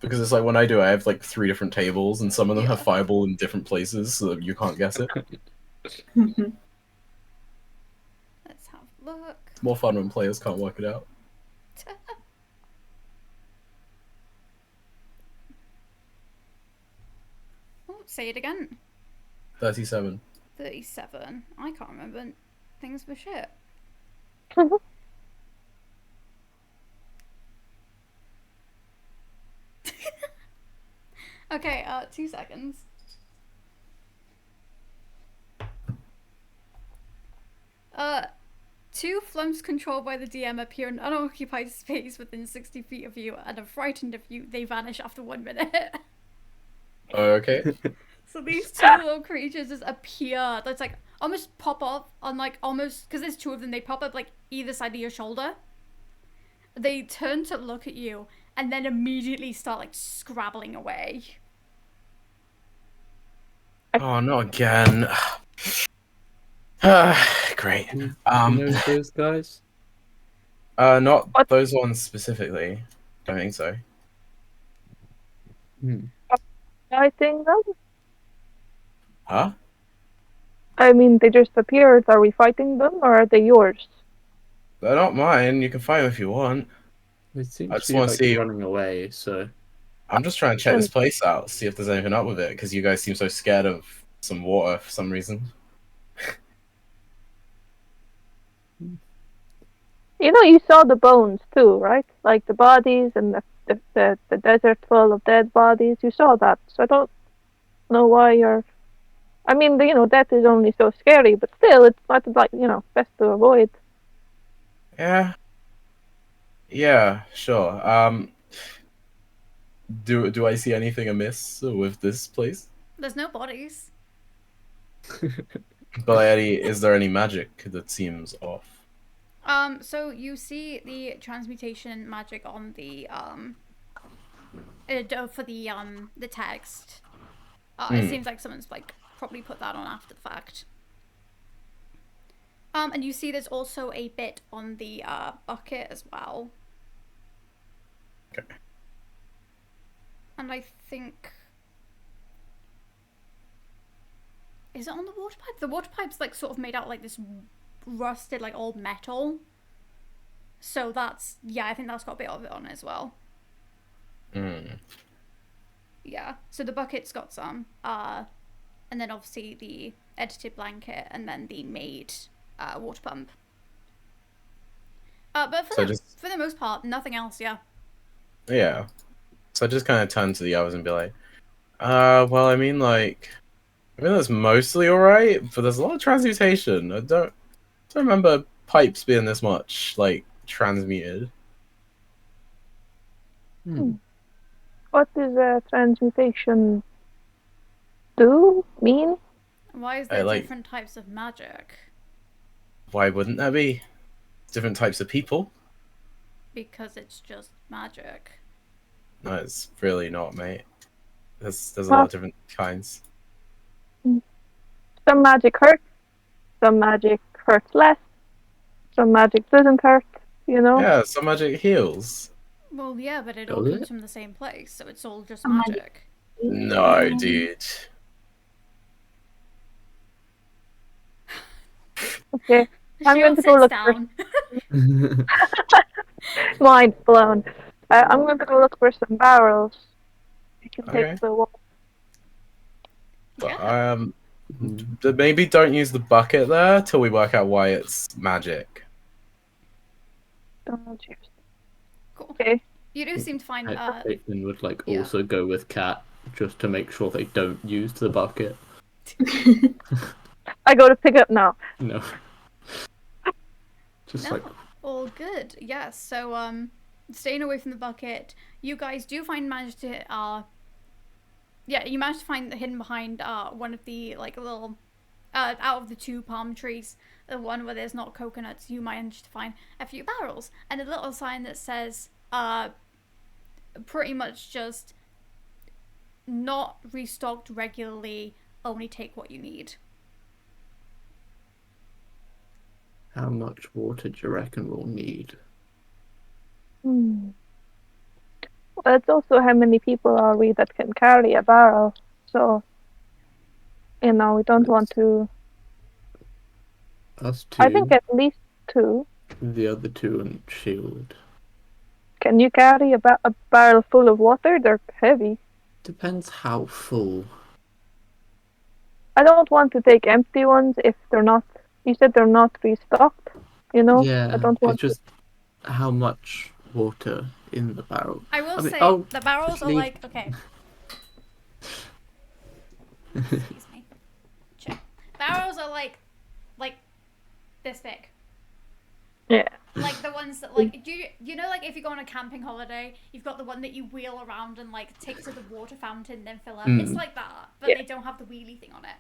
Because it's like when I do, I have like 3 different tables, and some of them have Yeah. Fireball in different places, so that you can't guess it. Let's have a look. It's more fun when players can't work it out. Oh, say it again. 37. 37. I can't remember things for shit. Okay, 2 seconds. Two flumps controlled by the DM appear in unoccupied space within 60 feet of you, and are frightened of you. They vanish after 1 minute. Okay. So these two little creatures just appear. That's like almost pop up on like almost because there's 2 of them. They pop up like either side of your shoulder. They turn to look at you and then immediately start like scrabbling away. Oh, not again. Great. You know those guys? Not What? those ones specifically. Don't think so. I think that. Huh? I mean, they just appeared. Are we fighting them, or are they yours? They're not mine. You can find them if you want. They seem I to just be wanna like see- running away, so... I'm just trying to check this place out, see if there's anything up with it, because you guys seem so scared of some water for some reason. You know, you saw the bones too, right? Like the bodies and the the desert full of dead bodies. You saw that, so I don't know why you're. I mean, death is only so scary, but still, it's not like best to avoid. Yeah. Yeah, sure. Do I see anything amiss with this place? There's no bodies. But is there any magic that seems off? So you see the transmutation magic on the for the text. It seems like someone's like probably put that on after the fact. And you see there's also a bit on the bucket as well. Okay. And I think, is it on the water pipe? The water pipe's like sort of made out like this rusted like old metal. So that's, yeah, I think that's got a bit of it on it as well. Yeah, so the bucket's got some, and then obviously the edited blanket, and then the made water pump. But for the most part, nothing else, yeah. Yeah. So I just kind of turn to the others and be like, well, I mean, that's mostly alright, but there's a lot of transmutation. I don't remember pipes being this much, like, transmuted. What does transmutation mean? Why is there different types of magic? Why wouldn't there be? Different types of people? Because it's just magic. No, it's really not, mate. There's a lot of different kinds. Some magic hurts. Some magic hurts less. Some magic doesn't hurt, Yeah, some magic heals. Well, yeah, but it all comes from the same place, so it's all just Some magic. No, dude. Okay. I'm going to go look down. Mind blown. I'm going to go look for some barrels. You can take the wall. Yeah. Maybe don't use the bucket there till we work out why it's magic. Don't cheers. Cool. Okay. You do seem to find. Caitlin would also go with Cat just to make sure they don't use the bucket. I go to pick up now. No. Just all good. Yes. So staying away from the bucket, you guys do manage to you managed to find hidden behind one of the little out of the two palm trees, the one where there's not coconuts, you managed to find a few barrels and a little sign that says pretty much just not restocked regularly, only take what you need. How much water do you reckon we'll need? Well, it's also how many people are we that can carry a barrel. So, we don't want to... Us two. I think at least 2. The other 2 and Shield. Can you carry a barrel full of water? They're heavy. Depends how full. I don't want to take empty ones if they're not... You said they're not restocked, Yeah, I don't want it's just how much water in the barrel. I will say the barrels are like, okay. Excuse me. Check. Barrels are like this big. Yeah. Like the ones that you know if you go on a camping holiday, you've got the one that you wheel around and take to the water fountain, then fill up. It's like that, but they don't have the wheelie thing on it.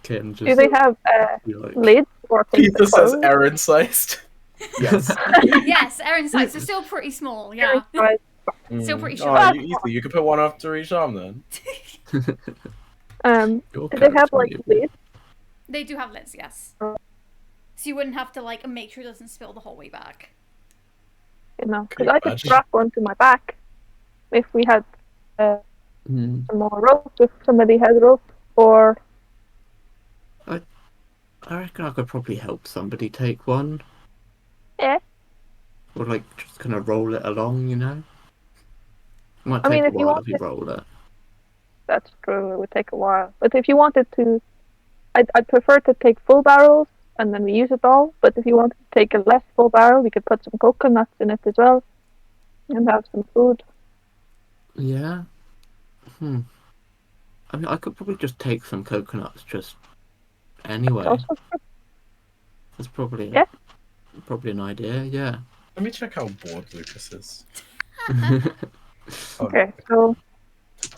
Okay, and just do they have lids or Peter says Erin sized. Yes. Yes, Erin's size. They're still pretty small. Yeah. Still pretty short. Oh, you could put one after each arm then. Do they have lids? They do have lids, yes. So you wouldn't have to make sure it doesn't spill the whole way back. Because I could strap one to my back if we had some more rope. If somebody had rope, or I reckon I could probably help somebody take one. Yeah. Or just kind of roll it along, It might take a while if you roll it. That's true. It would take a while. But if you wanted to, I'd prefer to take full barrels and then we use it all. But if you wanted to take a less full barrel, we could put some coconuts in it as well. And have some food. Yeah. I mean, I could probably just take some coconuts just anyway. Also, That's probably Yeah. probably an idea. Yeah. Let me check how bored Lucas is. okay, so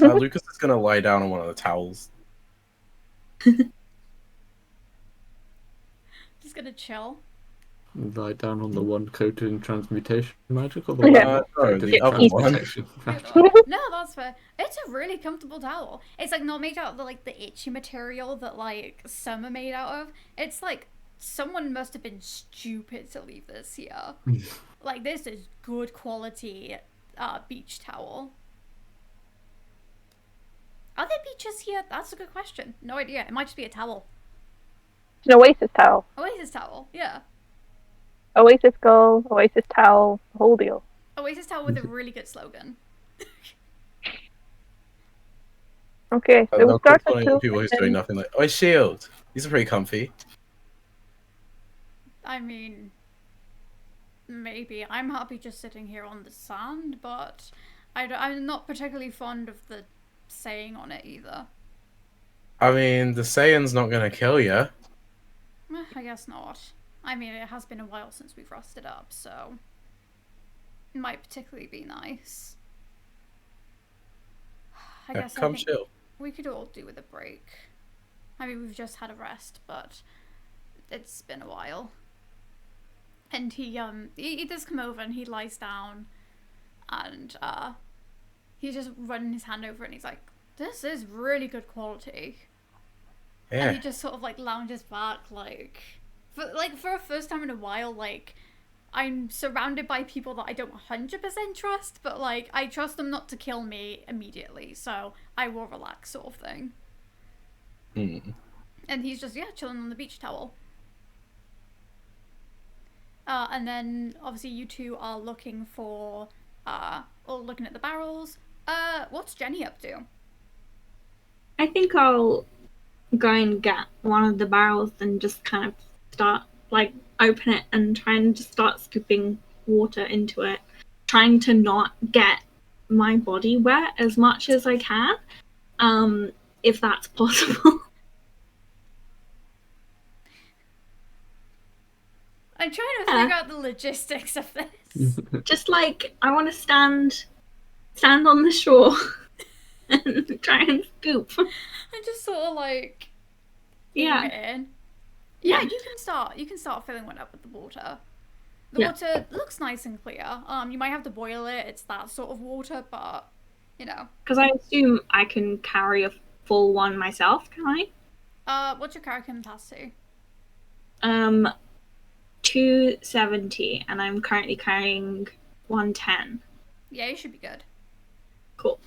Lucas is gonna lie down on one of the towels. Just gonna chill. Lie down on the one coating transmutation magic or the Yeah. one No, coating the other one. transmutation The magic? other one. No, that's fair. It's a really comfortable towel. It's like not made out of the like the itchy material that like some are made out of. It's like someone must have been stupid to leave this here. Like this is good quality beach towel. Are there beaches here? That's a good question. No idea. It might just be a towel. it's an Oasis towel. Oasis towel, yeah. Oasis skull, Oasis towel, the whole deal. Oasis towel with a really good slogan. Okay, so we They'll start keep at calling 2. people who's and doing then- nothing like, oh, shield. These are pretty comfy. I mean, maybe. I'm happy just sitting here on the sand, but I'm not particularly fond of the saying on it either. I mean, the Saiyan's not gonna kill you. I guess not. I mean, it has been a while since we've rusted up, so it might particularly be nice. I guess I Come think chill. we could all do with a break. I mean, we've just had a rest, but it's been a while. And he does come over and he lies down, and he's just running his hand over it and he's like, "This is really good quality." Yeah. And he just sort of like lounges back, for a first time in a while, like I'm surrounded by people that I don't 100% trust, but like I trust them not to kill me immediately, so I will relax, sort of thing. And he's just chilling on the beach towel. And then obviously you two are looking for or looking at the barrels. What's Jenny up to? I think I'll go and get one of the barrels and just kind of start, like, open it and try and just start scooping water into it, trying to not get my body wet as much as I can, if that's possible. I'm trying to figure out the logistics of this. Just like I want to stand on the shore and try and scoop. I'm just sort of like Yeah. it in. Yeah, you can start filling one up with the water. The water looks nice and clear. You might have to boil it. It's that sort of water, but you know. Because I assume I can carry a full one myself, can I? What's your carry capacity? 270, and I'm currently carrying 110. Yeah, you should be good. Cool.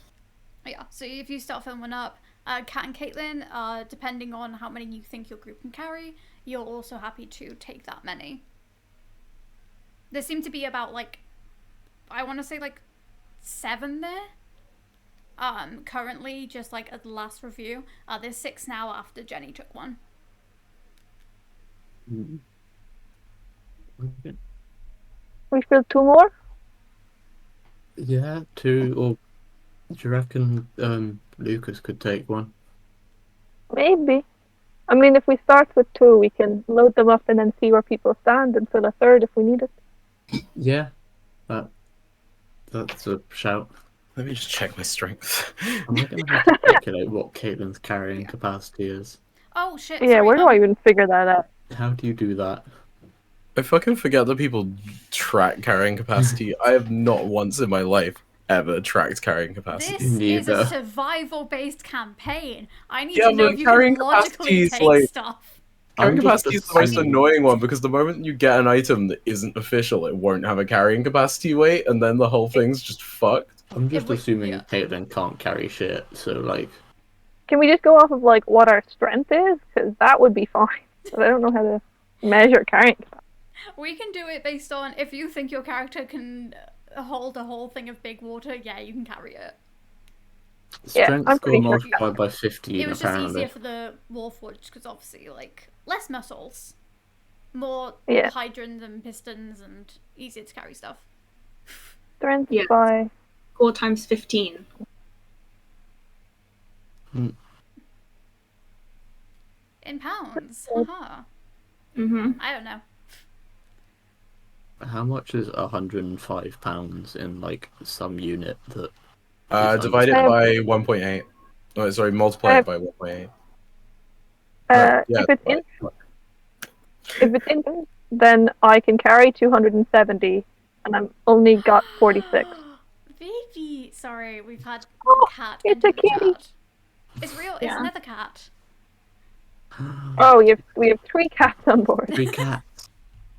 Yeah, so if you start filling one up, Kat and Caitlin, depending on how many you think your group can carry, you're also happy to take that many. There seem to be about, like, I want to say, like, 7 there. Currently, just, like, at the last review. There's 6 now after Jenny took one. Okay. We fill 2 more? Yeah, 2, or do you reckon Lucas could take one? Maybe. I mean, if we start with 2, we can load them up and then see where people stand and fill a 3rd if we need it. Yeah, that's a shout. Let me just check my strength. Am I going to have to calculate what Caitlin's carrying capacity is? Oh, shit. Yeah, sorry, where do I even figure that out? How do you do that? I fucking forget that people track carrying capacity. I have not once in my life ever tracked carrying capacity. This is a Neither. survival-based campaign. I need Yeah, to know but if you carrying can logically capacity is take like- stuff. Carrying I'm just capacity is the most assuming- annoying one because the moment you get an item that isn't official, it won't have a carrying capacity weight, and then the whole thing's just fucked. I'm just If we- assuming yeah. Caitlin can't carry shit, so like... Can we just go off of like what our strength is? Because that would be fine. But I don't know how to measure carrying capacity. We can do it based on if you think your character can hold a whole thing of big water, yeah, you can carry it. Yeah, Strength I'm score pretty sure. multiplied by 15, It was just apparently. easier for the Warforged because obviously, like, less muscles, more Yeah. hydrants and pistons, and easier to carry stuff. Strength Yeah. by 4 times 15. In pounds. Haha. Mm-hmm. I don't know. How much is £105 in like some unit that? Divide it by 1.8. Oh, sorry, multiply it by 1.8. If it's in, then I can carry 270, and I'm only got 46. Baby! Sorry, we've had Oh, cat it's enter a the kitty. chat. It's real. It's Yeah. another cat. Oh, we have 3 cats on board. 3 cats.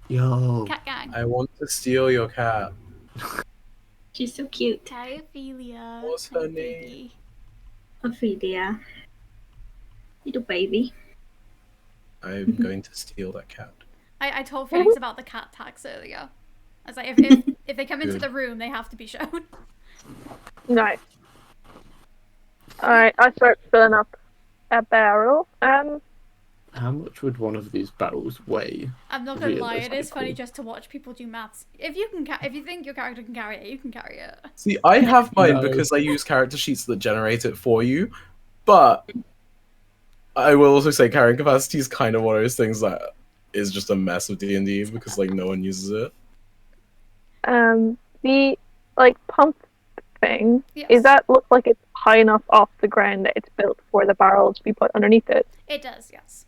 Yo. Cat gang. I want to steal your cat. She's so cute. Hi, Ophelia. What's Hi, her name? baby. Ophelia. Little baby. I'm going to steal that cat. I told Felix about the cat tax earlier. I was like, if they come into Good. the room, they have to be shown. Nice. Alright, I start filling up a barrel. How much would one of these barrels weigh? I'm not gonna lie, it is Realistically. funny just to watch people do maths. If you can, if you think your character can carry it, you can carry it. See, I have mine No. because I use character sheets that generate it for you, but I will also say carrying capacity is kind of one of those things that is just a mess of D&D because like no one uses it. The like pump thing, Yes. is that look like it's high enough off the ground that it's built for the barrel to be put underneath it? It does, yes.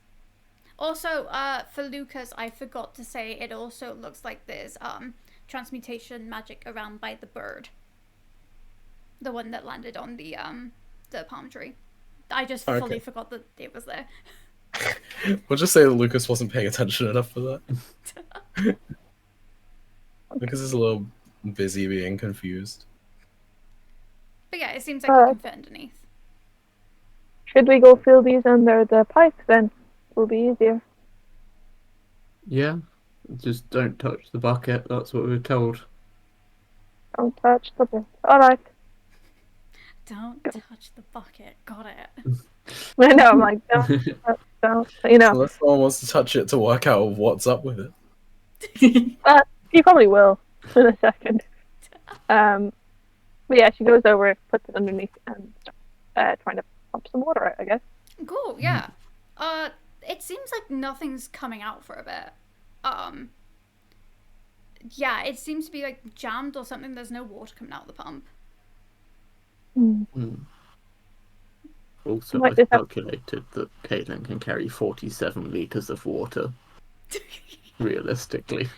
Also, for Lucas, I forgot to say it also looks like there's transmutation magic around by the bird. The one that landed on the palm tree. I just fully Okay. forgot that it was there. We'll just say that Lucas wasn't paying attention enough for that. Lucas is a little busy being confused. But yeah, it seems like you can fit underneath. Should we go fill these under the pipes then? Will be easier. Yeah. Just don't touch the bucket. That's what we were told. Don't touch the bit. Alright. Don't touch the bucket. Got it. I know, I'm like, don't, you know. Unless someone wants to touch it to work out what's up with it. She probably will in a second. But yeah, she goes over, puts it underneath, and starts trying to pump some water out, I guess. Cool, yeah. It seems like nothing's coming out for a bit. Yeah, it seems to be like jammed or something. There's no water coming out of the pump. Also, Might I've just have- calculated that Caitlin can carry 47 litres of water. Realistically.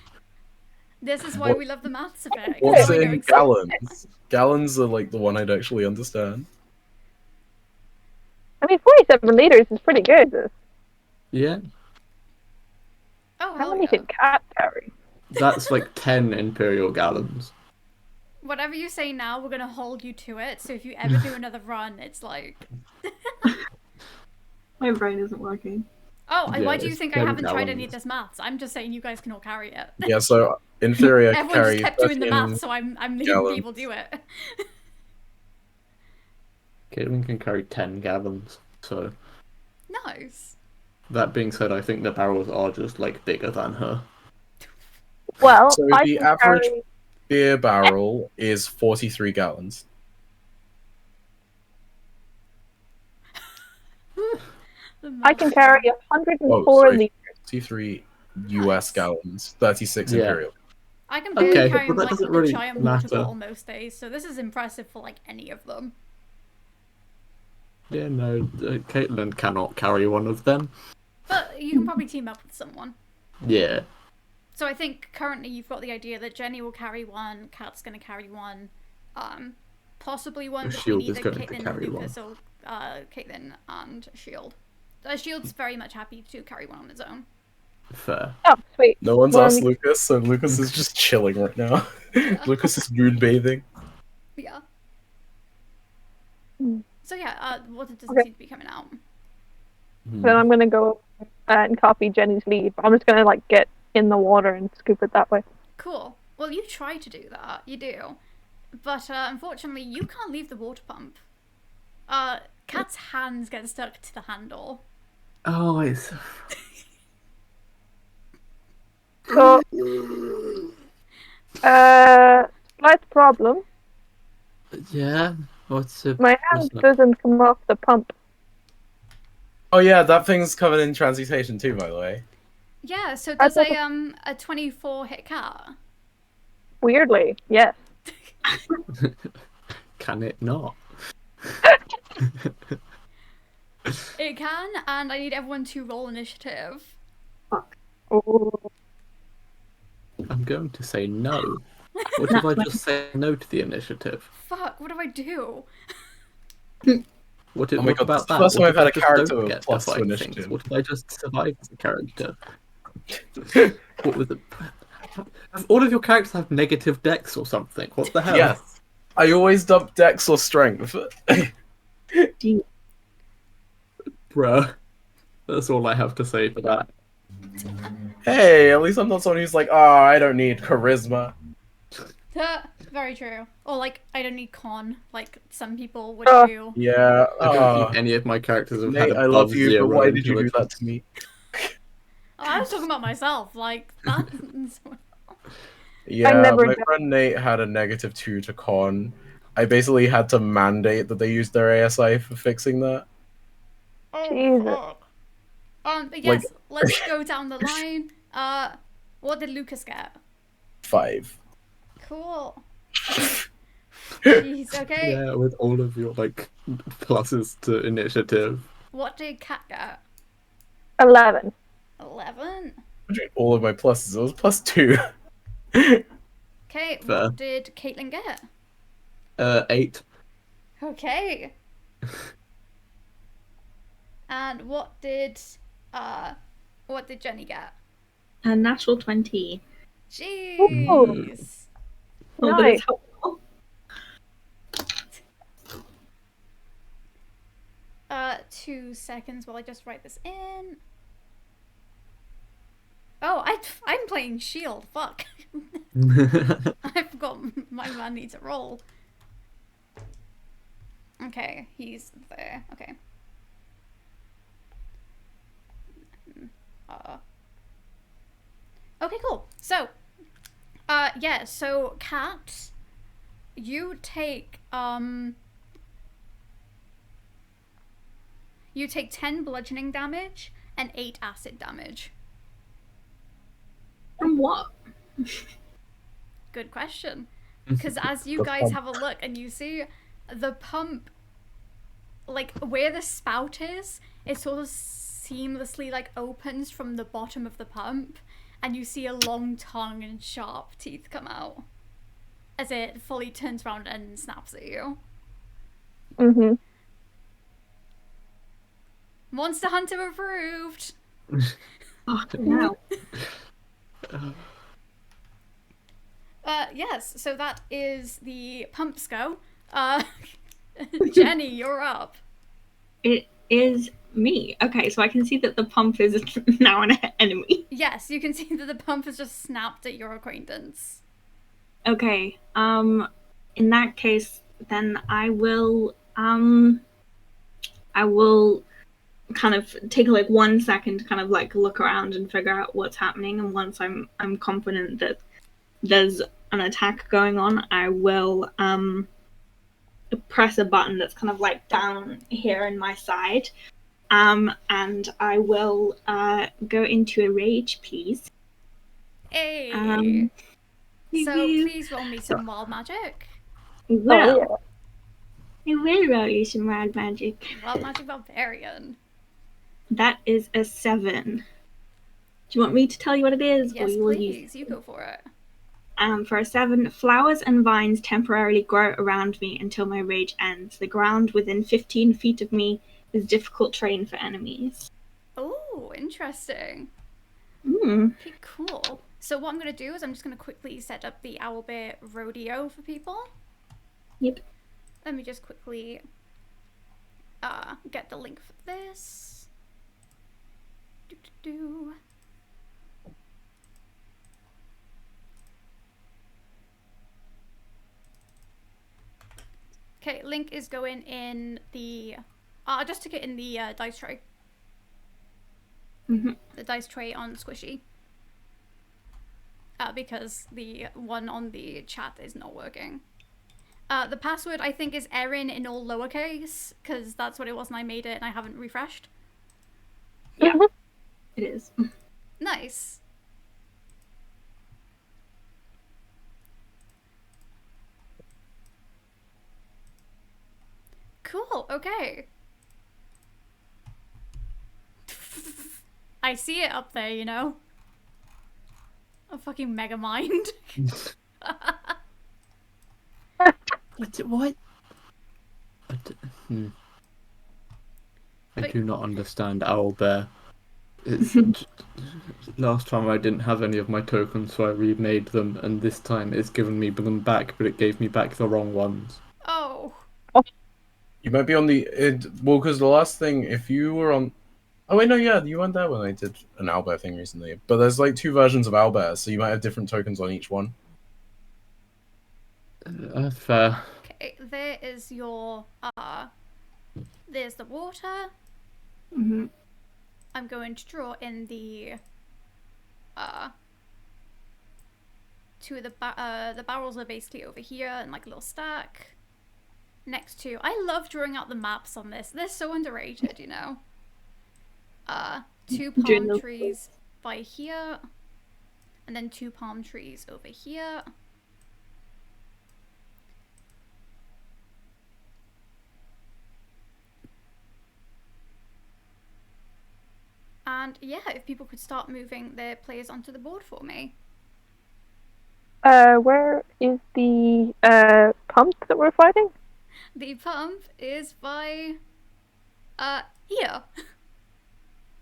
This is why we love the maths of it. 'cause What's now we it know in exactly- gallons? Gallons are like the one I'd actually understand. I mean, 47 liters is pretty good. Yeah. Oh, How hell many yeah. did Cat carry? That's like 10 imperial gallons. Whatever you say now, we're gonna hold you to it. So if you ever do another run, it's like, My brain isn't working. oh, and why Yeah, do you it's think I 10 haven't tried any of gallons. this maths? I'm just saying you guys can all carry it. Yeah, so in theory I could Everyone carry just kept doing the 13 maths, so I'm letting gallons. people do it. Caitlin can carry 10 gallons. So, Nice. that being said, I think the barrels are just like bigger than her. Well, So I the can average carry... beer barrel is 43 gallons. The I can maths. carry 104 sorry. liters. 43 US gallons, 36 Yeah. imperial. I can barely Okay, carry but that like doesn't a really giant water matter. bottle most days, so this is impressive for like any of them. Yeah, no, Caitlin cannot carry one of them. But you can probably team up with someone. Yeah. So I think currently you've got the idea that Jenny will carry one, Kat's gonna carry one, possibly one between Shield is either going to Caitlin and carry Lucas or Caitlin and Shield. Shield's very much happy to carry one on his own. Fair. Oh, sweet. No one's Well, asked Lucas, so Lucas is just chilling right now. Lucas is moon bathing. Yeah. Hmm. So yeah, water doesn't Okay. seem to be coming out. Then I'm gonna go and copy Jenny's lead. I'm just gonna like get in the water and scoop it that way. Cool. Well, you try to do that, you do. But unfortunately, you can't leave the water pump. Kat's hands get stuck to the handle. Oh, it's... So, Slight problem. Yeah. What's a My hand doesn't come off the pump. Oh yeah, that thing's covered in transmutation too, by the way. Yeah, so does a 24 hit cat? Weirdly, yes. Can it not? It can, and I need everyone to roll initiative. Fuck. Ooh. I'm going to say no. What if I just say no to the initiative? Fuck, what do I do? What, Oh my what god, about this is the that? first time What I've if had I a just character don't with get to plus 2 fight initiative. things? What if I just survive as a character? What was it? All of your characters have negative dex or something. What the hell? Yes. I always dump dex or strength. Bruh. That's all I have to say for that. Hey, at least I'm not someone who's like, oh, I don't need charisma. Very true. Or like, I don't need con, like some people would Oh. do. Yeah. I don't think any of my characters have had Nate, I above love you, but 0 why did you do intelligence. that to me? Oh, I was talking about myself, like, that's... Yeah, never my did. friend Nate had a -2 to con. I basically had to mandate that they use their ASI for fixing that. Oh, Jesus. fuck. But yes, let's go down the line. What did Lucas get? 5. Cool. Jeez, okay. Yeah, with all of your like pluses to initiative. What did Kat get? 11. 11. All of my pluses. It was +2. Okay, Fair. what did Caitlin get? 8. Okay. And what did Jenny get? A natural 20. Jeez. Oh, but Nice. it's helpful. 2 seconds while I just write this in. Oh, I'm playing Shield. Fuck. I forgot my man needs a roll. Okay, he's there. Okay. Okay, cool. So, yeah, so Kat, you take 10 bludgeoning damage and 8 acid damage. From what? Good question. Because as you guys have a look and you see the pump, like where the spout is, it sort of seamlessly like opens from the bottom of the pump, and you see a long tongue and sharp teeth come out as it fully turns around and snaps at you. Mm-hmm. Monster Hunter approved. Oh, no. Yes, so that is the pumps go. Jenny, you're up. It is me. Okay, so I can see that the pump is now an enemy. Yes, you can see that the pump has just snapped at your acquaintance. Okay, in that case, then I will kind of take like 1 second to kind of like look around and figure out what's happening, and once I'm confident that there's an attack going on, I will press a button that's kind of like down here in my side, and I will go into a rage, please. Hey. So please roll me some wild magic. I will. Oh, I will roll you some wild magic. Wild magic barbarian. That is a 7. Do you want me to tell you what it is? Yes, or you will please. use... You go for it. For a 7, flowers and vines temporarily grow around me until my rage ends. The ground within 15 feet of me is difficult terrain for enemies. Oh, interesting. Hmm. Okay, cool. So what I'm going to do is I'm just going to quickly set up the Owlbear Rodeo for people. Yep. Let me just quickly get the link for this. Okay, link is going in the... I just took it in the dice tray. Mm-hmm. The dice tray on Squishy. because the one on the chat is not working. The password, I think, is Erin in all lowercase, because that's what it was when I made it and I haven't refreshed. Yeah, it is. Nice. Cool, okay. I see it up there, you know? A fucking mega mind. What? I But- do not understand Owlbear. Last time I didn't have any of my tokens, so I remade them, and this time it's given me them back, but it gave me back the wrong ones. Oh. You might be on the well, because the last thing, if you were on, oh wait, no, yeah, you weren't there when I did an Owlbear thing recently. But there's like 2 versions of Owlbear, so you might have different tokens on each one. Fair. Okay, there is your, there's the water. Mm-hmm. I'm going to draw in the, 2 of the barrels are basically over here in like a little stack. Next to, I love drawing out the maps on this. They're so underrated, you know. 2 palm trees by here, and then 2 palm trees over here. And yeah, if people could start moving their players onto the board for me. Where is the pump that we're fighting? The pump is by, here.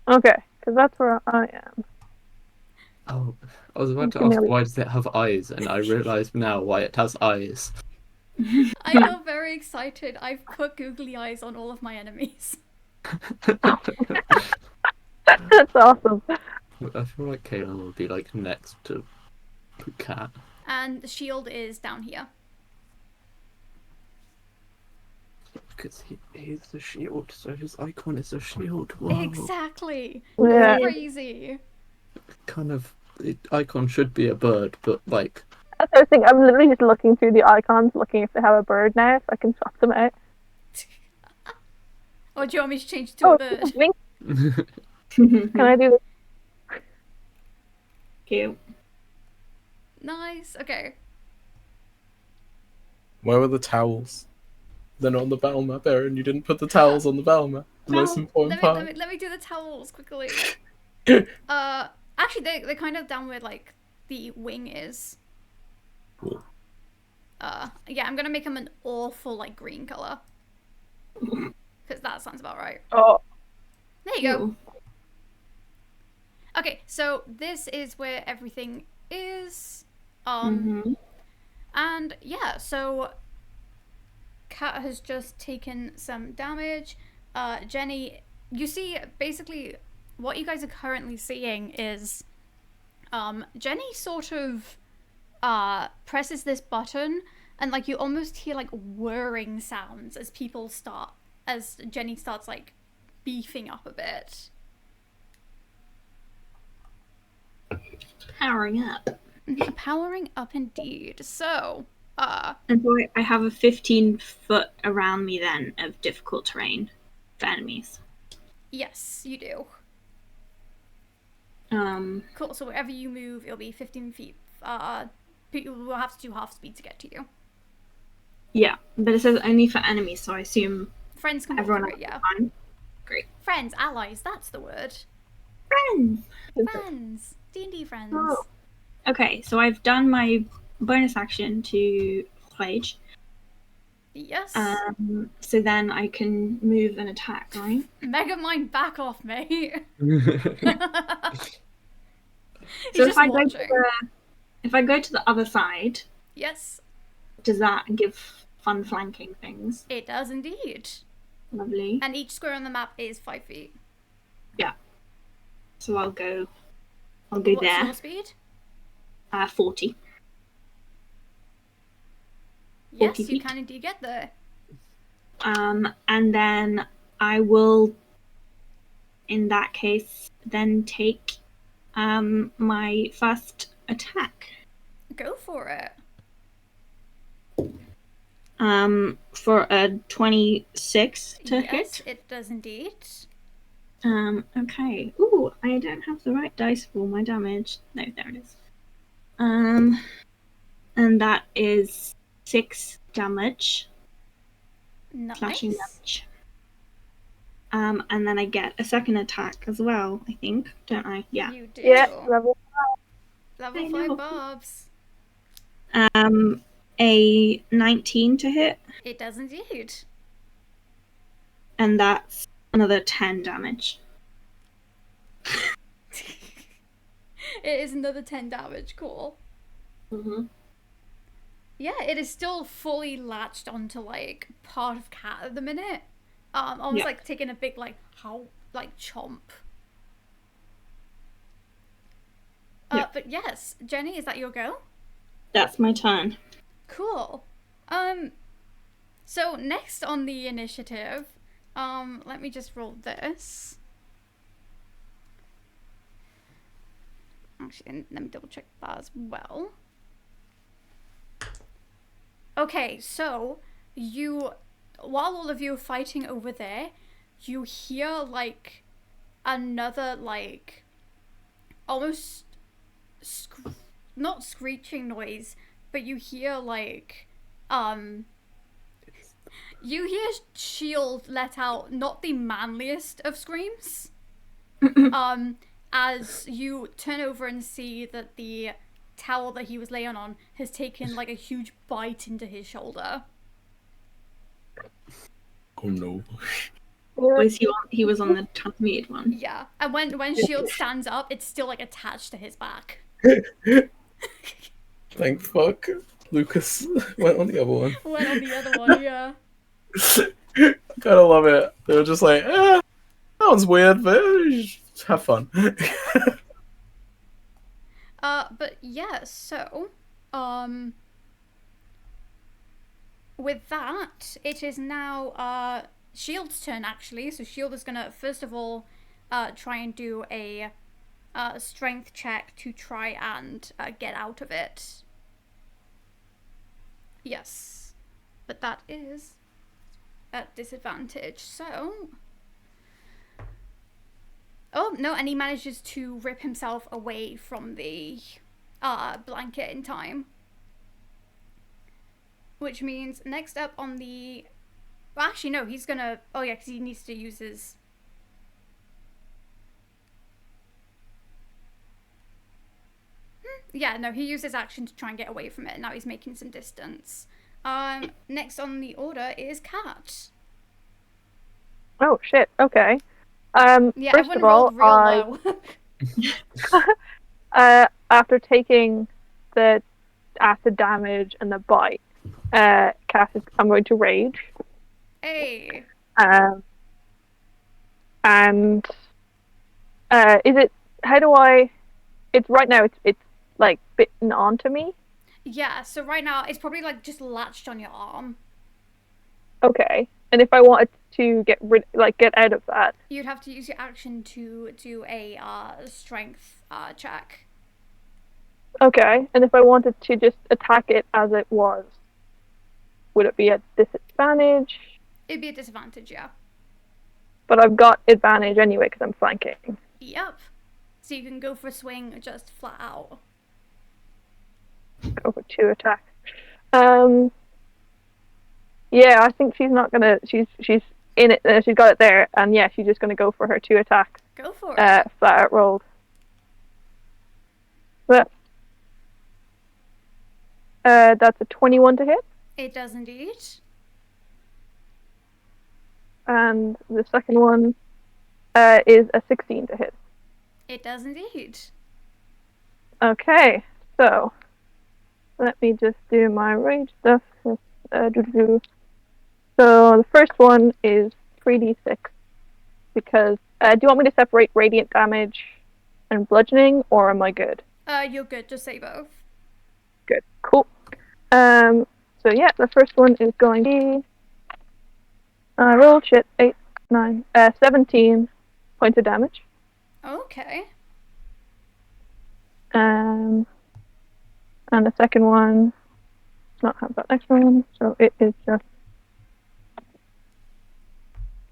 Okay, because that's where I am. Oh, I was about to ask why does it have eyes, and I realise now why it has eyes. I feel very excited. I've put googly eyes on all of my enemies. That's awesome. I feel like Kaylin will be like next to Cat. And the shield is down here. Because he's the shield, so his icon is a shield. Whoa. Exactly. Yeah. Crazy. Kind of, the icon should be a bird, but like. That's the thing. I'm literally just looking through the icons, looking if they have a bird now, if I can swap them out. Or do you want me to change it to a bird? Wink. Can I do this? Cute. Nice. Okay. Where were the towels? They're not on the battle map, Erin. You didn't put the towels on the battle map. The most important part. Let me do the towels quickly. Actually, they're kind of down where like the wing is. Cool. Yeah, I'm gonna make them an awful like green color. Because that sounds about right. Oh. There you go. Okay, so this is where everything is. And yeah, so Kat has just taken some damage. Jenny, you see, basically, what you guys are currently seeing is Jenny sort of presses this button, and like you almost hear like whirring sounds as Jenny starts like beefing up a bit. Powering up. Powering up indeed. So, And so I have a 15-foot around me then of difficult terrain for enemies. yes, you do. Cool, so wherever you move, it'll be 15 feet. People will have to do half speed to get to you. Yeah, but it says only for enemies, so I assume Friends can everyone walk else through it, yeah. is fine. Great. Friends, allies, that's the word. Friends! Friends. D&D friends. Oh. Okay, so I've done my bonus action to Flage. Yes. So then I can move and attack, right? Mega Mind, back off, mate. So He's if I go to the other side, yes, does that give fun flanking things? it does indeed. Lovely. And each square on the map is 5 feet. Yeah. So I'll go What's there. your speed? 40. Yes, 40 you feet. can indeed get there. And then I will, in that case, then take my first attack. Go for it. For a 26 to Yes, hit. it does indeed. Okay. Ooh, I don't have the right dice for my damage. No, there it is. And that is 6 damage. Slashing Nice. damage. And then I get a second attack as well, I think, don't I? Yeah. You do. Yeah, level. Level I 5 know. bobs. A 19 to hit, It does indeed. and that's another 10 damage. It is another 10 damage. Cool. Mm-hmm. Yeah, it is still fully latched onto like part of Cat at the minute. Almost Yeah. like taking a big chomp. Yeah. But yes, Jenny, is that your go? That's my turn. Cool. So next on the initiative, let me just roll this. Actually, let me double check that as well. Okay, so while all of you are fighting over there, you hear like another almost not screeching noise, but you hear you hear Shield let out not the manliest of screams. As you turn over and see that the towel that he was laying on has taken like a huge bite into his shoulder. Oh no. He was on the transmuted one. Yeah, and when Shield stands up, it's still like attached to his back. Thank fuck. Lucas went on the other one. Went on the other one, yeah. Gotta love it. They were just like, that one's weird, but just have fun. But yeah, so, with that, it is now, Shield's turn, actually. So Shield is gonna, first of all, try and do a, strength check to try and, get out of it. Yes. But that is at disadvantage, so... Oh, no, and he manages to rip himself away from the blanket in time. Which means next up on the... Well, actually, no, he's gonna... Oh, yeah, because he needs to use his... Yeah, no, he used his action to try and get away from it. Now he's making some distance. Next on the order is Cat. Oh shit. Okay. Yeah, first everyone of all, rolled real low. After taking the acid damage and the bite, I'm going to rage. Hey. And is it? How do I? It's right now. It's like bitten onto me. Yeah, so right now it's probably like just latched on your arm. Okay. And if I wanted to get out of that, You'd have to use your action to do a strength check. okay. And if I wanted to just attack it as it was, would it be a disadvantage? It'd be a disadvantage, yeah. But I've got advantage anyway because I'm flanking. Yep. So you can go for a swing just flat out. Go for 2 attacks. Yeah, I think she's not gonna. She's in it. She's got it there, and yeah, she's just gonna go for her 2 attacks. Go for it. Flat out rolled. But that's a 21 to hit, It does indeed. and the second one is a 16 to hit. It does indeed. Okay, so let me just do my rage stuff. So the first one is 3d6 because do you want me to separate radiant damage and bludgeoning, or am I good? You're good. Just say both. Good. Cool. So yeah, the first one is going to be roll shit 17 points of damage. Okay. And the second one does not have that next one, so it is just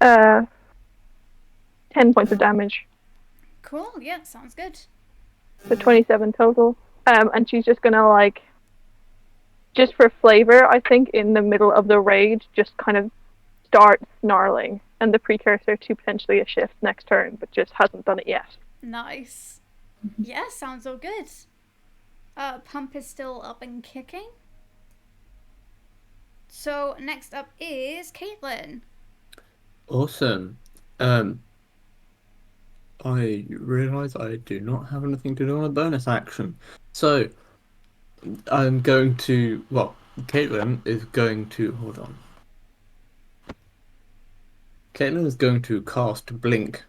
10 points of damage. Cool, yeah, sounds good. So 27 total. And she's just gonna, like, just for flavor, I think, in the middle of the raid, just kind of start snarling. And the precursor to potentially a shift next turn, but just hasn't done it yet. Nice. Yeah, sounds all good. Pump is still up and kicking. So next up is Caitlin. Awesome. I realise I do not have anything to do on a bonus action. So, I'm going to... Well, Caitlin is going to... Hold on. Caitlin is going to cast Blink.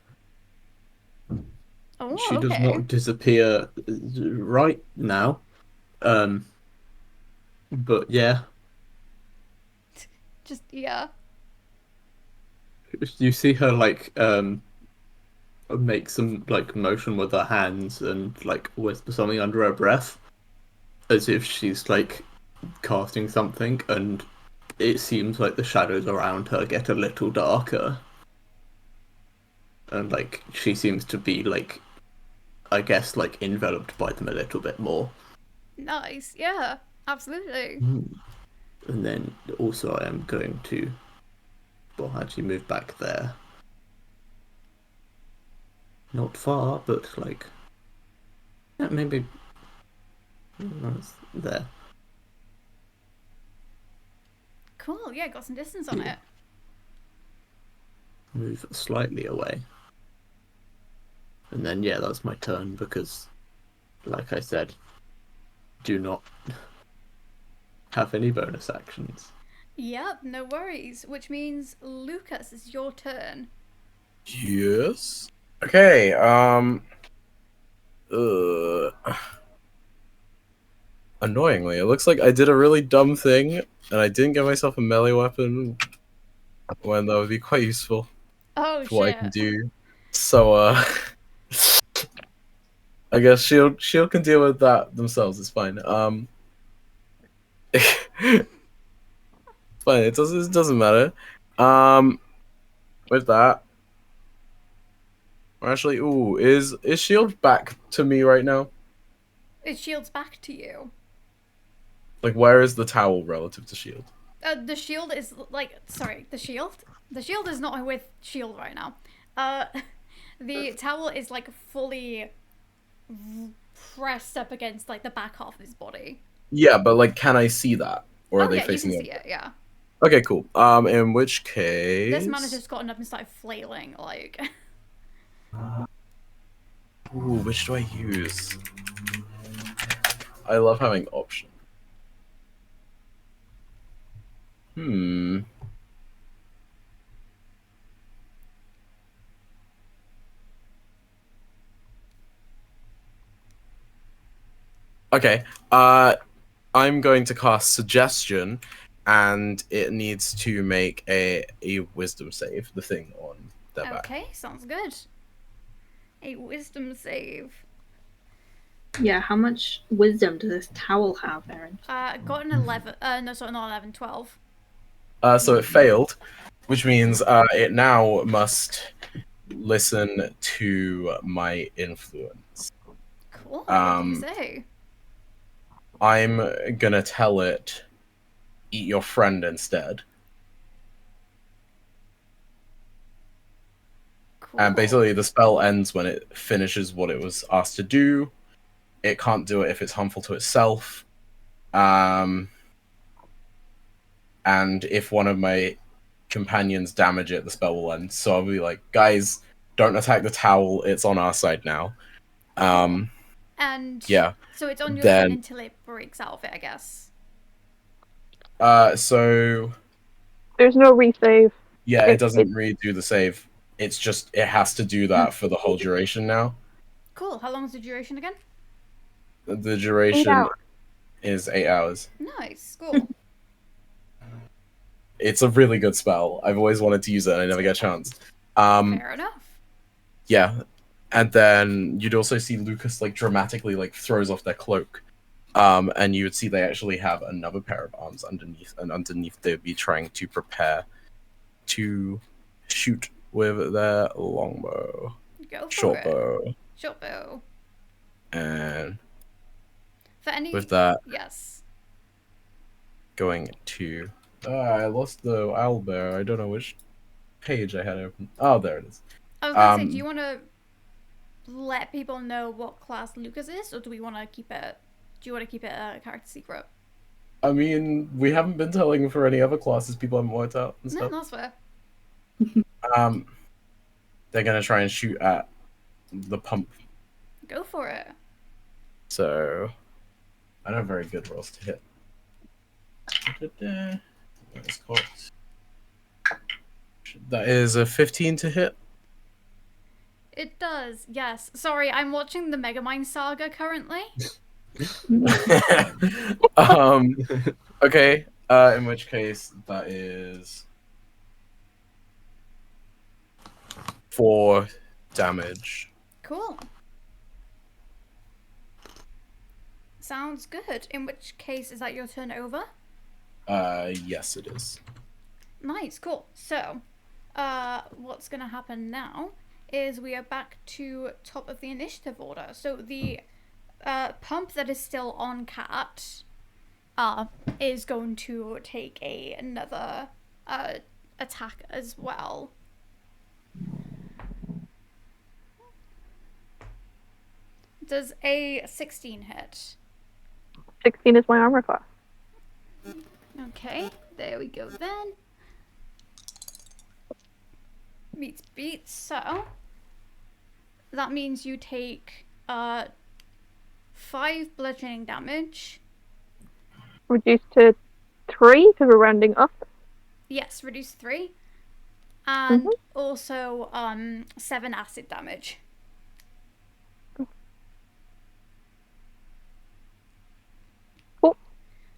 Oh, She does okay. not disappear right now. But yeah. Just, yeah. You see her, like, make some, like, motion with her hands and, like, whisper something under her breath. As if she's, like, casting something, and it seems like the shadows around her get a little darker. And, like, she seems to be, like, I guess, like, enveloped by them a little bit more. Nice, yeah, absolutely. And then also I am going to, well, actually move back there. Not far, but, like, yeah, maybe there. Cool, yeah, got some distance on Yeah. it. Move slightly away. And then, yeah, that's my turn because, like I said, do not have any bonus actions. Yep, no worries. Which means, Lucas, it's your turn. Yes. Okay, annoyingly, it looks like I did a really dumb thing, and I didn't get myself a melee weapon when that would be quite useful Oh, for what I shit. can do. So, I guess Shield can deal with that themselves, it's fine. It's fine, it doesn't matter. With that, actually, ooh, is Shield back to me right now? It shields back to you. Like, where is the towel relative to Shield? The shield is, like, sorry, the shield? The shield is not with shield right now. The towel is, like, fully pressed up against, like, the back half of his body. Yeah, but, like, can I see that? Or are they yeah, facing you the can see it, yeah. Okay, cool. In which case... This man has just gotten up and started flailing, like... Ooh, which do I use? I love having options. Okay, I'm going to cast Suggestion, and it needs to make a Wisdom save, the thing on their back. Okay, sounds good. A Wisdom save. Yeah, how much wisdom does this towel have, Erin? Got an 11, no, sorry, not 11, 12. So it failed, which means it now must listen to my influence. Cool, what do you say? I'm gonna tell it, eat your friend instead. Cool. And basically the spell ends when it finishes what it was asked to do. It can't do it if it's harmful to itself. And if one of my companions damage it, the spell will end. So I'll be like, guys, don't attack the towel, it's on our side now. And yeah. So it's on your turn until it breaks out of it, I guess. So there's no resave. Yeah, it doesn't redo the save. It's just it has to do that for the whole duration now. Cool. How long is the duration again? The duration is 8 hours. Nice. Cool. It's a really good spell. I've always wanted to use it and I never get a chance. Fair enough. Yeah. And then you'd also see Lucas like dramatically like throws off their cloak. And you would see they actually have another pair of arms underneath, and underneath they'd be trying to prepare to shoot with their longbow, Go for short it. bow, Short bow. and For any. with that, Yes. going to. I lost the owlbear. I don't know which page I had open. Oh, there it is. I was gonna say, do you want to let people know what class Lucas is, or do we want to keep it? Do you want to keep it a character secret? I mean, we haven't been telling for any other classes people haven't worked out and No, stuff. that's fair. They're gonna try and shoot at the pump. Go for it. So, I don't have very good rolls to hit. That is a 15 to hit. It does, yes. Sorry, I'm watching the Megamind saga currently. Okay. In which case, that is 4 damage. Cool. Sounds good. In which case, is that your turn over? Yes, it is. Nice, cool. So, what's gonna happen now is we are back to top of the initiative order. So the pump that is still on Cat is going to take another attack as well. Does a 16 hit? 16 is my armor class. Okay, there we go then. Meets beats, so that means you take 5 bludgeoning damage. Reduced to 3 because we're rounding up. Yes, reduce 3. And also 7 acid damage.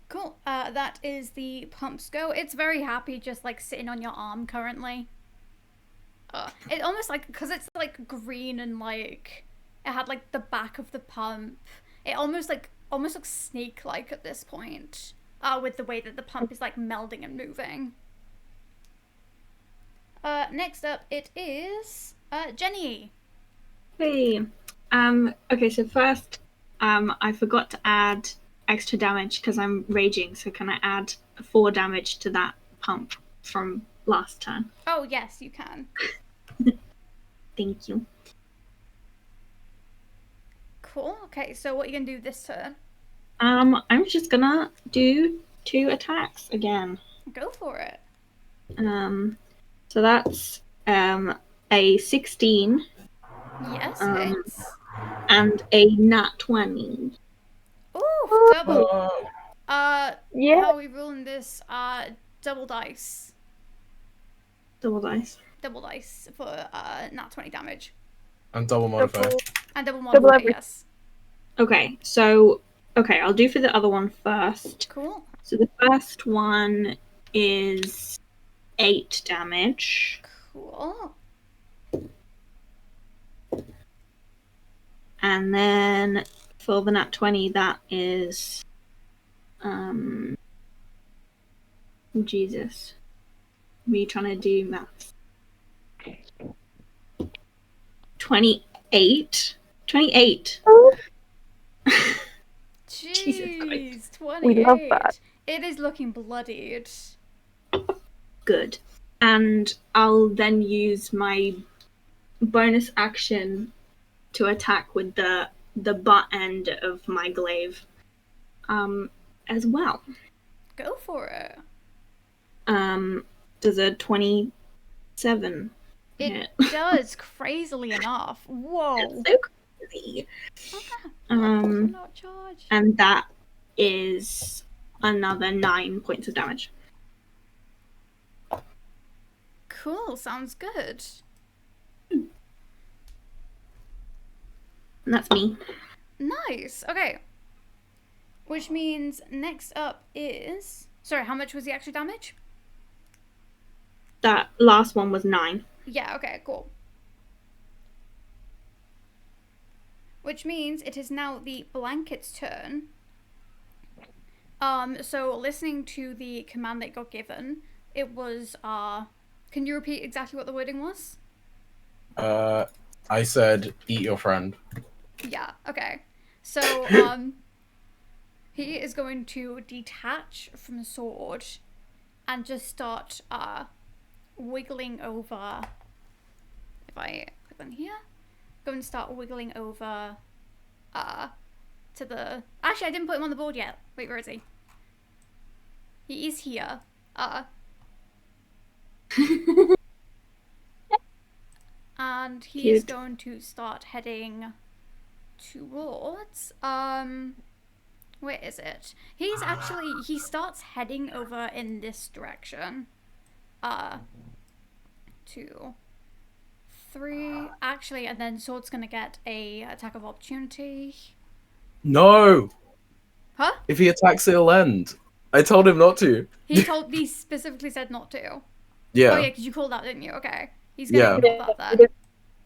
Cool. That is the pump's go. It's very happy just like sitting on your arm currently. It almost like, because it's like green and like it had like the back of the pump. It almost looks snake-like at this point. With the way that the pump is like melding and moving. Next up it is Jenny. Hey. Okay, so first, I forgot to add extra damage because I'm raging, so can I add 4 damage to that pump from last turn? Oh yes, you can. Thank you. Cool. Okay, so what are you gonna do this turn? I'm just gonna do 2 attacks again. Go for it. So that's a 16. Yes, hits. And a nat 20. Ooh, double. Yeah. How are we ruling this? Double dice. Double dice. Double dice for nat 20 damage. And double modifier. And double modifier, yes. Okay, so I'll do for the other one first. Cool. So the first one is 8 damage. Cool. And then for the nat 20, that is Jesus. Me trying to do maths. 28. 28. Jeez, 28. We love that. It is looking bloodied. Good. And I'll then use my bonus action to attack with the butt end of my glaive as well. Go for it. Does a 27 It hit? does, crazily enough. Whoa. It's so crazy. Not charged. And that is another 9 points of damage. Cool, sounds good. And that's me. Nice, okay. Which means next up is... Sorry, how much was the extra damage? That last one was 9. Yeah, okay, cool. Which means it is now the blanket's turn. So listening to the command that got given, it was, can you repeat exactly what the wording was? I said, eat your friend. Yeah, okay. So, he is going to detach from the sword and just start, wiggling over. If I click on here, go and start wiggling over, to the. Actually, I didn't put him on the board yet. Wait, where is he? He is here. And he is Cute. going to start heading towards, where is it? He starts heading over in this direction. 2, 3, actually, and then Sword's gonna get a attack of opportunity. No! Huh? If he attacks, it'll end. I told him not to. He specifically said not to. Yeah. Oh yeah, because you called that, didn't you? Okay. He's gonna Yeah. ignore that then.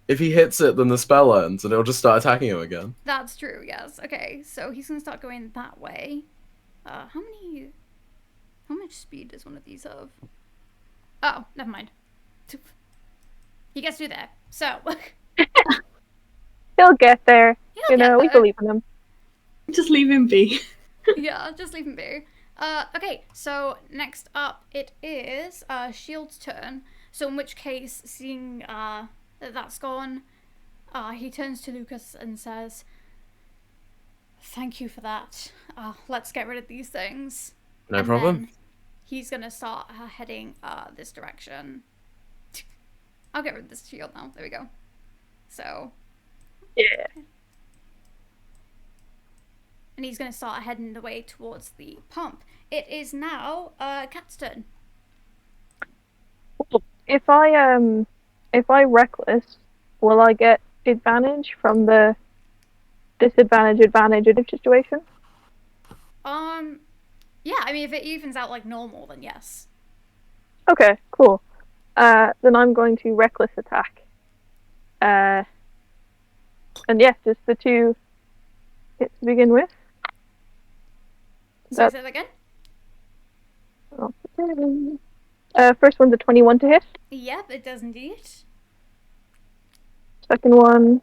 If he hits it, then the spell ends, and it'll just start attacking him again. That's true, yes. Okay, so he's gonna start going that way. How much speed does one of these have? Oh, never mind. He gets through there. So. He'll get there. He'll get We there. believe in him. Just leave him be. Yeah, just leave him be. Okay, so next up it is Shield's turn. So in which case, seeing that that's gone, he turns to Lucas and says, "Thank you for that. Let's get rid of these things." No problem. Then he's gonna start heading this direction. I'll get rid of this shield now. There we go. So. Yeah. And he's going to start heading the way towards the pump. It is now Cat's turn. If I reckless, will I get advantage from the disadvantage situation? Yeah, I mean, if it evens out like normal, then yes. Okay, cool. Then I'm going to reckless attack. And yes, just the 2 hits to begin with. So say that again? First one's a 21 to hit. Yep, it does indeed. Second one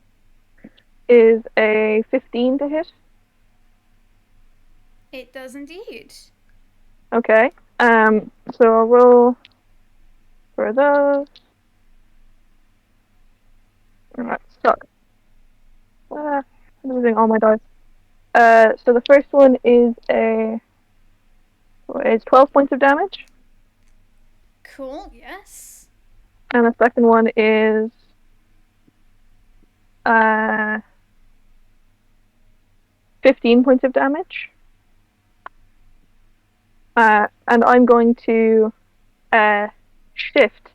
is a 15 to hit. It does indeed. Okay. So I'll roll for those. Alright, suck. I'm losing all my dice. So the first one is 12 points of damage. Cool, yes. And the second one is 15 points of damage. And I'm going to shift.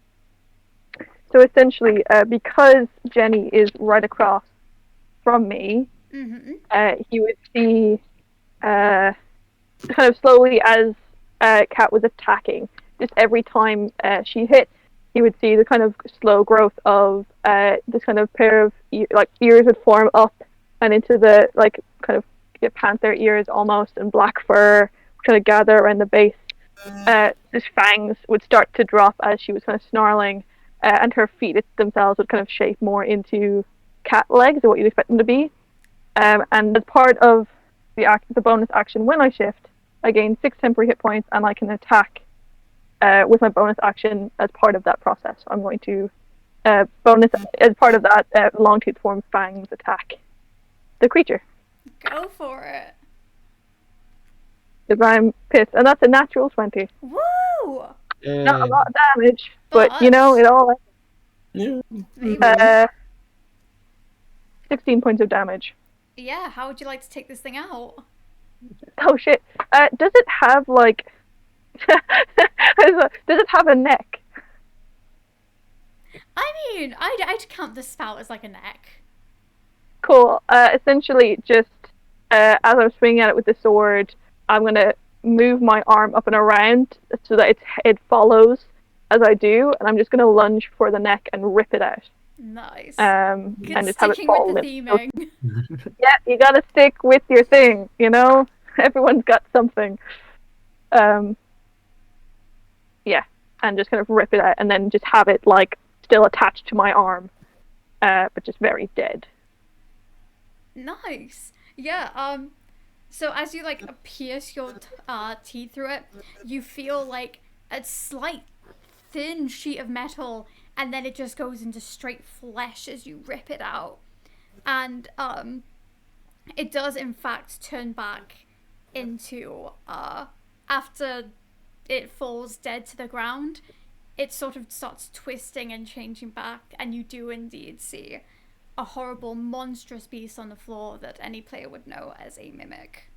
So essentially, because Jenny is right across from me, he would see kind of slowly as Kat was attacking, just every time she hit, he would see the kind of slow growth of this kind of pair of ears would form up and into the kind of panther ears almost, and black fur kind of gather around the base. His fangs would start to drop as she was kind of snarling, and her feet themselves would kind of shape more into cat legs, or what you'd expect them to be. And as part of the bonus action, when I shift, I gain 6 temporary hit points, and I can attack with my bonus action as part of that process. I'm going to bonus as part of that long-tooth form fangs attack the creature. Go for it. Because I'm pissed, and that's a natural 20. Woo! Not a lot of damage, but But- it all. Yeah. 16 points of damage. Yeah, how would you like to take this thing out? Oh shit! Does it have does it have a neck? I mean, I'd count the spout as like a neck. Cool. Essentially, just as I'm swinging at it with the sword, I'm gonna move my arm up and around so that it follows as I do, and I'm just gonna lunge for the neck and rip it out. Nice. And just have it Sticking fall. with the theming. Yeah, you gotta stick with your thing. Everyone's got something. Yeah, and just kind of rip it out, and then just have it like still attached to my arm, but just very dead. Nice. Yeah. So as you like pierce your teeth through it, you feel like a slight thin sheet of metal, and then it just goes into straight flesh as you rip it out, and it does in fact turn back into after it falls dead to the ground, it sort of starts twisting and changing back, and you do indeed see a horrible, monstrous beast on the floor that any player would know as a mimic.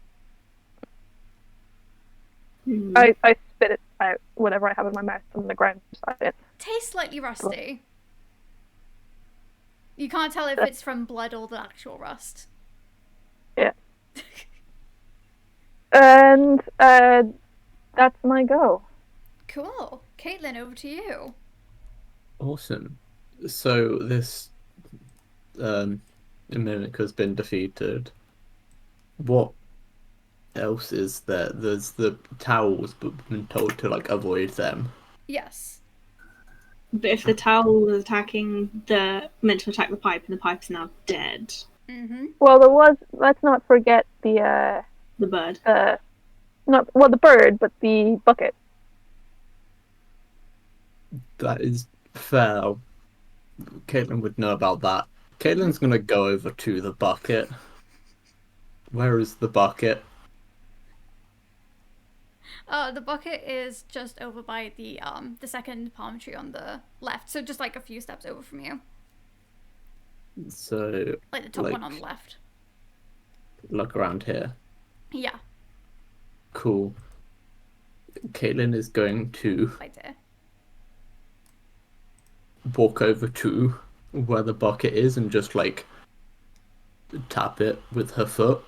I spit it out, whatever I have in my mouth, on the ground beside it. Tastes slightly rusty. You can't tell if it's from blood or the actual rust. Yeah. And that's my go. Cool. Caitlin, over to you. Awesome. So this mimic has been defeated. What else is there? There's the towels, but we've been told to like avoid them. Yes. But if the towel was attacking meant to attack the pipe, and the pipe's now dead. Mm-hmm. Well, there was. Let's not forget the bird. The bird, but the bucket. That is fair. Caitlin would know about that. Caitlin's gonna go over to the bucket. Where is the bucket? The bucket is just over by the second palm tree on the left, so just like a few steps over from you. So Like the top one on the left. Look around here. Yeah. Cool. Caitlin is going to Right there. walk over to where the bucket is and just like tap it with her foot.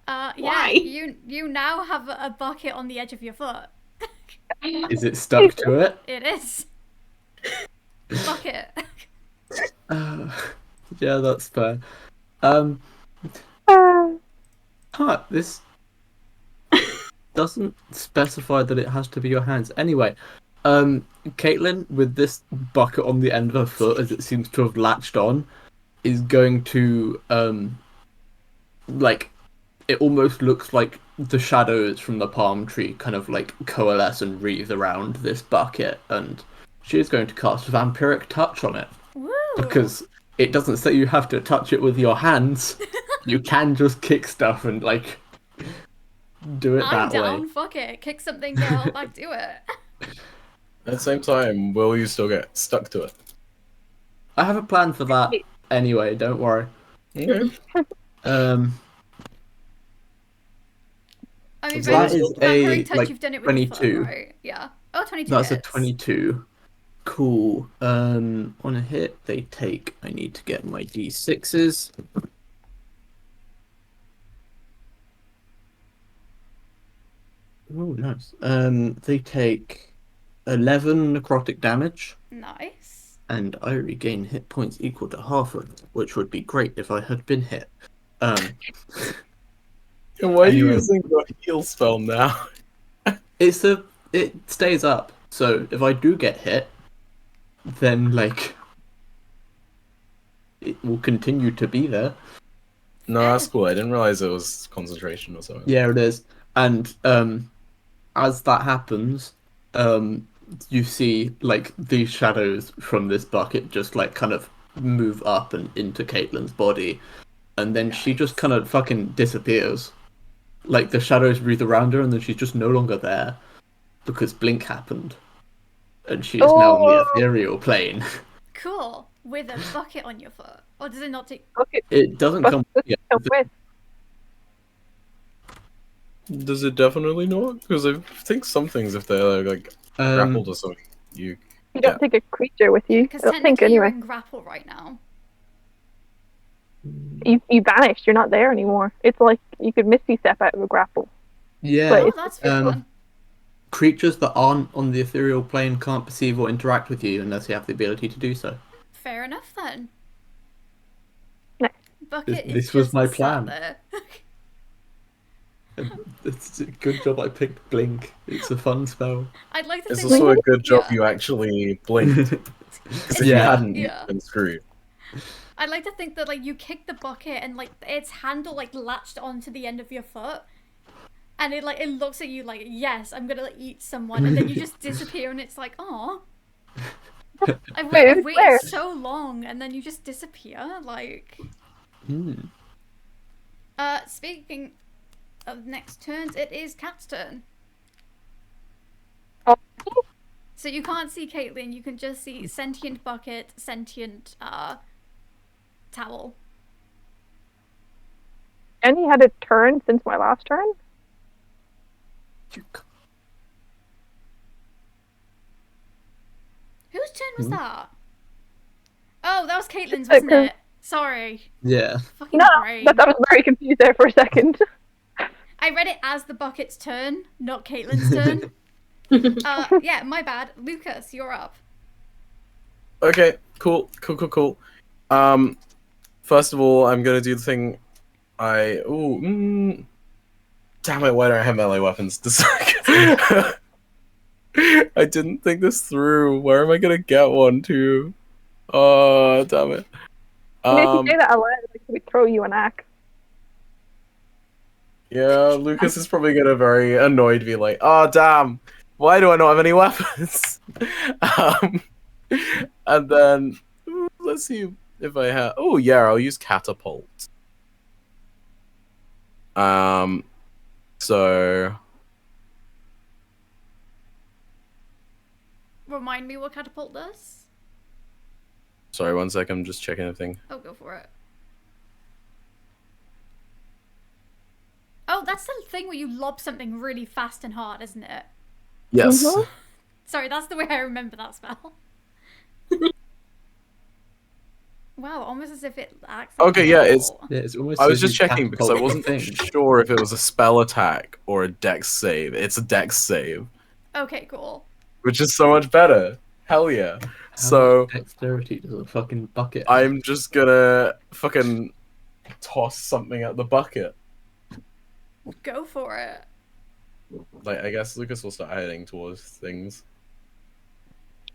Yeah, Why? you now have a bucket on the edge of your foot. Is it stuck to it? It is. Bucket. Yeah, that's fair. This doesn't specify that it has to be your hands. Anyway, Caitlin, with this bucket on the end of her foot, as it seems to have latched on, is going to, like, it almost looks like the shadows from the palm tree kind of, like, coalesce and wreathe around this bucket, and she is going to cast Vampiric Touch on it. Woo! Because it doesn't say you have to touch it with your hands. You can just kick stuff and, like, do it I'm that down. way. Fuck it. Kick something, girl. Like, do it. At the same time, will you still get stuck to it? I have a plan for that anyway, don't worry. Okay. I mean, So that is Vampiric a, Touch, like, you've done it with your foot, 22. right? Yeah. Oh, 22 That's a hits. 22. Cool. On a hit, they take... I need to get my d6s. Oh, nice. They take 11 necrotic damage, Nice. and I regain hit points equal to half of it, which would be great if I had been hit. And why are you Anyway. using your heal spell now? It stays up, so if I do get hit, then, like, it will continue to be there. No, that's cool. I didn't realize it was concentration or something. Yeah, it is. And as that happens, you see, like, these shadows from this bucket just, like, kind of move up and into Caitlin's body, and then she just kind of fucking disappears. Like, the shadows breathe around her, and then she's just no longer there, because Blink happened. And she is now on the ethereal plane. Cool. With a bucket on your foot. Or does it not take... Bucket. It doesn't come With. Does it definitely not? Because I think some things, if they're like grappled or something, you don't take a creature with you. Because I don't think technically you're anyway. in grapple right now. You vanished. You're not there anymore. It's like you could misty step out of a grapple. Yeah. But Oh, it's- that's very fun. Creatures that aren't on the ethereal plane can't perceive or interact with you unless you have the ability to do so. Fair enough then. Nice. Bucket This is was just my sat plan. there. It's a good job I picked Blink. It's a fun spell. I'd like to It's think also a good job yeah. you actually blinked. Because if you Yeah. hadn't, you'd Yeah. been screwed. I'd like to think that like you kick the bucket and like its handle like latched onto the end of your foot, and it looks at you like, yes, I'm gonna eat someone, and then you just disappear, and it's like, oh, I've Wait, waited where? so long, and then you just disappear. Like, Mm. speaking of next turns, it is Cat's turn. Oh. So you can't see Caitlin, you can just see sentient bucket, sentient towel. Any had a turn since my last turn? Whose turn was that? Oh, that was Caitlin's, Because- wasn't it? Sorry. Yeah. Fucking No, brain. but I was very confused there for a second. I read it as the bucket's turn, not Caitlin's turn. Yeah, my bad. Lucas, you're up. Okay, cool. First of all, I'm gonna do the thing damn it, why don't I have melee weapons? I didn't think this through. Where am I gonna get one to? Oh, damn it. And if you say that aloud, like, we throw you an axe. Yeah, Lucas is probably gonna very annoyed be like, oh damn, why do I not have any weapons? And then let's see if I have. Oh yeah, I'll use catapult. So Remind me what catapult does? sorry, 1 sec. I'm just checking everything. Oh, go for it. Oh, that's the thing where you lob something really fast and hard, isn't it? Yes. Mhm. Sorry, that's the way I remember that spell. Wow, almost as if it acts like Okay, a yeah, it's- catapult. Yeah, it's almost. I was as just you checking because I catapult wasn't the thing. sure if it was a spell attack or a dex save. It's a dex save, Okay, cool. which is so much better. Hell yeah. How So much dexterity does a fucking bucket? I'm just gonna fucking toss something at the bucket. Go for it. Like, I guess Lucas will start heading towards things.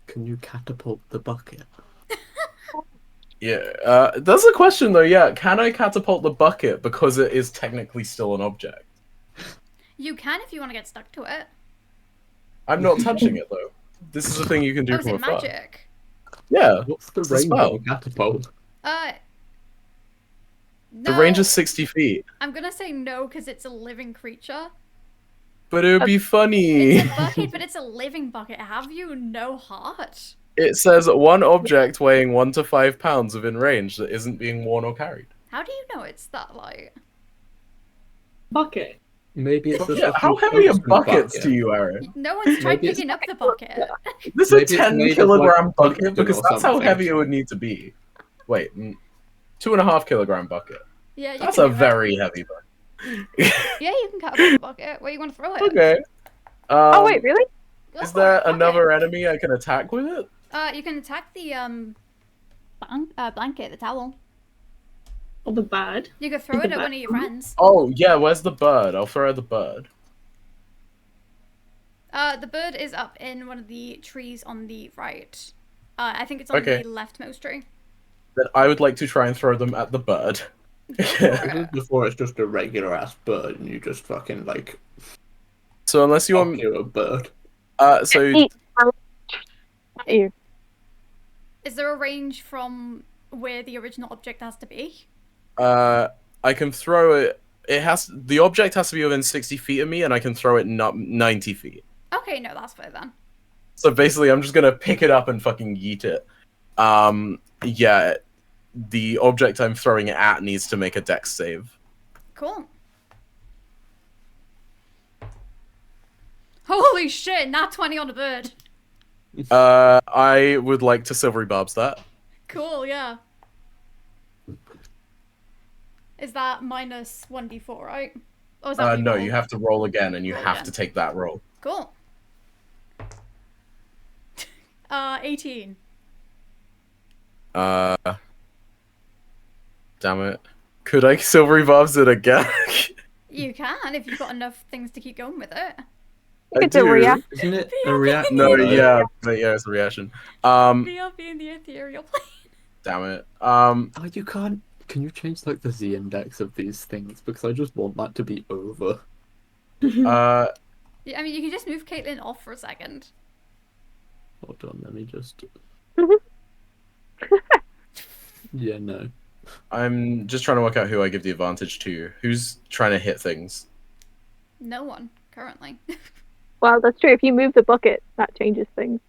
Can you catapult the bucket? Yeah, that's a question though. Yeah, can I catapult the bucket because it is technically still an object? You can if you want to get stuck to it. I'm not touching it though. This is a thing you can do Oh, is from it afar. magic? Yeah, What's the It's a range of spell. a catapult? the range No, is 60 feet. I'm gonna say no because it's a living creature. But it would be funny. It's a bucket, but it's a living bucket. Have you no heart? It says one object weighing 1 to 5 pounds within range that isn't being worn or carried. How do you know it's that light? Bucket. Maybe it's a Yeah, how fucking heavy are toaster buckets bucket. to you, Aaron? No one's tried Maybe it's- picking up the bucket. This is Maybe a it's 10 made of, kilogram like, bucket tungsten because or that's how something. heavy it would need to be. Wait, 2.5 kilogram bucket. Yeah, you That's can a do it. very heavy bucket. Yeah, you can catapult the bucket. Where you want to throw it? Okay. Oh wait, really? Go Is for there it, fuck another enemy I can attack with it? it. You can attack the blanket, the towel. Or the bird. You could throw it at one of your friends. Oh, yeah, where's the bird? I'll throw the bird. The bird is up in one of the trees on the right. I think it's on Okay. the leftmost tree. Then I would like to try and throw them at the bird. Go for it. Before it's just a regular ass bird and you just fucking like So unless you want, you're a bird. so Eat. You. Is there a range from where the original object has to be? I can throw it. The object has to be within 60 feet of me, and I can throw it not 90 feet. Okay, no, that's fair then. So basically, I'm just gonna pick it up and fucking yeet it. Yeah, the object I'm throwing it at needs to make a dex save. Cool. Holy shit, nat 20 on a bird. I would like to silvery barbs that. Cool, yeah. Is that minus 1d4, right? Or is that what No, roll? you have to roll again, and you Roll have again. to take that roll. Cool. 18. Damn it. Could I silvery barbs it again? You can if you've got enough things to keep going with it. It's a reaction. Isn't it a reaction? No, though? yeah, but yeah, it's a reaction. BRB in the ethereal plane. Damn it. Oh, you can't. Can you change like the Z index of these things? Because I just want that to be over. Uh, Yeah, I mean, you can just move Caitlyn off for a second. Hold on, let me just. Yeah, no. I'm just trying to work out who I give the advantage to. Who's trying to hit things? No one currently. Well, that's true. If you move the bucket, that changes things.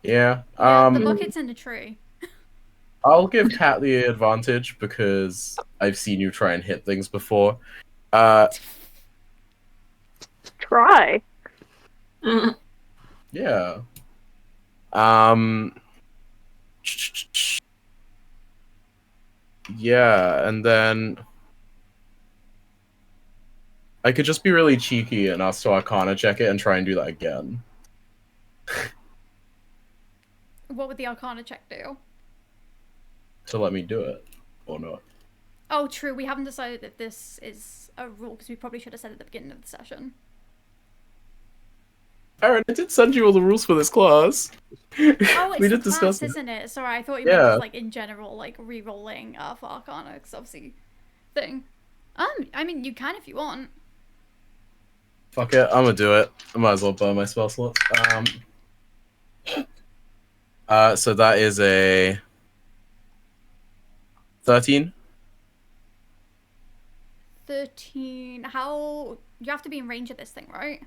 Yeah. Yeah, the bucket's in the tree. I'll give Kat the advantage because I've seen you try and hit things before. Try. Yeah. Yeah, and then I could just be really cheeky and ask to Arcana check it and try and do that again. What would the Arcana check do? To let me do it, or not. Oh, true. We haven't decided if this is a rule because we probably should have said it at the beginning of the session. Erin, I did send you all the rules for this class. Oh, it's we the did discuss class, it. isn't it? Sorry, I thought you meant Yeah. just, like in general, like re-rolling for Arcana, because obviously, thing. I mean, you can if you want. Fuck it, I'm gonna do it. I might as well burn my spell slot. So that is a 13. 13. How you have to be in range of this thing, right?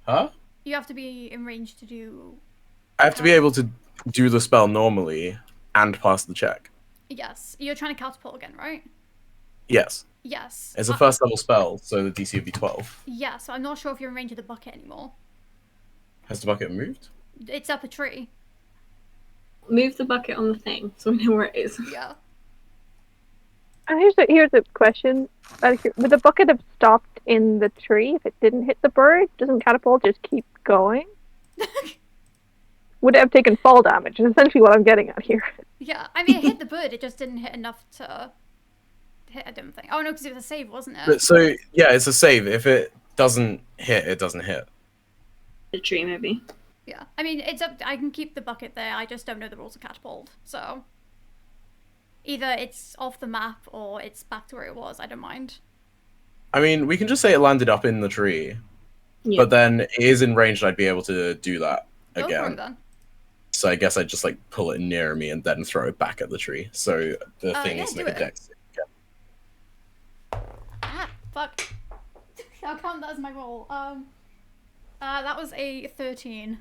Huh? You have to be in range to do. I have to be able to do the spell normally and pass the check. Yes, you're trying to catapult again, right? Yes. Yes. It's a first level spell, so the DC would be 12. Yeah, so I'm not sure if you're in range of the bucket anymore. Has the bucket moved? It's up a tree. Move the bucket on the thing so we know where it is. Yeah. Here's a question. Would the bucket have stopped in the tree if it didn't hit the bird? Doesn't catapult just keep going? Would it have taken fall damage? Is essentially what I'm getting at here. Yeah, I mean, it hit the bird, it just didn't hit enough to hit a different thing. Oh no, because it was a save, wasn't it? But, so, yeah, it's a save. If it doesn't hit, it doesn't hit. The tree, maybe. Yeah, I mean, it's up. I can keep the bucket there. I just don't know the rules of catapult. So either it's off the map or it's back to where it was. I don't mind. I mean, we can just say it landed up in the tree, Yeah. but then it is in range and I'd be able to do that Go for it again. then. So I guess I'd just like pull it near me and then throw it back at the tree. So the thing yeah, is do make a it. dex. Ah, fuck. I'll count that as my roll. That was a 13.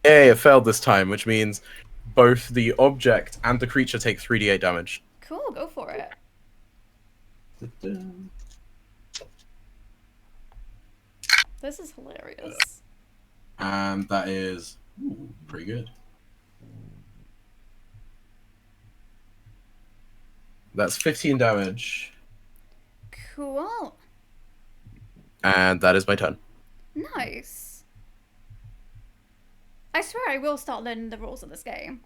Yay, it failed this time, which means both the object and the creature take 3d8 damage. Cool, go for it. This is hilarious. And that is pretty good. That's 15 damage. Cool. And that is my turn. Nice. I swear I will start learning the rules of this game.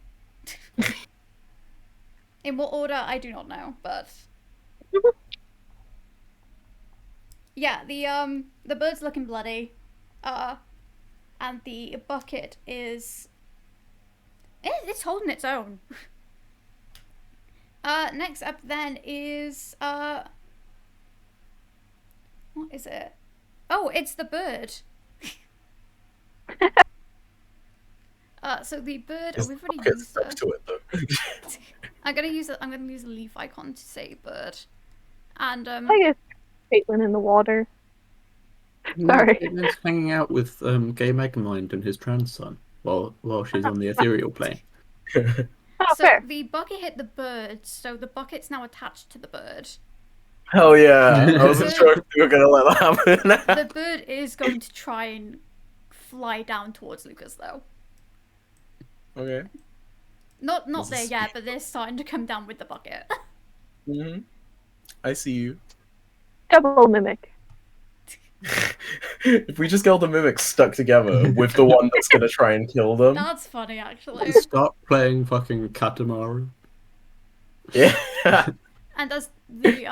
In what order, I do not know, but... Yeah, the bird's looking bloody. And the bucket is... It's holding its own. Next up then is, what is it? Oh, it's the bird. So the bird, Is we've the already bucket used stuck it. to it though? I'm gonna use a leaf icon to say bird. And I guess Caitlin in the water. No, Sorry. Caitlin's hanging out with Gay Megamind and his trans son while she's on the ethereal plane. Oh, so fair. the bucket hit the bird, so the bucket's now attached to the bird. Hell yeah! I wasn't Bird- sure if you were gonna let that happen. The bird is going to try and fly down towards Lucas though. Okay. Not This there is- yet, but they're starting to come down with the bucket. Mm-hmm. I see you. Double mimic. If we just get all the mimics stuck together with the one that's gonna try and kill them. That's funny actually. Start playing fucking Katamari. Yeah. And as the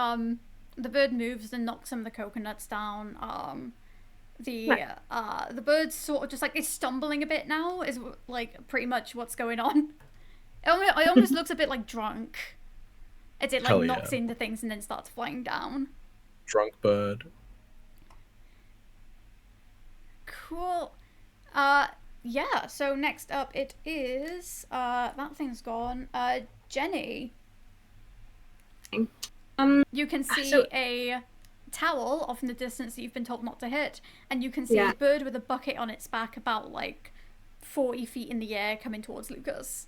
the bird moves and knocks some of the coconuts down. The bird's sort of just like, it's stumbling a bit now, is like pretty much what's going on. It almost looks a bit like drunk. As it like Hell knocks yeah. into things and then starts flying down. Drunk bird. Cool. Yeah, so next up it is, that thing's gone. Jenny. You can see a towel off in the distance that you've been told not to hit, and you can see a bird with a bucket on its back about like 40 feet in the air coming towards Lucas.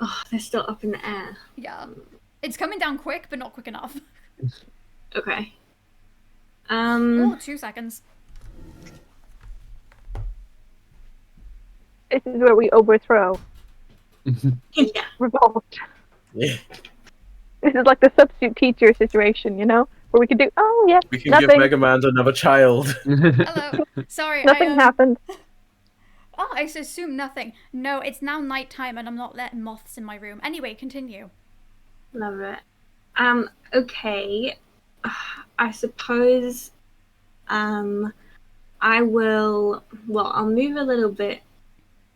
Oh, they're still up in the air. Yeah. It's coming down quick, but not quick enough. Okay. Oh, 2 seconds. This is where we overthrow. Yeah. Revolt. Yeah. This is like the substitute teacher situation, you know? Where we could do, oh, yeah, We can nothing. give Mega Man to another child. Hello. Sorry, Nothing happened. Oh, I assume nothing. No, it's now nighttime and I'm not letting moths in my room. Anyway, continue. Love it. Okay. I suppose, I will, well, I'll move a little bit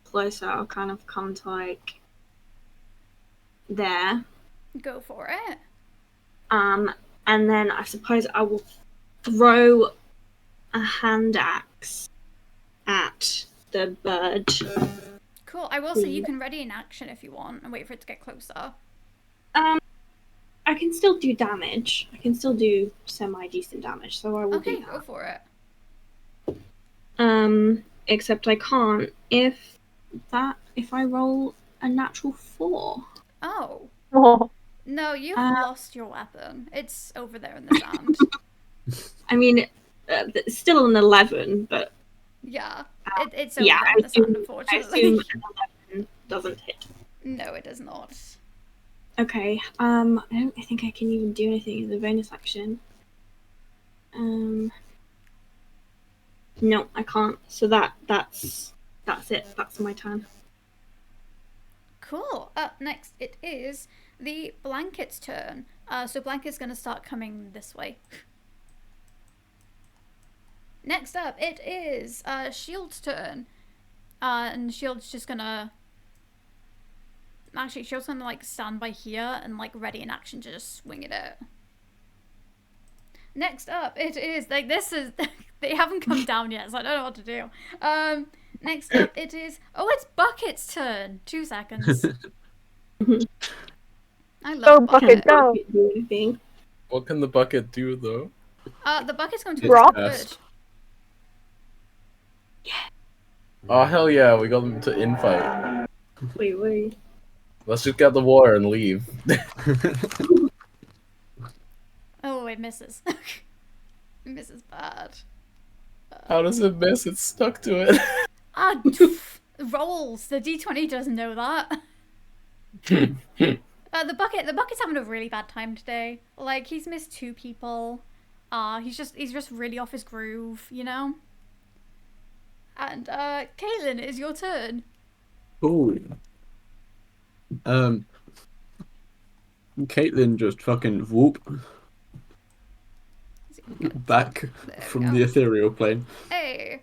closer. I'll kind of come to, like, there. Go for it. And then I suppose I will throw a hand axe at the bird. Cool. I will say you can ready an action if you want and wait for it to get closer. I can still do damage. I can still do semi-decent damage, so I will do that. Go for it. Except I can't if I roll a natural 4. Oh. Oh. No, you've lost your weapon. It's over there in the sand. I mean, still an 11, but yeah, it's over there I in the sand, I unfortunately. assume an 11 doesn't hit. No, it does not. Okay. I don't think I can even do anything in the bonus action. No, I can't. So that's it. That's my turn. Cool. Up next, it is the Blanket's turn. So Blanket's going to start coming this way. Next up, it is Shield's turn. And Shield's just going to... Actually, Shield's going to, like, stand by here and, like, ready in action to just swing it out. Next up, it is... Like, this is... They haven't come down yet, so I don't know what to do. Next up, it is... Oh, it's Bucket's turn. 2 seconds. I love Bucket, go. Do anything. What can the bucket do, though? The Bucket's going to Rock? good. Oh, hell yeah, we got them to infight. Wait. Let's just get the water and leave. Oh, it misses. It misses bad. How does it miss? It's stuck to it. Rolls. The D20 doesn't know that. The bucket's having a really bad time today. Like, he's missed 2 people. He's just really off his groove, you know? And Caitlin, it is your turn. Ooh. Caitlin just fucking whoop back from the ethereal plane. Hey.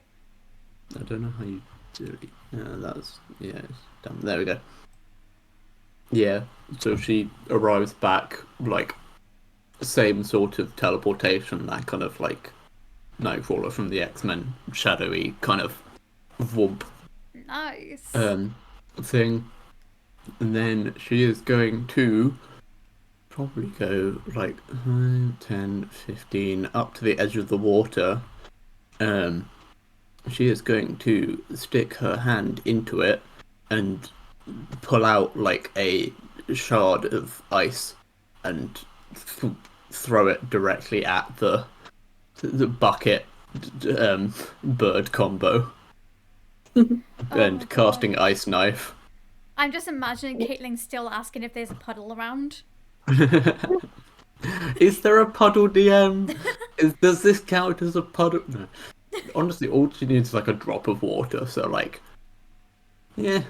I don't know how you do it. It's done. There we go. Yeah, so she arrives back, like, same sort of teleportation, that kind of, like, Nightcrawler from the X-Men, shadowy kind of whoop Nice. thing. And then she is going to probably go, like, 10, 15, up to the edge of the water. She is going to stick her hand into it and pull out, like, a shard of ice and throw it directly at the bucket bird combo. And casting ice knife. I'm just imagining Caitlin still asking if there's a puddle around. Is there a puddle, DM? Does this count as a puddle? No. Honestly, all she needs is like a drop of water, so like, yeah.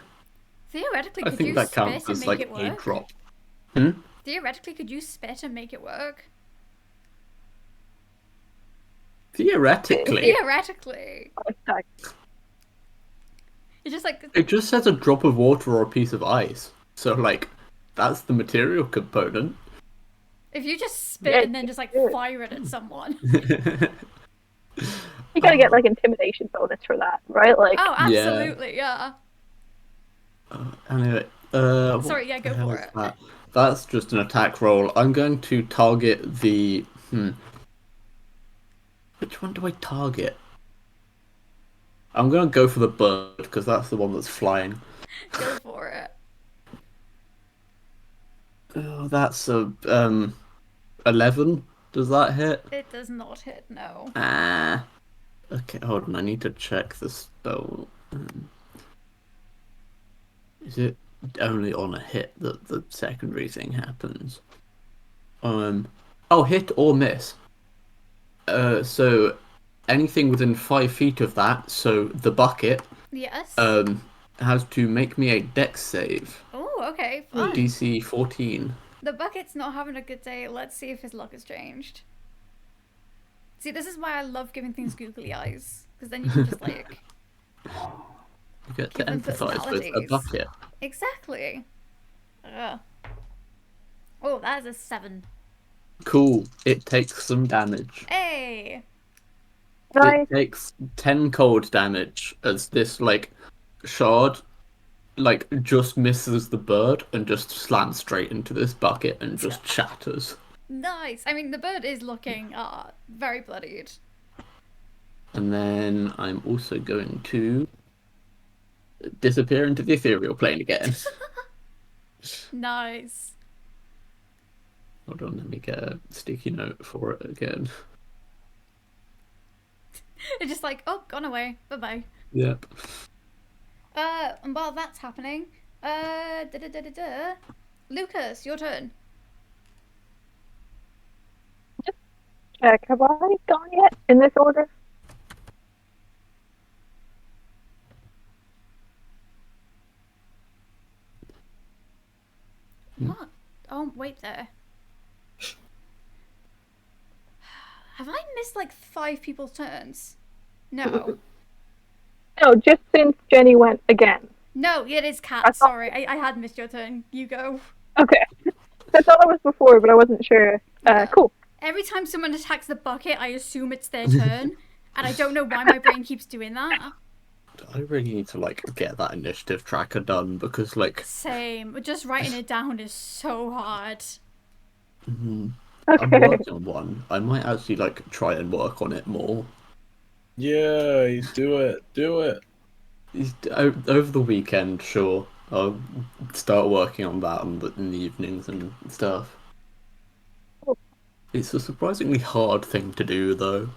Theoretically, I could think you that spit counts and as make like it a work? drop. Theoretically, could you spit and make it work? Theoretically, Theoretically. Like, It's just like, it just says a drop of water or a piece of ice. So, like, that's the material component. if you just spit Yeah, and then just like good. fire it at someone. you gotta get like intimidation bonus for that, right? Like, Oh, Yeah. absolutely, yeah. Anyway, Sorry, yeah, what the go hell for is it. that? That's just an attack roll. I'm going to target the. Which one do I target? I'm going to go for the bird because that's the one that's flying. Go for it. Oh, that's a 11. Does that hit? It does not hit, no. Ah. Okay, hold on. I need to check the spell. Is it only on a hit that the secondary thing happens? Oh, hit or miss. So anything within 5 feet of that, so the bucket, Yes. has to make me a dex save. Oh, okay, fun. DC 14. The bucket's not having a good day. Let's see if his luck has changed. See, this is why I love giving things googly eyes. Because then you can just, like... You get to Give them empathize with a personalities. bucket. Exactly. Ugh. Oh, that is a 7. Cool. It takes some damage. Hey! nice. It takes 10 cold damage as this, like, shard, like, just misses the bird and just slams straight into this bucket and just shatters. Nice! I mean, the bird is looking very bloodied. And then I'm also going to disappear into the ethereal plane again. Nice. Hold on, let me get a sticky note for it again. It's just like, oh, gone away. Bye-bye. Yep. And while that's happening, Lucas, your turn. Check. Have I gone yet in this order? What? Oh, wait there. Have I missed like 5 people's turns? No. No, just since Jenny went again. No, it is I Cat. thought- Sorry, I had missed your turn. You go. Okay. I thought it was before, but I wasn't sure. Cool. Every time someone attacks the bucket, I assume it's their turn. And I don't know why my brain keeps doing that. I really need to, like, get that initiative tracker done because, like... Same. But just writing it down is so hard. I'm Okay. working on one. I might actually, like, try and work on it more. Yeah, you do it. Do it. Over the weekend, sure. I'll start working on that in the evenings and stuff. It's a surprisingly hard thing to do, though.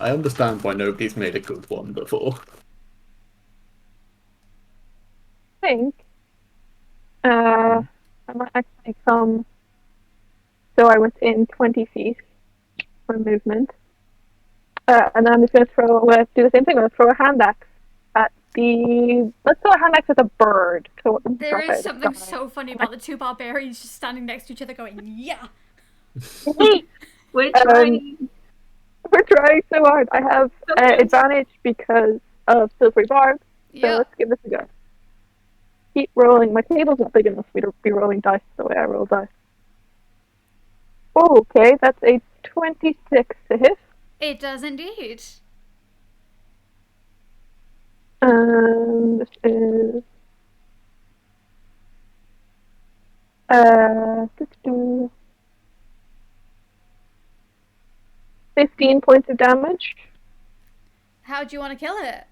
I understand why nobody's made a good one before. I think I might actually come so I was in 20 feet for movement. And then I'm just going to do the same thing. I'm going to throw a hand axe at the... Let's throw a hand axe at the bird. So There is something so funny about the 2 barbarians just standing next to each other going, yeah! We're trying. We're trying so hard. I have advantage because of silvery barbs. So Yeah. let's give this a go. Keep rolling. My table's not big enough for me to be rolling dice the way I roll dice. Oh, okay, that's a 26 to hit. It does indeed. This is 15 points of damage. How do you want to kill it?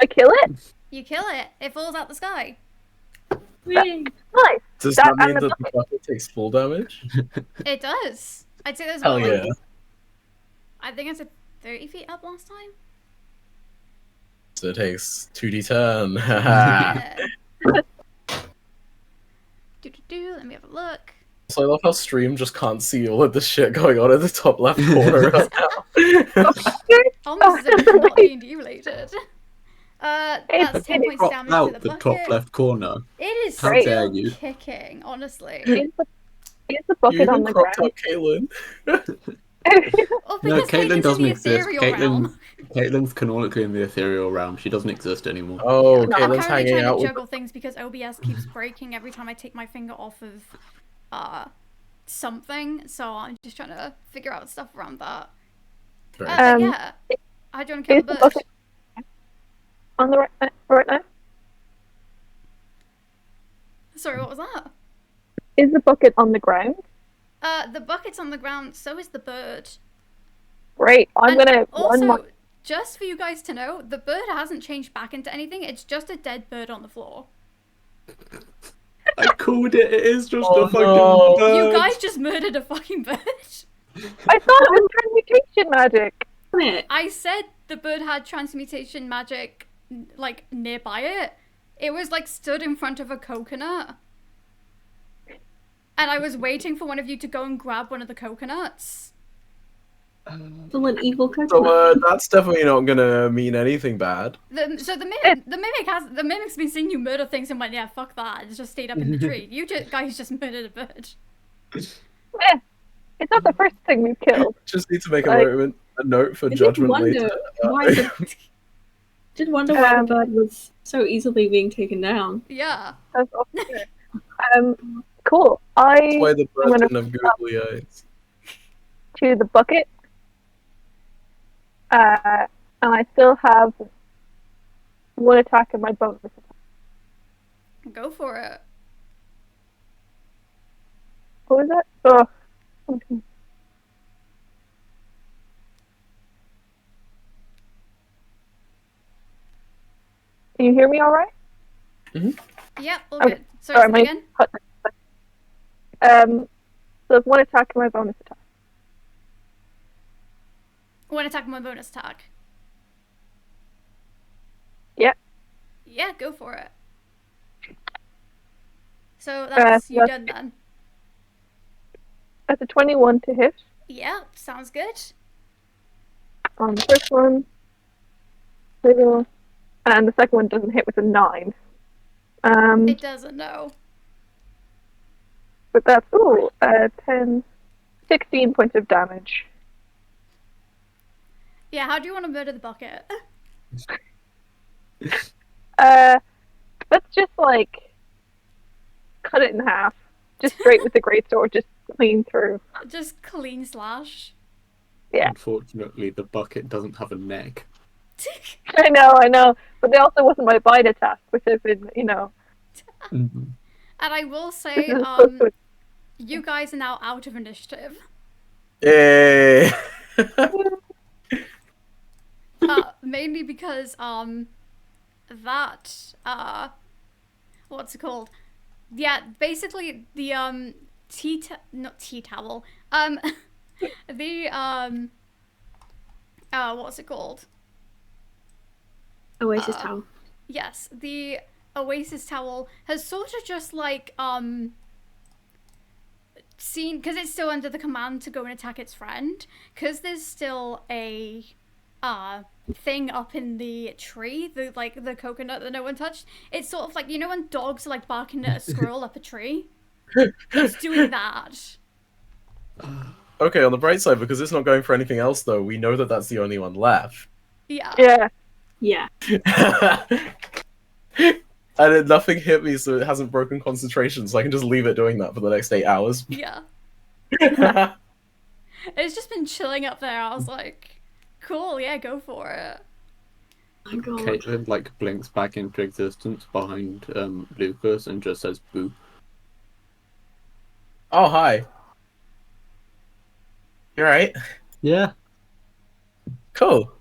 I kill it. You kill it. It falls out the sky. Yay. Nice. Does That that mean and that the the bucket takes full damage? It does. I'd say there's Hell about, like, yeah. I think I said 30 feet up last time. So it takes 2d10. Yeah. Let me have a look. So I love how stream just can't see all of the shit going on in the top left corner right now. Almost as if it's not D&D related. That's 10 points Drop damage to out the the bucket. top left corner. It is How dare still you. kicking, honestly. Is the You bucket even on the cropped ground? out Caitlin. Well, No, because Caitlin Caitlin's doesn't in the exist. ethereal Caitlin, realm. Caitlin's canonically in the ethereal realm. She doesn't exist anymore. Oh, Yeah, I'm Caitlin's currently hanging trying out to with. juggle things because OBS keeps breaking every time I take my finger off of something, so I'm just trying to figure out stuff around that. Very But yeah, how do you want to kill is the the bird? bucket on the right now? Sorry, what was that? Is the bucket on the ground? The bucket's on the ground, so is the bird. Great. I'm And gonna also, just for you guys to know, the bird hasn't changed back into anything. It's just a dead bird on the floor. I called it. It is just Oh, a fucking no. bird. You guys just murdered a fucking bird. I thought it was transmutation magic. Damn it. I said the bird had transmutation magic, like, nearby it. It was, like, stood in front of a coconut. And I was waiting for one of you to go and grab one of the coconuts. Still an evil So coconut. that's definitely not gonna mean anything bad. So the mimic's been seeing you murder things and went, yeah, fuck that. It's just stayed up in the tree. You guys just murdered a bird. Eh, it's not the first thing we've killed. Just need to make Like- a note for I did judgment wonder later. why the did wonder why the bird was so easily being taken down. Yeah. That's awesome. Cool. That's why I'm the bird gonna didn't have googly eyes. to the bucket. And I still have one attack in my bonus attack. Go for it. What was that? Oh. Okay. Can you hear me all right? Yep, all Okay. good. Sorry, say that again? So there's one attack in my bonus attack. One attack, one bonus attack. Yeah. Yeah, go for it. So that's you done then. That's a 21 to hit Yeah, sounds good. on the first one. And the second one doesn't hit with a 9. It doesn't know. But that's 10, 16 points of damage. Yeah, how do you want to murder the bucket? Let's just like cut it in half, just straight with the greatsword, just clean through. Just clean slash. Yeah, Unfortunately, the bucket doesn't have a neck. I know, but there also wasn't my bite attack, which has been, And I will say, this is supposed to- you guys are now out of initiative. Yay! Mainly because, that, what's it called? Yeah, basically, the, not tea towel, the, what's it called? Oasis Tower. Yes, the Oasis towel has sort of just, like, seen, because it's still under the command to go and attack its friend, because there's still a, thing up in the tree, the coconut that no one touched. It's sort of like, you know when dogs are like barking at a squirrel up a tree? It's doing that. Okay, on the bright side, because it's not going for anything else, though, we know that that's the only one left. Yeah. Yeah. And nothing hit me, so it hasn't broken concentration, so I can just leave it doing that for the next 8 hours. Yeah. It's just been chilling up there. I was like, cool, yeah, go for it. Oh my god. Caitlin like blinks back into existence behind Lucas and just says boo. Oh, hi. You alright? Yeah. Cool.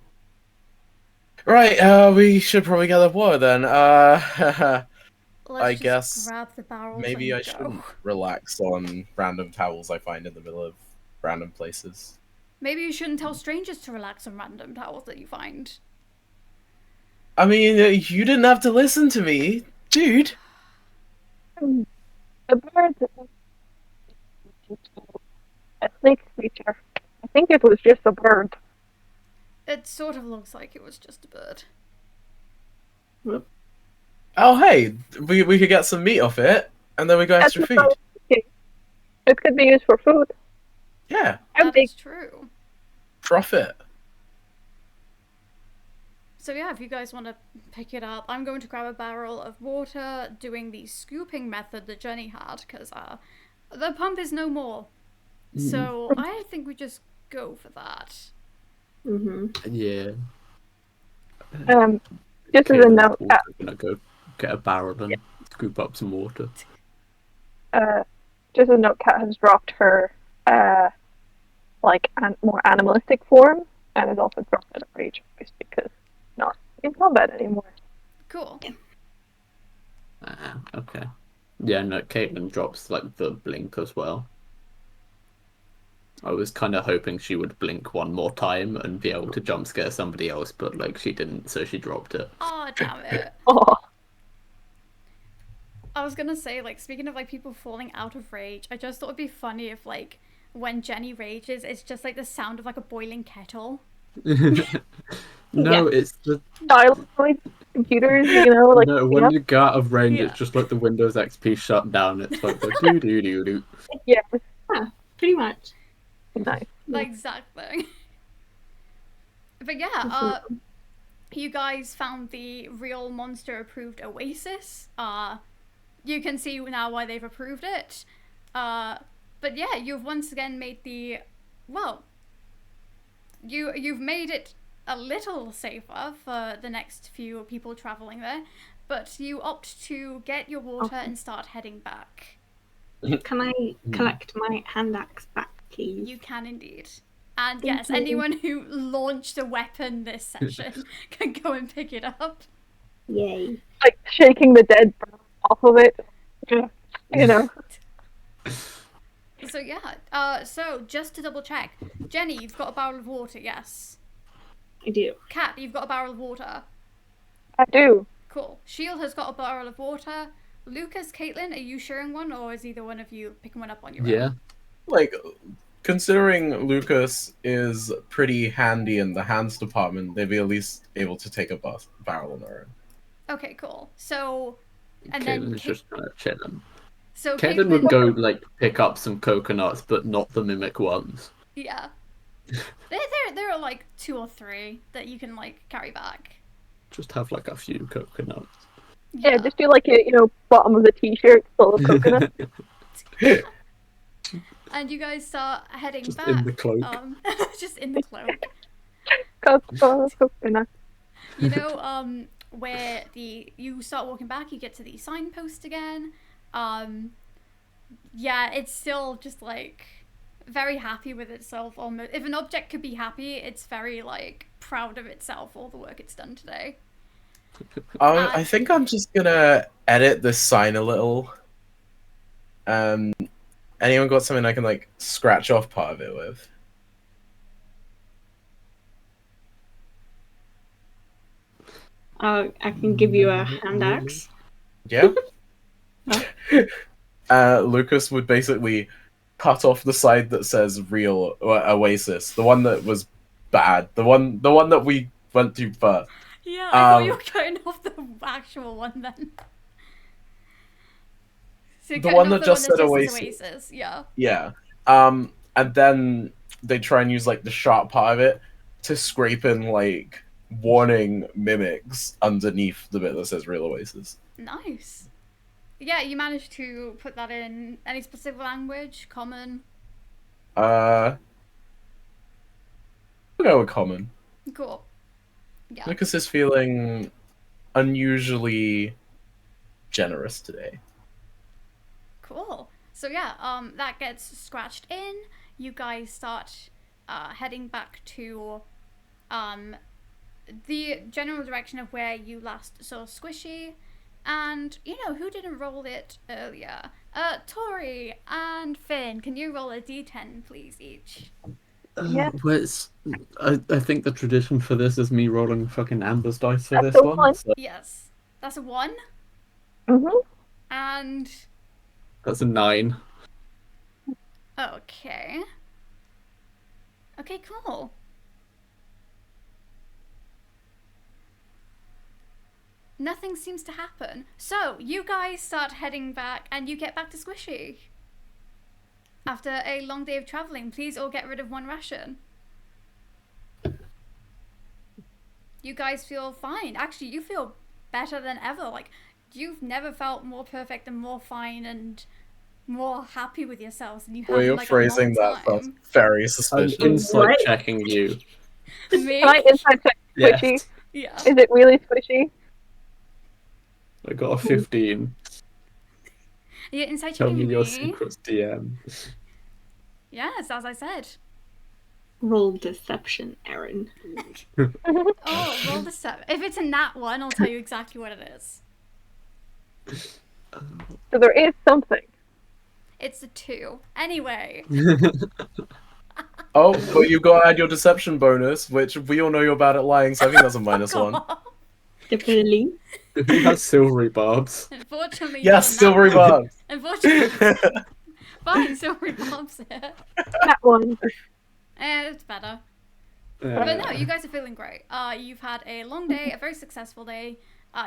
Right, we should probably get the water then. Let's I just guess grab the barrels maybe and I go. shouldn't relax on random towels I find in the middle of random places. Maybe you shouldn't tell strangers to relax on random towels that you find. I mean, you didn't have to listen to me, dude. A bird. A snake creature. I think it was just a bird. It sort of looks like it was just a bird. Oh, hey, we could get some meat off it, and then we go extra food. It could be used for food. Yeah, How That big? is true. profit. So yeah, if you guys want to pick it up, I'm going to grab a barrel of water, doing the scooping method that Jenny had, because the pump is no more. So I think we just go for that. Yeah. Just as a Caitlin's note, also gonna go get a barrel and scoop up some water. just as a note, Cat has dropped her more animalistic form, and has also dropped out of rage voice because not in combat anymore. Cool. Okay. Yeah, no, Caitlin drops like the blink as well. I was kind of hoping she would blink one more time and be able to jump scare somebody else, but like she didn't, so she dropped it. Oh, damn it. Oh, I was gonna say, like, speaking of like people falling out of rage, I just thought it'd be funny if like when Jenny rages, it's just like the sound of like a boiling kettle. No, it's the dial noise, computers, you know, like no. you When know? you get out of range, Yeah. it's just like the Windows XP shut down. It's like the doo doo doo doo. Yeah, Pretty much. nice. The exact thing. But yeah, you guys found the real monster approved Oasis. You can see now why they've approved it. But yeah, you've once again made the, well, you've made it a little safer for the next few people traveling there, but you opt to get your water and start heading back. Can I collect my hand axe back, please? You can indeed. And Thank yes, you. anyone who launched a weapon this session can go and pick it up. Yay. Like shaking the dead off of it. Yeah, you know. So yeah, so just to double check, Jenny, you've got a barrel of water, yes? I do. Kat, you've got a barrel of water. I do. Cool. Shield has got a barrel of water. Lucas, Caitlin, are you sharing one, or is either one of you picking one up on your Yeah. own? Like, considering Lucas is pretty handy in the hands department, they'd be at least able to take a barrel on their own. Okay, cool. So, and then Caitlin's just kind of chilling. so Caitlin would go like pick up some coconuts, but not the mimic ones. Yeah. There are like 2 or 3 that you can like carry back. Just have like a few coconuts. Yeah, just do like a bottom of the t-shirt full of coconut. And you guys start heading Just back. in the cloak. Just in the cloak. Coconut. You know, where you start walking back, you get to the signpost again. Yeah, it's still just like very happy with itself almost. If an object could be happy, it's very like proud of itself, all the work it's done today. I think I'm just gonna edit this sign a little. Anyone got something I can like scratch off part of it with? I can give you a hand axe. Yeah. Lucas would basically cut off the side that says "real" Oasis, the one that was bad, the one that we went to first. Yeah, I thought you were cutting off the actual one then. So The one that just said says Oasis. Yeah. Yeah. And then they try and use like the sharp part of it to scrape in like warning mimics underneath the bit that says "real Oasis." Nice. Yeah, you managed to put that in any specific language, common. We'll go with common. Cool. Yeah. Lucas is feeling unusually generous today. Cool. So yeah, that gets scratched in. You guys start heading back to the general direction of where you last saw Squishy. And, you know, who didn't roll it earlier? Tori and Finn, can you roll a d10, please, each? Yeah. I think the tradition for this is me rolling fucking Amber's dice for That's this the one. one. So Yes. That's a 1. Mhm. And... that's a 9. Okay. Okay, cool. Nothing seems to happen. So, you guys start heading back, and you get back to Squishy. After a long day of traveling, please all get rid of 1 ration. You guys feel fine. Actually, you feel better than ever. Like, you've never felt more perfect and more fine and more happy with yourselves than you have Well, in you're like phrasing a long that sounds time. very I'm suspicious. inside What? checking you. Me? Can I inside check squishy? Yes, Yeah. Is it really squishy? I got a 15. You're inside Tell checking me your me. secrets, DM. Yes, as I said. Roll deception, Erin. Oh, roll the 7. If it's a nat 1, I'll tell you exactly what it is. So there is something. It's a 2. Anyway. Oh, but you got to add your deception bonus, which we all know you're bad at lying, so I think that's a -1. God. Definitely. Who has silvery barbs? Unfortunately, Yes, not silvery that one. barbs. Unfortunately, fine, silvery bobs here. That one. It's better. But no, you guys are feeling great. You've had a long day, a very successful day.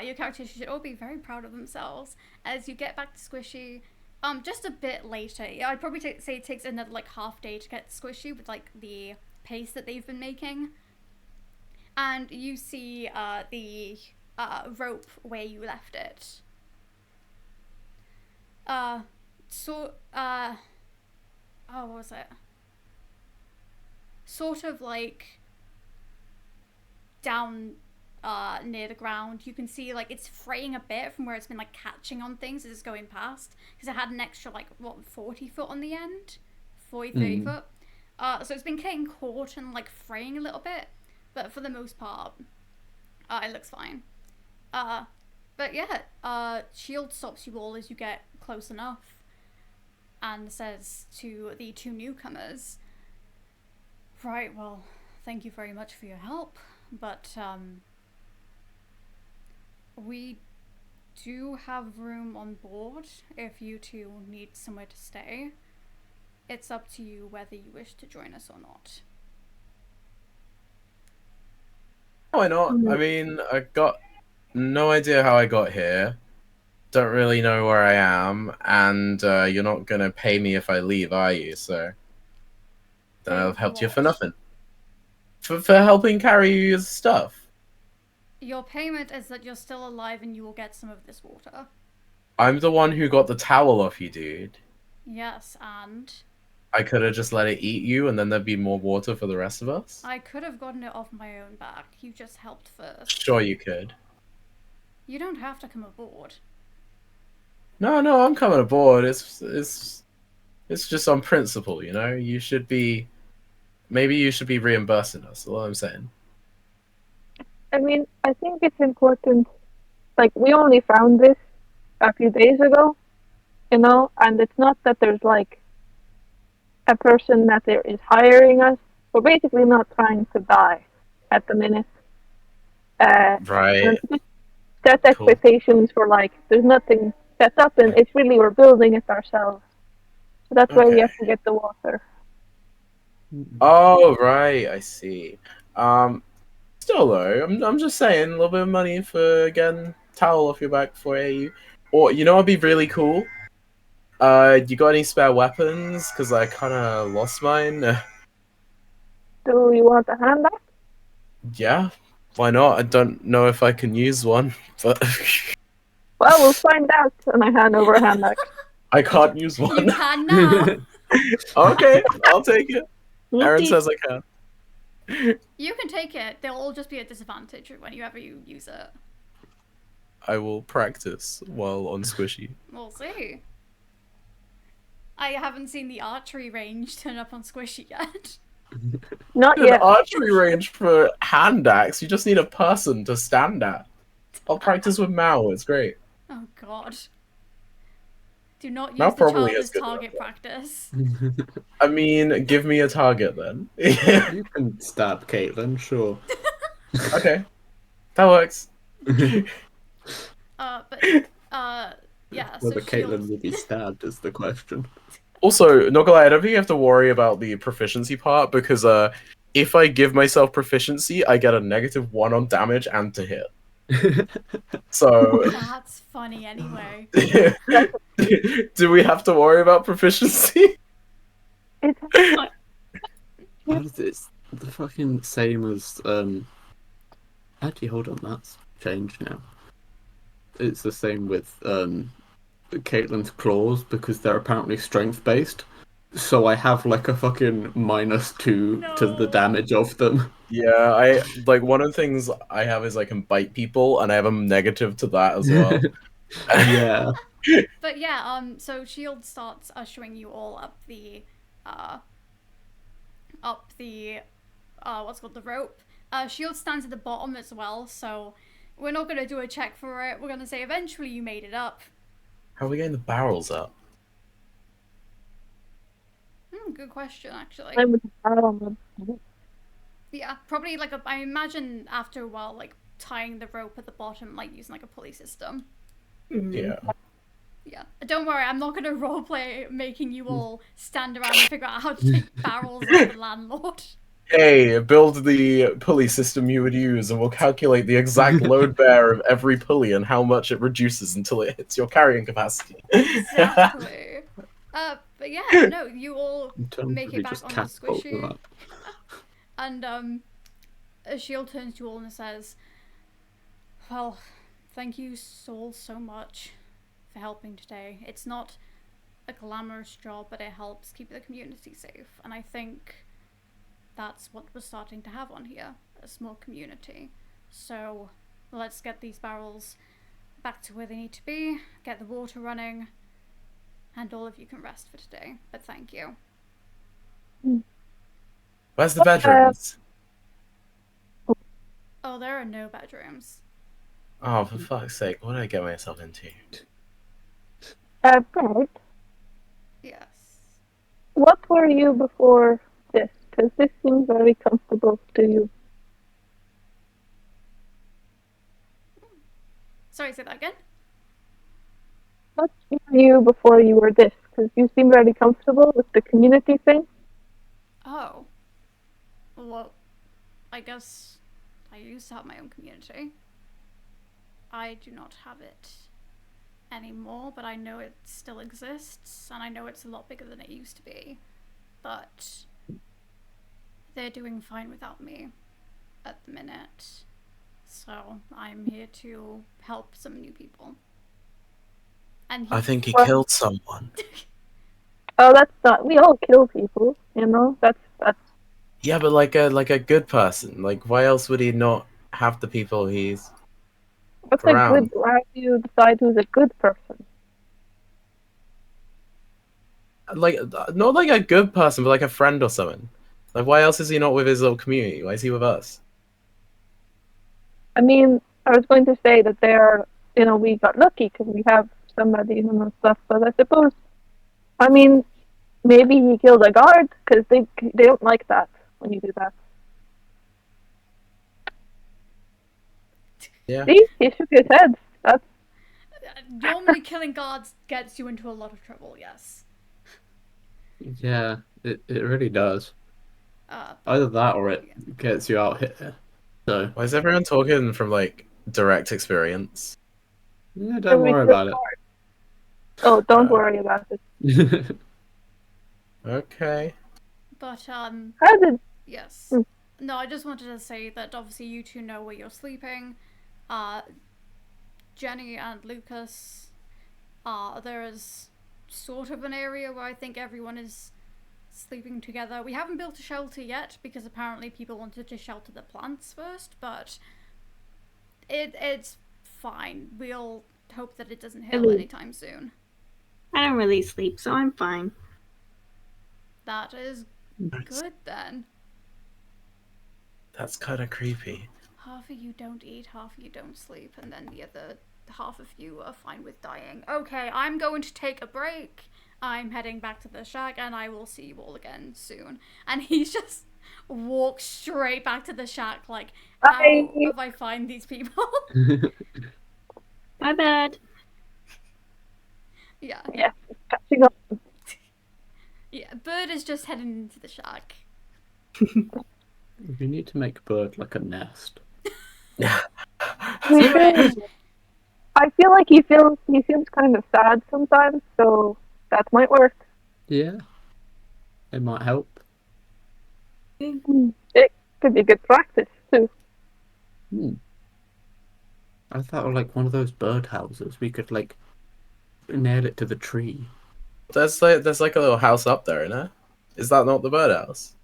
Your characters should all be very proud of themselves as you get back to Squishy. Just a bit later. I'd probably say it takes another like half day to get to Squishy with like the pace that they've been making. And you see the rope where you left it. Oh, what was it? Sort of like down near the ground. You can see like it's fraying a bit from where it's been like catching on things as it's going past, because it had an extra like 40 foot on the end, 30 foot. So it's been getting caught and like fraying a little bit, but for the most part it looks fine. But yeah, Shield stops you all as you get close enough and says to the 2 newcomers, right, well, thank you very much for your help, but we do have room on board if you 2 need somewhere to stay. It's up to you whether you wish to join us or not. Why not? I mean, I got no idea how I got here. Don't really know where I am, and you're not gonna pay me if I leave, are you? So then I've helped you for nothing. For helping carry your stuff. Your payment is that you're still alive and you will get some of this water. I'm the one who got the towel off you, dude. Yes, and I could have just let it eat you, and then there'd be more water for the rest of us. I could have gotten it off my own back. You just helped first. Sure, you could. You don't have to come aboard. No, I'm coming aboard. It's just on principle, you know. You should be, maybe you should be reimbursing us. That's all I'm saying. I mean, I think it's important. Like, we only found this a few days ago, you know, and it's not that there's like a person that there is hiring us. We're basically not trying to die at the minute. Right. And just set expectations for like, there's nothing set up, and it's really we're building it ourselves. So that's why we have to get the water. Oh, right. I see. Still though, I'm just saying, a little bit of money for getting towel off your back for you. Or you know what'd be really cool? You got any spare weapons? Because I kind of lost mine. Do you want a hand back? Yeah, why not? I don't know if I can use one, but Well, we'll find out. And I hand over a hand back. I can't use one. You can now. Okay, I'll take it. We'll Erin take- says I can. You can take it. They'll all just be at disadvantage whenever you use it. I will practice while on Squishy. We'll see. I haven't seen the archery range turn up on Squishy yet. Not An yet. archery range for hand axe. You just need a person to stand at. I'll practice with Mao. It's great. Oh god. Do not use Now the probably child is as good target practice. I mean, give me a target then. You can stab Caitlin, sure. Okay, that works. Yeah, so Whether Shield... Caitlin will be stabbed is the question. Also, not gonna lie, I don't think you have to worry about the proficiency part, because if I give myself proficiency, I get a -1 on damage and to hit. So That's funny anyway. do we have to worry about proficiency? It's like, It's the fucking same as Actually, hold on, that's changed now. It's the same with Caitlin's claws because they're apparently strength based. So I have like a fucking -2 to the No. damage of them. Yeah, I like one of the things I have is I can bite people, and I have a negative to that as well. Yeah. But yeah, so Shield starts ushering you all up the what's called the rope. Shield stands at the bottom as well, so we're not gonna do a check for it. We're gonna say eventually you made it up. How are we getting the barrels up? Good question, actually. I would start on the Yeah, probably like I imagine after a while, like tying the rope at the bottom, like using like a pulley system. Yeah. Yeah. Don't worry, I'm not gonna roleplay making you all stand around and figure out how to take barrels off the landlord. Hey, build the pulley system you would use, and we'll calculate the exact load bear of every pulley and how much it reduces until it hits your carrying capacity. Exactly. But yeah, no, you all make it back just on the catapult them squishy. up. And Shield turns to you all and says, well, thank you all so much for helping today. It's not a glamorous job, but it helps keep the community safe. And I think that's what we're starting to have on here, a small community. So let's get these barrels back to where they need to be, get the water running, and all of you can rest for today. But thank you. Where's the bedrooms? Oh, there are no bedrooms. Oh, for fuck's sake, what did I get myself into? Brad, Yes. what were you before this? Because this seems very comfortable to you. Sorry, say that again? What were you before you were this? Because you seem very comfortable with the community thing. Oh. Well, I guess I used to have my own community. I do not have it anymore, but I know it still exists, and I know it's a lot bigger than it used to be. But they're doing fine without me at the minute. So I'm here to help some new people. And I think he Well- killed someone. Oh, that's not. We all kill people, you know. That's Yeah, but like a good person. Like, why else would he not have the people he's what's Brown. a good. How do you decide who's a good person? like? Not like a good person, but like a friend or something. Like, why else is he not with his little community? Why is he with us? I mean, I was going to say that they are. You know, we got lucky because we have somebody and stuff. But I suppose, I mean, maybe he killed a guard because they don't like that when you do that. Yeah. See, he shook his head. That's normally killing guards gets you into a lot of trouble, yes. Yeah, it really does. But Either that or it gets you out here. So, Why is everyone talking from like direct experience? yeah, don't worry about it. Oh, don't worry about it. Okay. But How did yes. No, I just wanted to say that obviously you two know where you're sleeping. Jenny and Lucas, there is sort of an area where I think everyone is sleeping together. We haven't built a shelter yet because apparently people wanted to shelter the plants first, but it's fine. We'll hope that it doesn't hail anytime soon. I don't really sleep, so I'm fine. That is good then. That's kind of creepy. Half of you don't eat, half of you don't sleep, and then the other half of you are fine with dying. Okay, I'm going to take a break. I'm heading back to the shack, and I will see you all again soon. And he just walks straight back to the shack, like, how have I find these people? My bad. Yeah. Yeah, catching up. Yeah, Bird is just heading into the shack. You need to make Bird like a nest. Alright. I feel like he seems kind of sad sometimes, so that might work. Yeah. It might help. It could be good practice too. Hmm. I thought of like one of those birdhouses. We could like nail it to the tree. There's like a little house up there, isn't it? Is that not the birdhouse?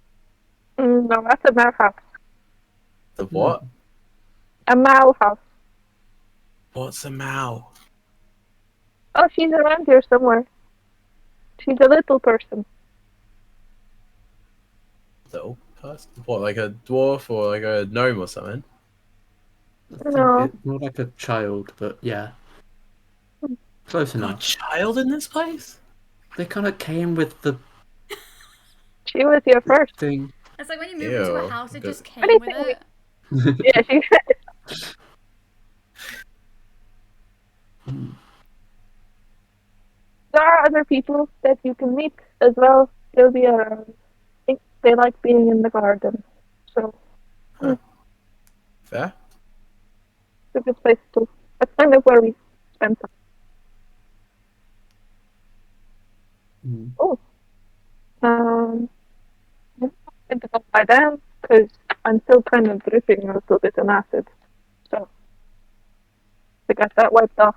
No, that's a mouse house. The what? A mouse house. What's a mow? Oh, she's around here somewhere. She's a little person. Little person? What, like a dwarf or like a gnome or something? No. It's more like a child, but yeah. Close Got a enough. child in this place? They kind of came with the She was here first. thing. It's like when you move into a Ew. house, it Good. just came What do you with think? it. Yeah, she. There are other people that you can meet as well. They'll be around. I think they like being in the garden. So, Fair? it's a good place to. That's kind of where we spend time. Mm. Oh. I'm going to go lie down because I'm still kind of dripping a little bit in acid. So, to get that wiped off.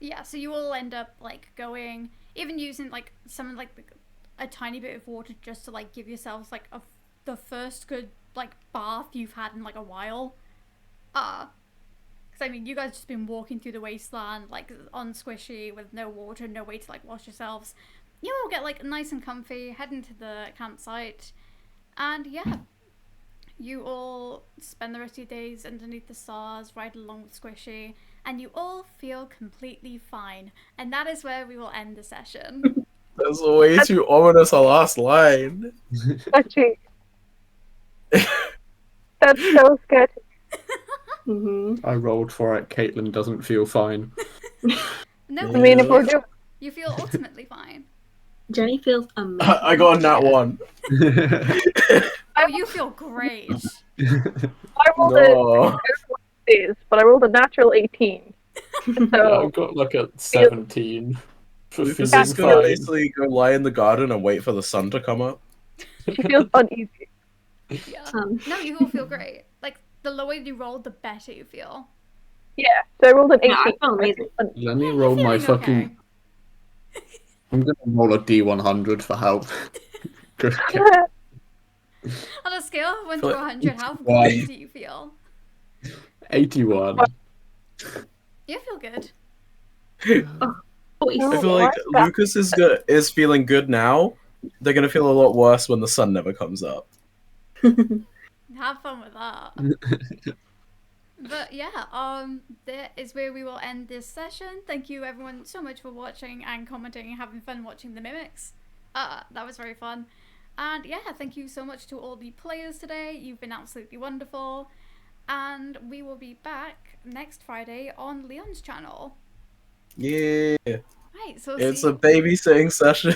Yeah, so you all end up like going, even using like some like a tiny bit of water just to like give yourselves like the first good like bath you've had in like a while. Because I mean, you guys just been walking through the wasteland like on squishy with no water, no way to like wash yourselves. You all get like nice and comfy, head into the campsite, and yeah, you all spend the rest of your days underneath the stars, ride along with Squishy, and you all feel completely fine. And that is where we will end the session. That's way too ominous a last line. Actually, that's so sketchy. I rolled for it. Caitlin doesn't feel fine. No, I mean, if we're doing. you feel ultimately fine. Jenny feels amazing. I got a nat 1. Oh, you feel great. I rolled No. but I rolled a natural 18. So, I got like a 17 for Lucas feeling is gonna fine. basically go lie in the garden and wait for the sun to come up. she feels uneasy. Yeah. Um, No, you all feel great. Like, the lower you roll, the better you feel. Yeah, so I rolled an 18. no, I feel amazing. Let me Yeah, roll you're my feeling fucking. okay. I'm gonna roll a D100 for help. Good. On a scale of 1 to Feel 100, how Why? good do you feel? 81. You feel good. Voice. I feel like Lucas is feeling good now. They're gonna feel a lot worse when the sun never comes up. Have fun with that. But yeah, that is where we will end this session. Thank you everyone so much for watching and commenting and having fun watching the mimics. That was very fun. And yeah, thank you so much to all the players today. You've been absolutely wonderful. And we will be back next Friday on Leon's channel. Yeah. Right, so It's see. a babysitting session.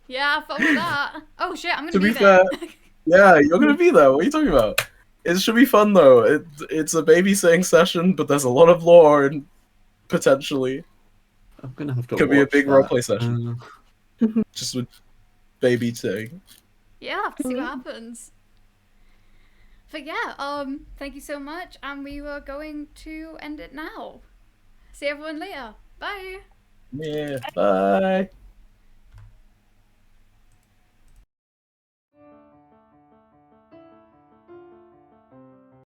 Yeah, have fun with that. Oh shit, I'm gonna To be be there. Yeah, you're gonna be there. What are you talking about? It should be fun though. It's a babysitting session, but there's a lot of lore and potentially I'm gonna have to. could be a watch big that. roleplay session. Just with babysitting. Yeah, have to see what happens. But yeah, thank you so much, and we were going to end it now. See everyone later. Bye. Yeah. Bye.